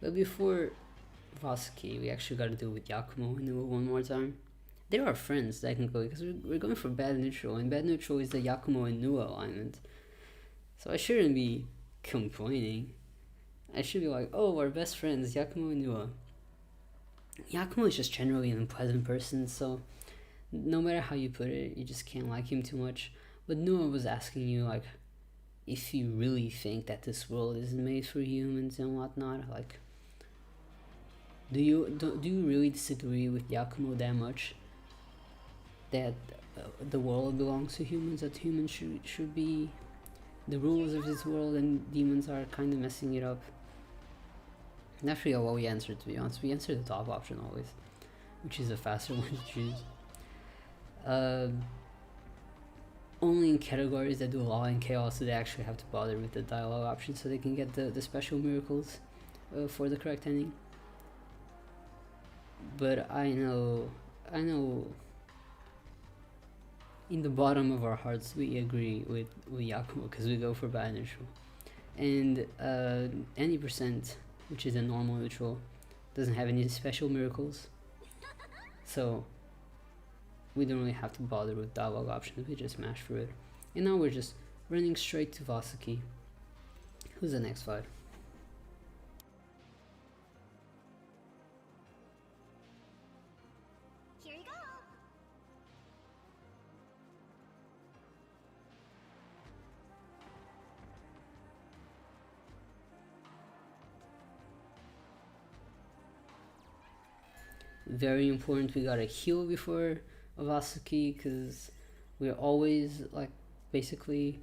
But before Vasaki, we actually got to deal with Yakumo and Nuo one more time. They're our friends technically, because we're going for bad neutral, and bad neutral is the Yakumo and Nuo alignment. So I shouldn't be complaining. I should be like, oh, our best friends, Yakumo and Nuo. Yakumo is just generally an unpleasant person, so no matter how you put it, you just can't like him too much. But Nuo was asking you, like, if you really think that this world is made for humans and whatnot, like, do you really disagree with Yakumo that much? That the world belongs to humans, that humans should be the rulers of this world, and demons are kind of messing it up? And I forget what we answered, to be honest. We answered the top option always, which is a faster one to choose. Only in categories that do law and chaos do they actually have to bother with the dialogue option, so they can get the special miracles for the correct ending. But I know in the bottom of our hearts we agree with Yakumo, because we go for bad neutral. And any percent, which is a normal neutral, doesn't have any special miracles, so we don't really have to bother with dialogue options, we just mash through it. And now we're just running straight to Vasaki. Who's the next fight?
Here you go.
Very important, we gotta heal before Vasaki, because we're always like basically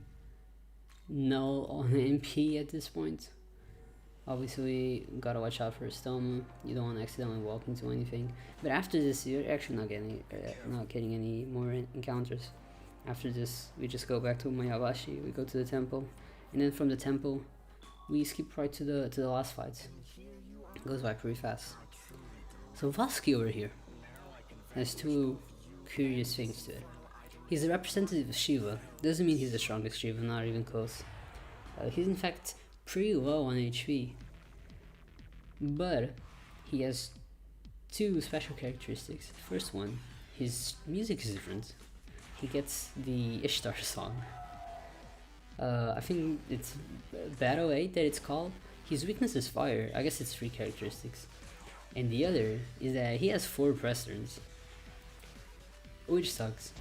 null on MP at this point. Obviously gotta watch out for a stoma, you don't want to accidentally walk into anything. But after this you're actually not getting any more encounters. After this we just go back to Mayabashi, we go to the temple, and then from the temple we skip right to the last fights. It goes by pretty fast. So Vasaki over here has two curious things to it. He's a representative of Shiva. Doesn't mean he's the strongest Shiva, not even close. He's in fact pretty low on HP. But he has two special characteristics. First one, his music is different. He gets the Ishtar song. I think it's Battle 8 that it's called. His weakness is fire. I guess it's 3 characteristics. And the other is that he has 4 press turns, which sucks.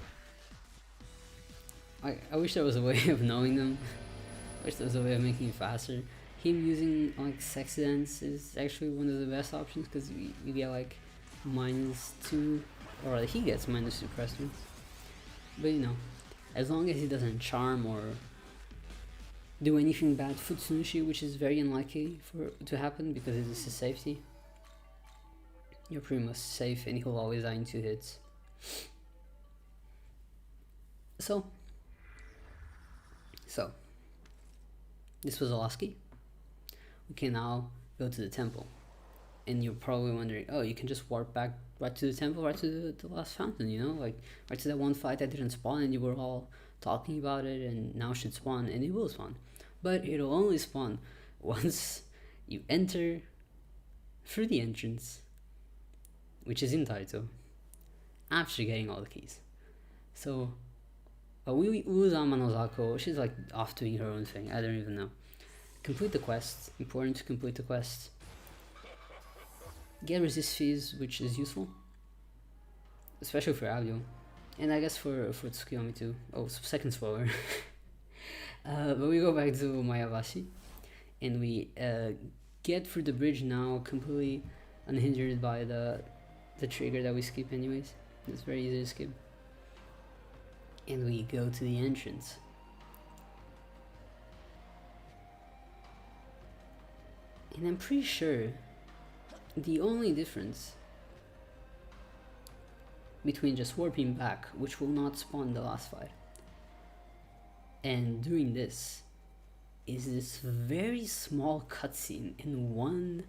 I wish there was a way of knowing them. I wish there was a way of making it faster. Him using like sexy dance is actually one of the best options because you get like -2, or he gets -2 pressure. But you know, as long as he doesn't charm or do anything bad Futsunushi, which is very unlikely to happen because it is his safety, you're pretty much safe and he'll always die in 2 hits. So this was Alaski. We can now go to the temple. And you're probably wondering, oh, you can just warp back right to the temple, right to the last fountain, you know? Like, right to that one fight that didn't spawn and you were all talking about it and now should spawn, and it will spawn. But it'll only spawn once you enter through the entrance, which is in Taito, after getting all the keys. So, Uzama Nozako, she's like off doing her own thing, I don't even know. Complete the quest, important to complete the quest. Get resist fees, which is useful, especially for Abio, and I guess for Tsukuyomi too. Oh, second spoiler. But we go back to Mayabashi, and we get through the bridge now completely unhindered by the trigger that we skip anyways. It's very easy to skip. And we go to the entrance. And I'm pretty sure the only difference between just warping back, which will not spawn the last fight, and doing this is this very small cutscene in one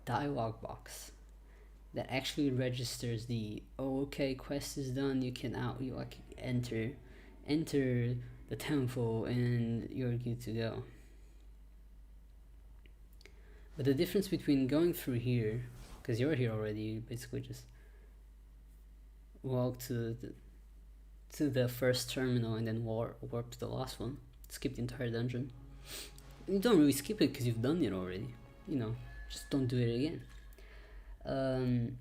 dialogue box that actually registers the, oh, okay, quest is done, you can you like enter the temple and you're good to go. But the difference between going through here, because you're here already, you basically just walk to the first terminal and then warp to the last one, skip the entire dungeon. You don't really skip it because you've done it already, you know, just don't do it again. And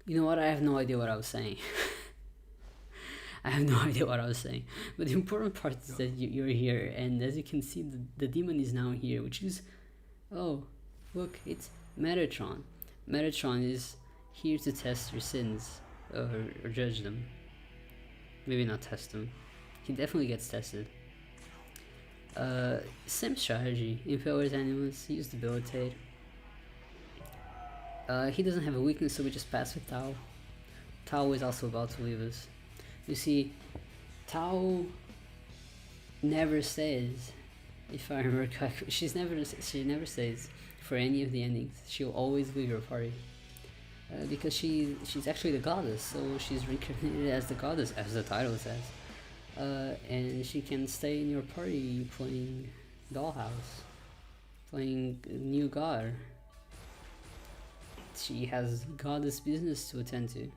you know what, I have no idea what I was saying. I have no idea what I was saying, but the important part is that you're here, and as you can see, the demon is now here, which is, oh, look, it's Metatron. Metatron is here to test your sins, or judge them. Maybe not test them. He definitely gets tested. Same strategy, empowers animals, use debilitate. He doesn't have a weakness, so we just pass with Tao. Tao is also about to leave us. You see, Tao never stays, if I remember correctly. She never stays for any of the endings. She'll always leave your party. Because she's actually the goddess, so she's reincarnated as the goddess, as the title says. And she can stay in your party playing Dollhouse, playing New God. She has goddess business to attend to.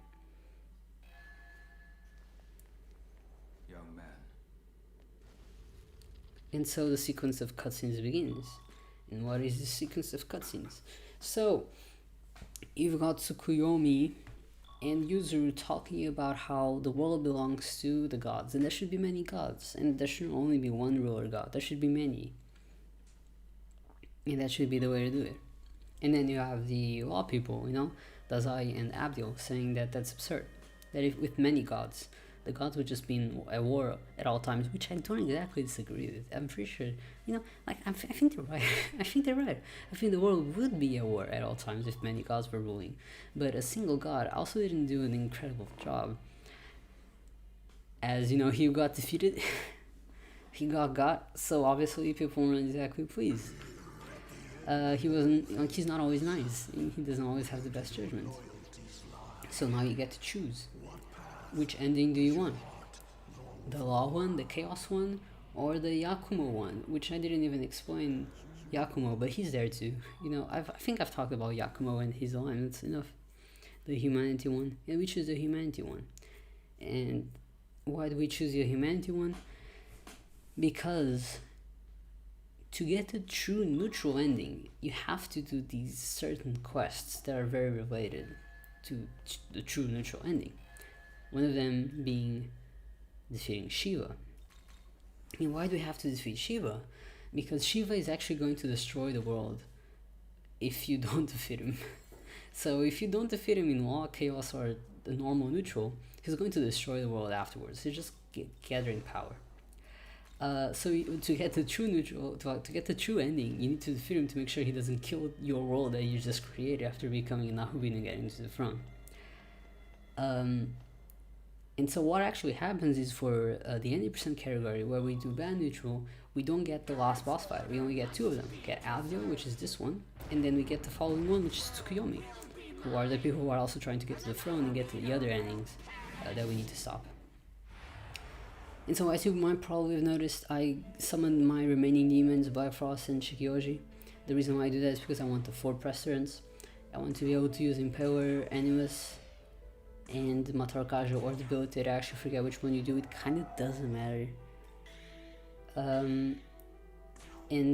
And so the sequence of cutscenes begins. And what is the sequence of cutscenes? So, you've got Tsukuyomi and Yuzuru talking about how the world belongs to the gods, and there should be many gods, and there shouldn't only be one ruler god, there should be many. And that should be the way to do it. And then you have the law people, you know, Dazai and Abdul, saying that that's absurd. That if with many gods, the gods would just be at war at all times, which I don't exactly disagree with. I'm pretty sure, you know, like, I think they're right. I think they're right. I think the world would be at war at all times if many gods were ruling. But a single god also didn't do an incredible job. As, you know, he got defeated. He got, so obviously people weren't exactly pleased. He wasn't, like, he's not always nice. He doesn't always have the best judgment. So now you get to choose. Which ending do you want? The law one, the chaos one, or the Akumo one? Which I didn't even explain Akumo, but he's there too. You know, I think I've talked about Akumo and his line, that's enough. The humanity one, and we choose the humanity one. And why do we choose the humanity one? Because to get a true neutral ending, you have to do these certain quests that are very related to the true neutral ending. One of them being defeating Shiva. And why do we have to defeat Shiva? Because Shiva is actually going to destroy the world if you don't defeat him. So if you don't defeat him in law, chaos, or the normal neutral, he's going to destroy the world afterwards. He's just gathering power. So to get the true neutral, to get the true ending, you need to defeat him to make sure he doesn't kill your world that you just created after becoming a Nahubin and getting to the throne. And so what actually happens is for the 90% category, where we do bad neutral, we don't get the last boss fight. We only get two of them. We get Abdio, which is this one, and then we get the following one, which is Tsukuyomi, who are the people who are also trying to get to the throne and get to the other endings that we need to stop. And so as you might probably have noticed, I summoned my remaining demons, Bifrost and Shikioji. The reason why I do that is because I want the 4 press turns. I want to be able to use Impaler, Animus, and Matarkaja or Debilitate. I actually forget which one you do, it kind of doesn't matter. And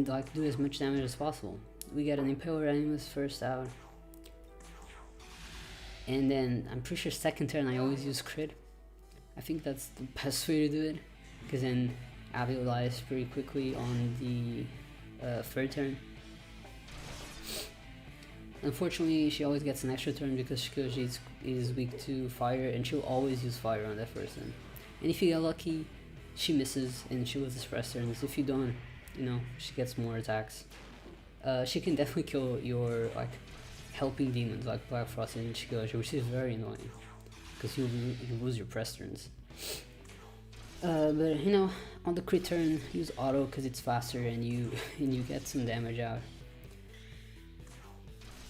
like do as much damage as possible. We get an Impaler Animus first out. And then I'm pretty sure second turn I always use crit. I think that's the best way to do it, because then Abio dies pretty quickly on the third turn. Unfortunately, she always gets an extra turn because Shikoji is weak to fire, and she'll always use fire on that first turn. And if you get lucky, she misses and she loses press turns. If you don't, you know, she gets more attacks. She can definitely kill your like helping demons like Black Frost and Shikoji, which is very annoying because you lose your press turns. But you know, on the crit turn, use auto because it's faster and you get some damage out.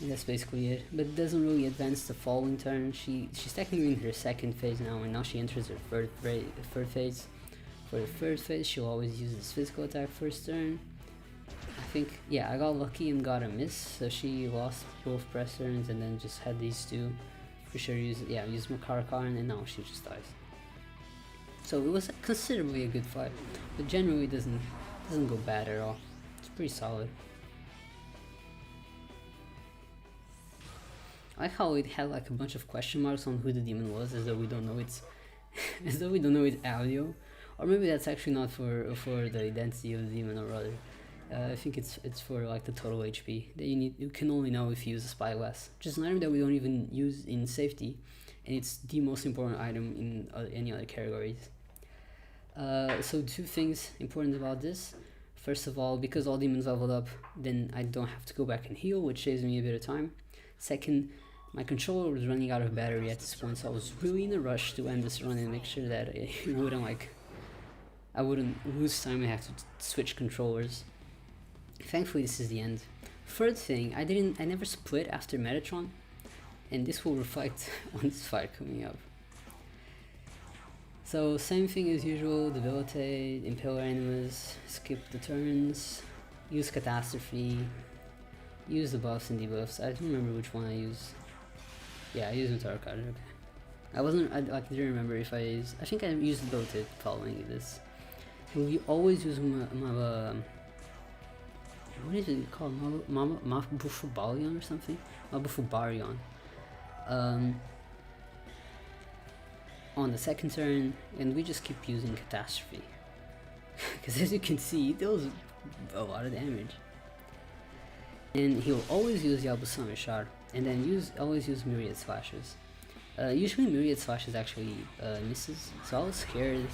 And that's basically it. But it doesn't really advance the following turn. She's technically in her second phase now, and now she enters her third phase. For the third phase, she'll always use this physical attack first turn. I think, yeah, I got lucky and got a miss, so she lost both press turns and then just had these two. For sure, use Makarakan, and now she just dies. So it was considerably a good fight, but generally it doesn't go bad at all. It's pretty solid. I like how it had like a bunch of question marks on who the demon was, as though we don't know it's Audio, or maybe that's actually not for the identity of the demon, or rather, I think it's for like the total HP that you can only know if you use a spyglass, which is an item that we don't even use in safety, and it's the most important item in any other categories. So two things important about this. First of all, because all demons leveled up, then I don't have to go back and heal, which saves me a bit of time. Second, my controller was running out of battery at this point, so I was really in a rush to end this run and make sure that I wouldn't lose time and have to switch controllers. Thankfully, this is the end. Third thing, I never split after Metatron, and this will reflect on this fight coming up. So same thing as usual: Debilitate, Impaler Animus, skip the turns, use Catastrophe, use the buffs and debuffs. I don't remember which one I used. Yeah, I used Mutara card, okay. I didn't remember if I used, I think I used Debilitate following this. We always use what is it called? Mabufubalion or something? Mabufubarion. On the second turn, and we just keep using Catastrophe. Because as you can see, it deals a lot of damage. And he'll always use Yabusame Shard, and then always use Myriad Slashes. Usually Myriad Slashes actually misses, so I was scared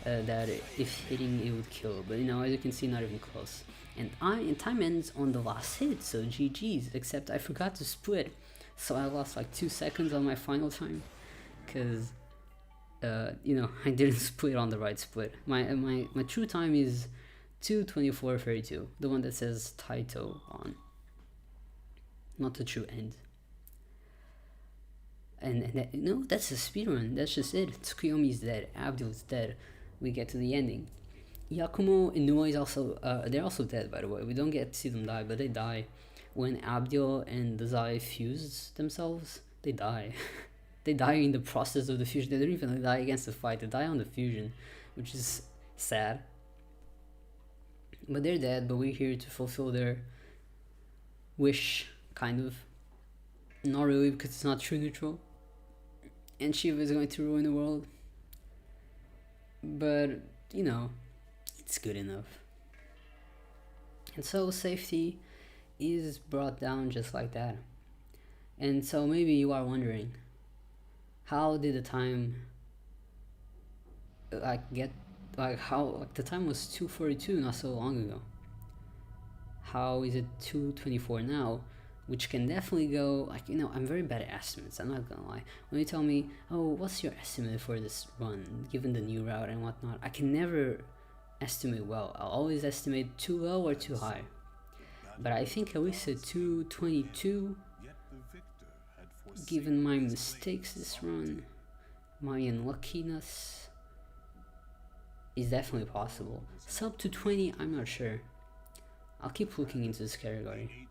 that if hitting it would kill, but you know, as you can see, not even close. And time ends on the last hit, so GG's, except I forgot to split, so I lost like 2 seconds on my final time, because you know, I didn't split on the right split. My true time is 2:24:32, the one that says Taito on, not the true end. And that, no, that's a speedrun, that's just it. Tsukuyomi is dead, Abdul is dead, we get to the ending. Akumo and Nua is also, they're also dead, by the way. We don't get to see them die, but they die. When Abdul and the Zai fuse themselves, they die. They die in the process of the fusion. They don't even die against the fight, they die on the fusion, which is sad. But they're dead, but we're here to fulfill their wish, kind of. Not really, because it's not true neutral. and Shiva is going to ruin the world. But, you know, it's good enough. And so safety is brought down just like that. And so maybe you are wondering, how did the time the time was 2:42 not so long ago. How is it 2:24 now? Which can definitely go, like, you know, I'm very bad at estimates, I'm not gonna lie. When you tell me, oh, what's your estimate for this run, given the new route and whatnot, I can never estimate well. I'll always estimate too low or too high. But I think at least a 2:22, given my mistakes this run, my unluckiness, is definitely possible. Sub 220, I'm not sure. I'll keep looking into this category.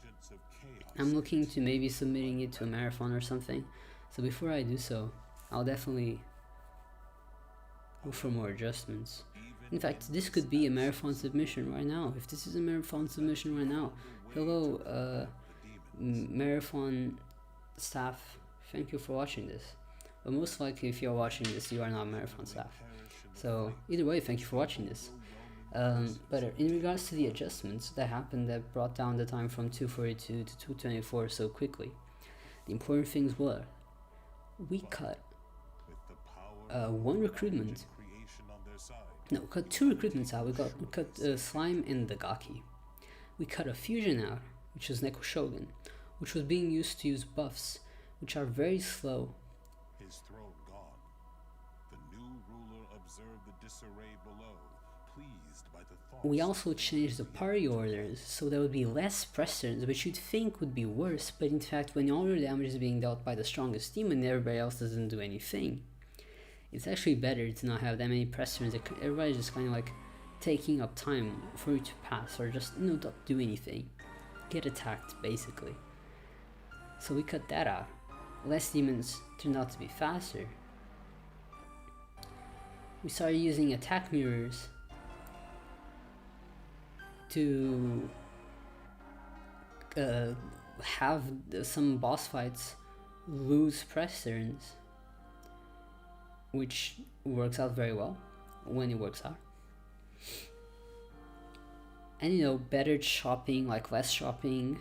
I'm looking to maybe submitting it to a marathon or something. So before I do so, I'll definitely look for more adjustments. In fact, this could be a marathon submission right now. If this is a marathon submission right now, hello, marathon staff, thank you for watching this. But most likely, if you're watching this, you are not marathon staff. So either way, thank you for watching this. But in regards to the adjustments that happened that brought down the time from 2:42 to 2:24 so quickly, the important things were, we cut one recruitment. No, we cut two recruitments out. We cut Slime and the Gaki. We cut a fusion out, which was Neko Shogun, which was being used to use buffs, which are very slow.
His throne gone. The new ruler observed the disarray below, pleased by the thoughts.
We also changed the party orders, so there would be less press turns, which you'd think would be worse, but in fact when all your damage is being dealt by the strongest demon and everybody else doesn't do anything, it's actually better to not have that many press turns. Everybody's just kind of like taking up time for you to pass, or just, you know, don't do anything. Get attacked, basically. So we cut that out. Less demons turned out to be faster. We started using attack mirrors to have some boss fights lose press turns, which works out very well when it works out. And, you know, better chopping, like less chopping,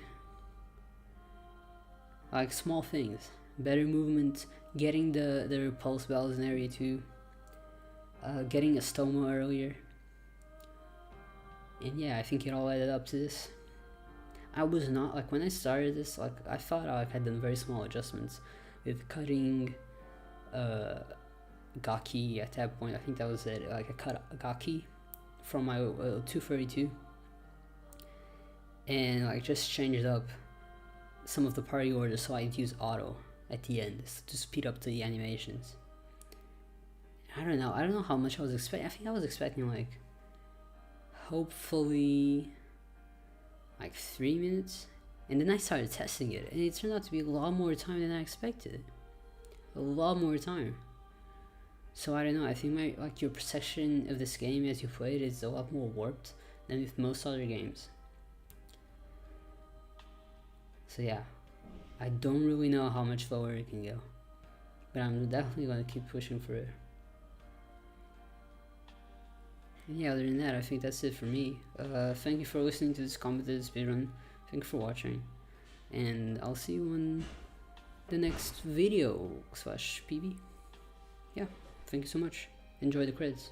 like small things. Better movement, getting the repulse bells in area 2, getting a stoma earlier. And yeah, I think it all added up to this. I was not, like, when I started this, like, I thought I had done very small adjustments with cutting Gaki at that point. I think that was it. Like, I cut Gaki from my 232 and like just changed up some of the party orders so I'd use auto at the end to speed up the animations. I don't know how much I was expecting. I think I was expecting like hopefully like 3 minutes, and then I started testing it and it turned out to be a lot more time than I expected. A lot more time. So I don't know, I think your perception of this game as you play it is a lot more warped than with most other games. So yeah, I don't really know how much lower it can go, but I'm definitely going to keep pushing for it. And yeah, other than that, I think that's it for me. Thank you for listening to this Commentated Speedrun. Thank you for watching, and I'll see you in the next video / PB. Yeah, thank you so much. Enjoy the credits.